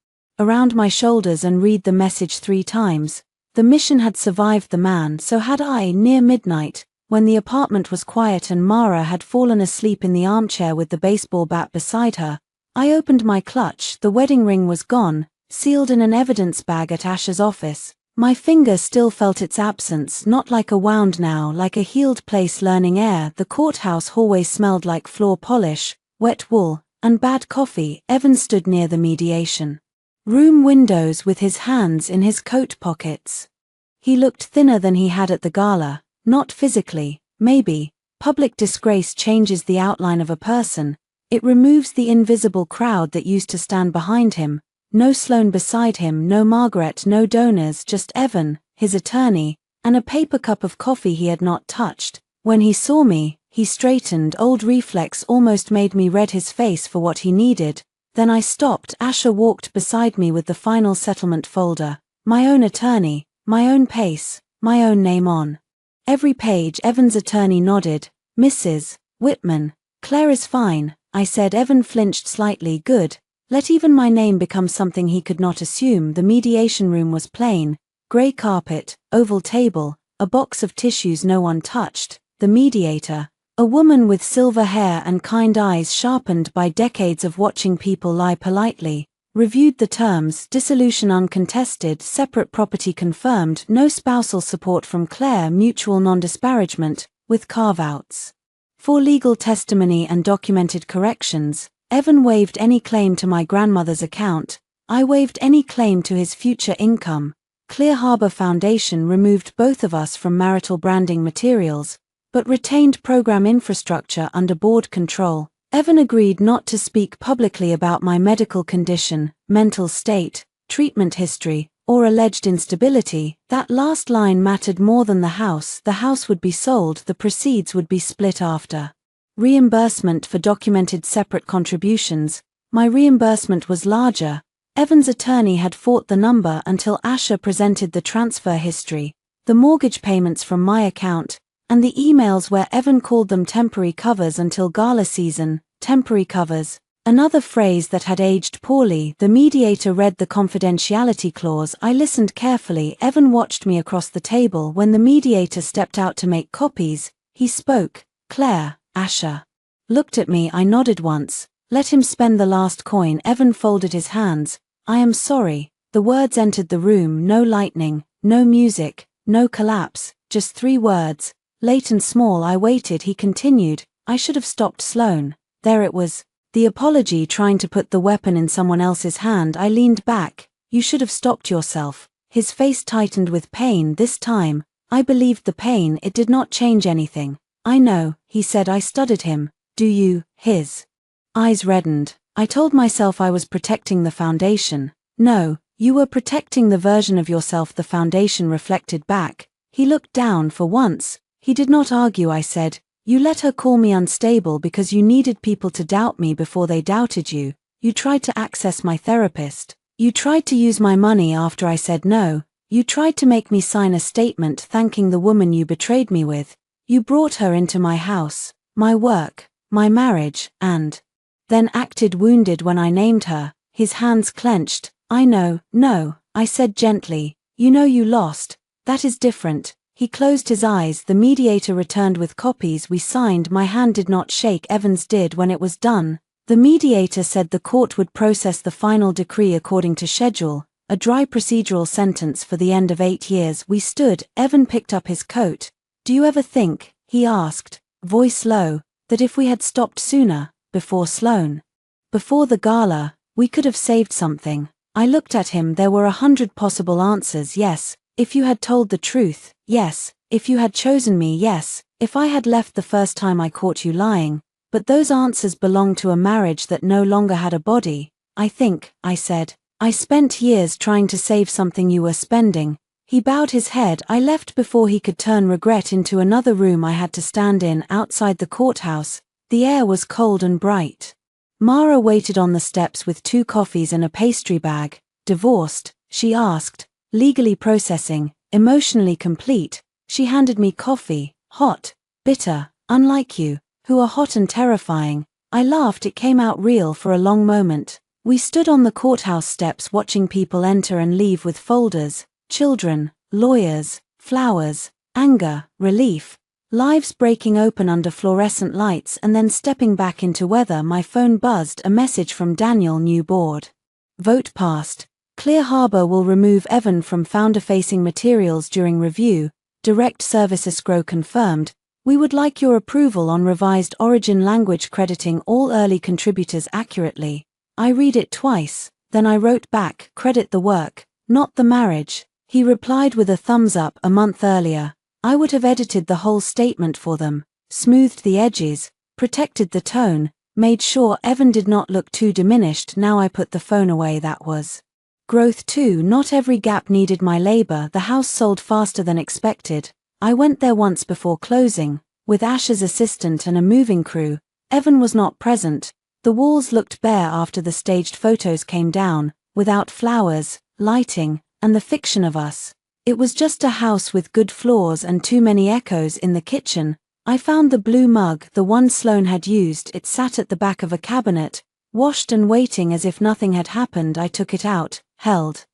around my shoulders and read the message 3 times. The mission had survived the man, so had I. Near midnight, when the apartment was quiet and Mara had fallen asleep in the armchair with the baseball bat beside her, I opened my clutch. The wedding ring was gone, sealed in an evidence bag at Asher's office. My finger still felt its absence, not like a wound now, like a healed place learning air. The courthouse hallway smelled like floor polish, wet wool, and bad coffee. Evan stood near the mediation room windows with his hands in his coat pockets. He looked thinner than he had at the gala, not physically, maybe. Public disgrace changes the outline of a person. It removes the invisible crowd that used to stand behind him. No Sloane beside him, no Margaret, no donors, just Evan, his attorney, and a paper cup of coffee he had not touched. When he saw me, He straightened, old reflex almost made me read his face for what he needed. Then I stopped. Asher walked beside me with the final settlement folder. My own attorney, my own pace, my own name on every page. Evan's attorney nodded. Mrs. Whitman. Claire is fine, I said. Evan flinched slightly. Good. Let even my name become something he could not assume. The mediation room was plain. Grey carpet, oval table, a box of tissues no one touched. The mediator, a woman with silver hair and kind eyes sharpened by decades of watching people lie politely, reviewed the terms. Dissolution uncontested, separate property confirmed, no spousal support from Claire, mutual non-disparagement, with carve-outs for legal testimony and documented corrections. Evan waived any claim to my grandmother's account. I waived any claim to his future income. Clear Harbor Foundation removed both of us from marital branding materials, but retained program infrastructure under board control. Evan agreed not to speak publicly about my medical condition, mental state, treatment history, or alleged instability. That last line mattered more than the house. The house would be sold, the proceeds would be split after. Reimbursement for documented separate contributions. My reimbursement was larger. Evan's attorney had fought the number until Asher presented the transfer history, the mortgage payments from my account, and the emails where Evan called them temporary covers until gala season. Temporary covers, another phrase that had aged poorly. The mediator read the confidentiality clause. I listened carefully. Evan watched me across the table. When the mediator stepped out to make copies, he spoke. Claire. Asher looked at me. I nodded once. Let him spend the last coin. Evan folded his hands. I am sorry. The words entered the room. No lightning, no music, no collapse, just 3 words. Late and small. I waited. He continued. I should have stopped Sloan. There it was. The apology, trying to put the weapon in someone else's hand. I leaned back. You should have stopped yourself. His face tightened with pain. This time, I believed the pain. It did not change anything. I know, he said. I studied him. Do you? His eyes reddened. I told myself I was protecting the foundation. No, you were protecting the version of yourself the foundation reflected back. He looked down. For once, he did not argue. I said, you let her call me unstable because you needed people to doubt me before they doubted you. You tried to access my therapist. You tried to use my money after I said no. You tried to make me sign a statement thanking the woman you betrayed me with. You brought her into my house, my work, my marriage, and then acted wounded when I named her. His hands clenched. I know, no, I said gently. You know you lost. That is different. He closed his eyes. The mediator returned with copies. We signed. My hand did not shake. Evans did. When it was done, the mediator said the court would process the final decree according to schedule, a dry procedural sentence for the end of 8 years. We stood. Evan picked up his coat. Do you ever think, he asked, voice low, that if we had stopped sooner, before Sloan, before the gala, we could have saved something? I looked at him. There were 100 possible answers. Yes, if you had told the truth. Yes, if you had chosen me. Yes, if I had left the first time I caught you lying. But those answers belonged to a marriage that no longer had a body. I think, I said, I spent years trying to save something you were spending. He bowed his head. I left before he could turn regret into another room I had to stand in. Outside the courthouse, the air was cold and bright. Mara waited on the steps with 2 coffees and a pastry bag. Divorced? She asked. Legally processing, emotionally complete. She handed me coffee, hot, bitter, unlike you, who are hot and terrifying. I laughed. It came out real for a long moment. We stood on the courthouse steps watching people enter and leave with folders. Children, lawyers, flowers, anger, relief, lives breaking open under fluorescent lights and then stepping back into weather. My phone buzzed. A message from Daniel. New board vote passed. Clear Harbor will remove Evan from founder-facing materials during review. Direct service escrow confirmed. We would like your approval on revised origin language crediting all early contributors accurately. I read it twice, then I wrote back, credit the work, not the marriage. He replied with a thumbs up. A month earlier, I would have edited the whole statement for them, smoothed the edges, protected the tone, made sure Evan did not look too diminished. Now I put the phone away. That was growth too. Not every gap needed my labor. The house sold faster than expected. I went there once before closing, with Ash's assistant and a moving crew. Evan was not present. The walls looked bare after the staged photos came down, without flowers, lighting, and the fiction of us. It was just a house with good floors and too many echoes in the kitchen. I found the blue mug, the one Sloane had used. It sat at the back of a cabinet, washed and waiting as if nothing had happened. I took it out, held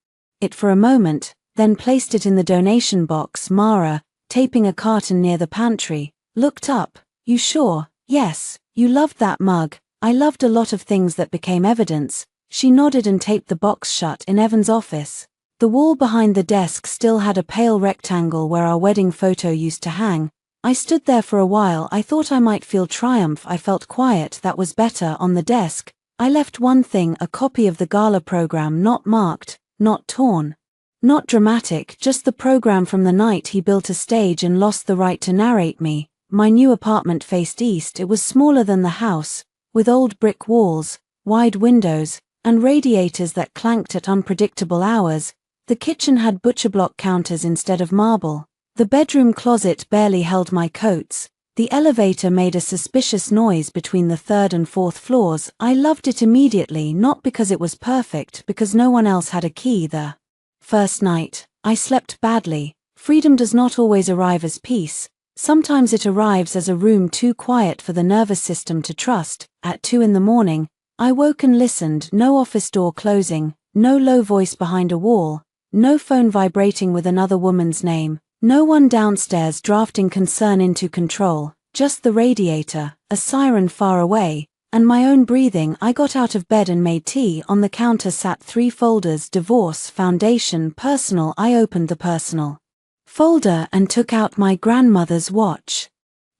it for a moment, then placed it in the donation box. Mara, taping a carton near the pantry, looked up. You sure? Yes, you loved that mug. I loved a lot of things that became evidence. She nodded and taped the box shut. In Evan's office, the wall behind the desk still had a pale rectangle where our wedding photo used to hang. I stood there for a while. I thought I might feel triumph. I felt quiet. That was better. On the desk, I left one thing, a copy of the gala program, not marked, not torn, not dramatic, just the program from the night he built a stage and lost the right to narrate me. My new apartment faced east. It was smaller than the house, with old brick walls, wide windows, and radiators that clanked at unpredictable hours. The kitchen had butcher-block counters instead of marble. The bedroom closet barely held my coats. The elevator made a suspicious noise between the third and fourth floors. I loved it immediately, not because it was perfect, because no one else had a key. The first night, I slept badly. Freedom does not always arrive as peace. Sometimes it arrives as a room too quiet for the nervous system to trust. At 2 in the morning, I woke and listened. No office door closing, no low voice behind a wall, no phone vibrating with another woman's name, no one downstairs drafting concern into control, just the radiator, a siren far away, and my own breathing. I got out of bed and made tea. On the counter sat 3 folders: divorce, foundation, personal. I opened the personal folder and took out my grandmother's watch.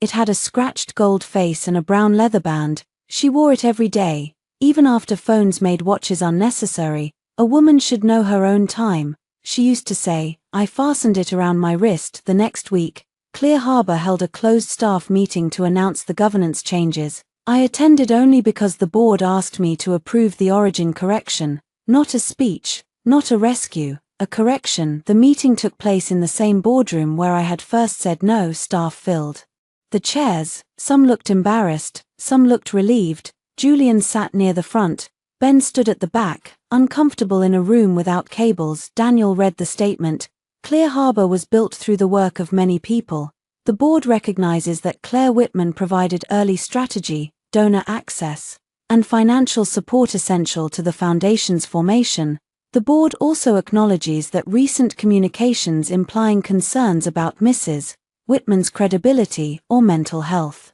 It had a scratched gold face and a brown leather band. She wore it every day, even after phones made watches unnecessary. A woman should know her own time, she used to say. I fastened it around my wrist. The next week, Clear Harbor held a closed staff meeting to announce the governance changes. I attended only because the board asked me to approve the origin correction, not a speech, not a rescue. A correction. The meeting took place in the same boardroom where I had first said no. Staff filled the chairs. Some looked embarrassed, some looked relieved. Julian sat near the front. Ben stood at the back, uncomfortable in a room without cables. Daniel read the statement. Clear Harbor was built through the work of many people. The board recognizes that Claire Whitman provided early strategy, donor access, and financial support essential to the foundation's formation. The board also acknowledges that recent communications implying concerns about Mrs. Whitman's credibility or mental health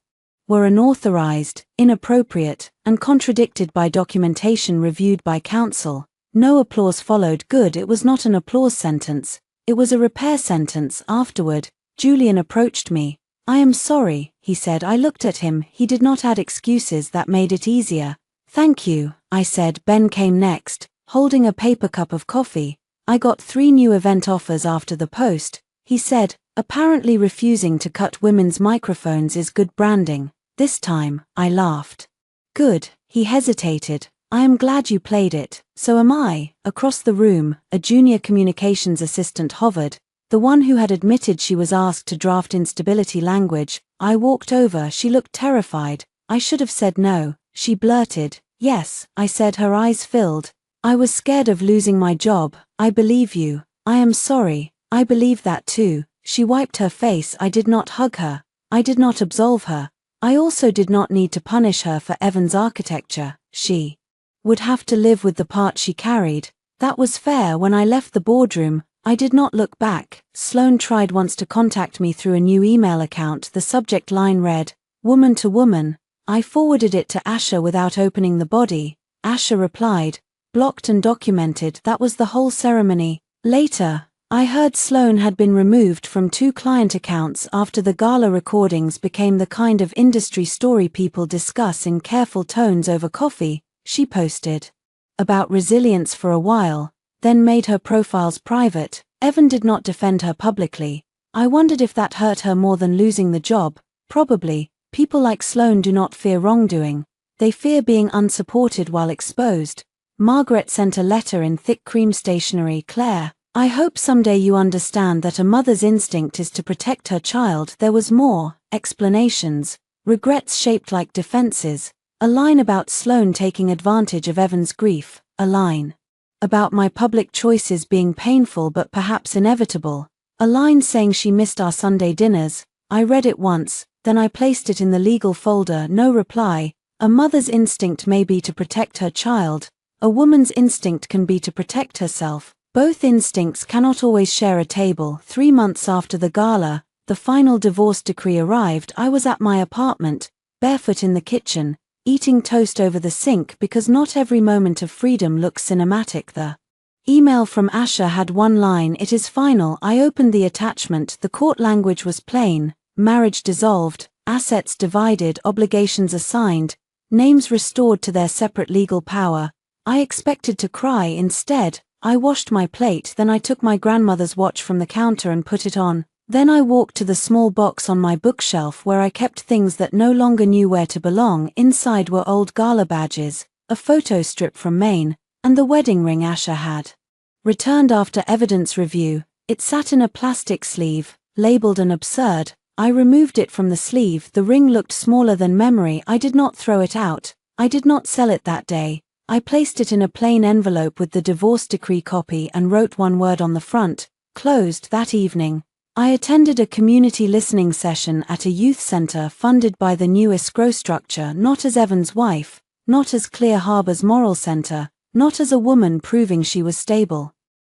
were unauthorized, inappropriate, and contradicted by documentation reviewed by counsel. No applause followed. Good. It was not an applause sentence, it was a repair sentence. Afterward, Julian approached me. I am sorry, he said. I looked at him. He did not add excuses. That made it easier. Thank you, I said. Ben came next, holding a paper cup of coffee. I got 3 new event offers after the post, he said. Apparently refusing to cut women's microphones is good branding. This time, I laughed. Good, he hesitated. I am glad you played it. So am I. Across the room, a junior communications assistant hovered, the one who had admitted she was asked to draft instability language. I walked over. She looked terrified. I should have said no. She blurted. Yes, I said. Her eyes filled. I was scared of losing my job. I believe you. I am sorry. I believe that too. She wiped her face. I did not hug her. I did not absolve her. I also did not need to punish her for Evan's architecture. She would have to live with the part she carried. That was fair. When I left the boardroom, I did not look back. Sloane tried once to contact me through a new email account. The subject line read, "Woman to woman." I forwarded it to Asha without opening the body. Asha replied, "Blocked and documented." That was the whole ceremony. Later, I heard Sloane had been removed from 2 client accounts after the gala recordings became the kind of industry story people discuss in careful tones over coffee. She posted about resilience for a while, then made her profiles private. Evan did not defend her publicly. I wondered if that hurt her more than losing the job. Probably. People like Sloane do not fear wrongdoing. They fear being unsupported while exposed. Margaret sent a letter in thick cream stationery. Claire, I hope someday you understand that a mother's instinct is to protect her child. There was more. explanations, regrets shaped like defenses, a line about Sloane taking advantage of Evan's grief, a line about my public choices being painful but perhaps inevitable, a line saying she missed our Sunday dinners. I read it once, then I placed it in the legal folder. No reply. A mother's instinct may be to protect her child, a woman's instinct can be to protect herself. Both instincts cannot always share a table. 3 months after the gala, the final divorce decree arrived. I was at my apartment, barefoot in the kitchen, eating toast over the sink because not every moment of freedom looks cinematic. The email from Asher had one line: "It is final." I opened the attachment. The court language was plain: marriage dissolved, assets divided, obligations assigned, names restored to their separate legal power. I expected to cry. Instead, I washed my plate, then I took my grandmother's watch from the counter and put it on. Then I walked to the small box on my bookshelf where I kept things that no longer knew where to belong. Inside were old gala badges, a photo strip from Maine, and the wedding ring Asher had returned after evidence review. It sat in a plastic sleeve, labeled an absurd. I removed it from the sleeve. The ring looked smaller than memory. I did not throw it out. I did not sell it that day. I placed it in a plain envelope with the divorce decree copy and wrote one word on the front: closed. That evening, I attended a community listening session at a youth center funded by the new escrow structure, not as Evan's wife, not as Clear Harbor's moral center, not as a woman proving she was stable.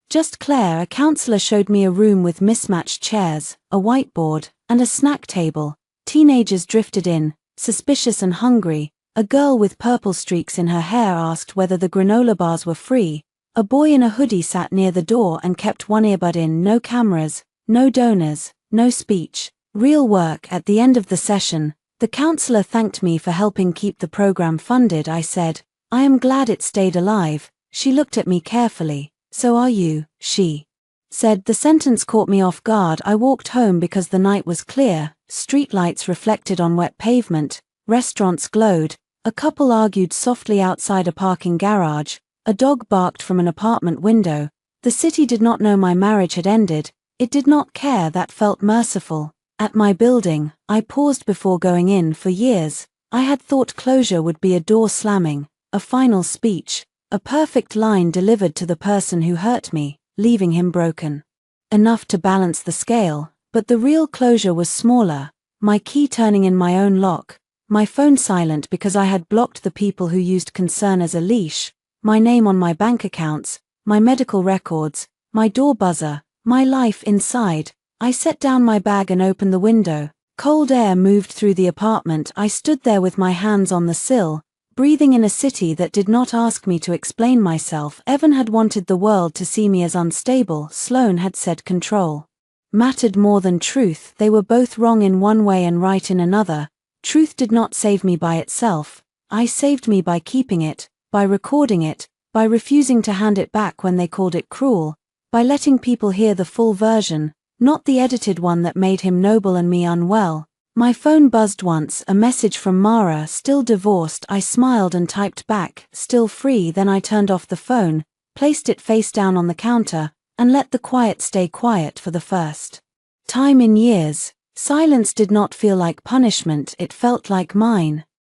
Just Claire. A counselor showed me a room with mismatched chairs, a whiteboard, and a snack table. Teenagers drifted in, suspicious and hungry. A girl with purple streaks in her hair asked whether the granola bars were free. A boy in a hoodie sat near the door and kept one earbud in. No cameras, no donors, no speech. Real work. At the end of the session, the counselor thanked me for helping keep the program funded. I said, "I am glad it stayed alive." She looked at me carefully. "So are you," she said. The sentence caught me off guard. I walked home because the night was clear. Streetlights reflected on wet pavement. Restaurants glowed. A couple argued softly outside a parking garage. A dog barked from an apartment window. The city did not know my marriage had ended. It did not care. That felt merciful. At my building, I paused before going in. For years, I had thought closure would be a door slamming, a final speech, a perfect line delivered to the person who hurt me, leaving him broken enough to balance the scale. But the real closure was smaller: my key turning in my own lock, my phone silent because I had blocked the people who used concern as a leash, my name on my bank accounts, my medical records, my door buzzer, my life inside. I set down my bag and opened the window. Cold air moved through the apartment. I stood there with my hands on the sill, breathing in a city that did not ask me to explain myself. Evan had wanted the world to see me as unstable. Sloane had said control mattered more than truth. They were both wrong in one way and right in another. Truth did not save me by itself. I saved me by keeping it, by recording it, by refusing to hand it back when they called it cruel, by letting people hear the full version, not the edited one that made him noble and me unwell. My phone buzzed once, a message from Mara: "Still divorced." I smiled and typed back, "Still free." Then I turned off the phone, placed it face down on the counter, and let the quiet stay quiet. For the first time in years, silence did not feel like punishment, it felt like mine.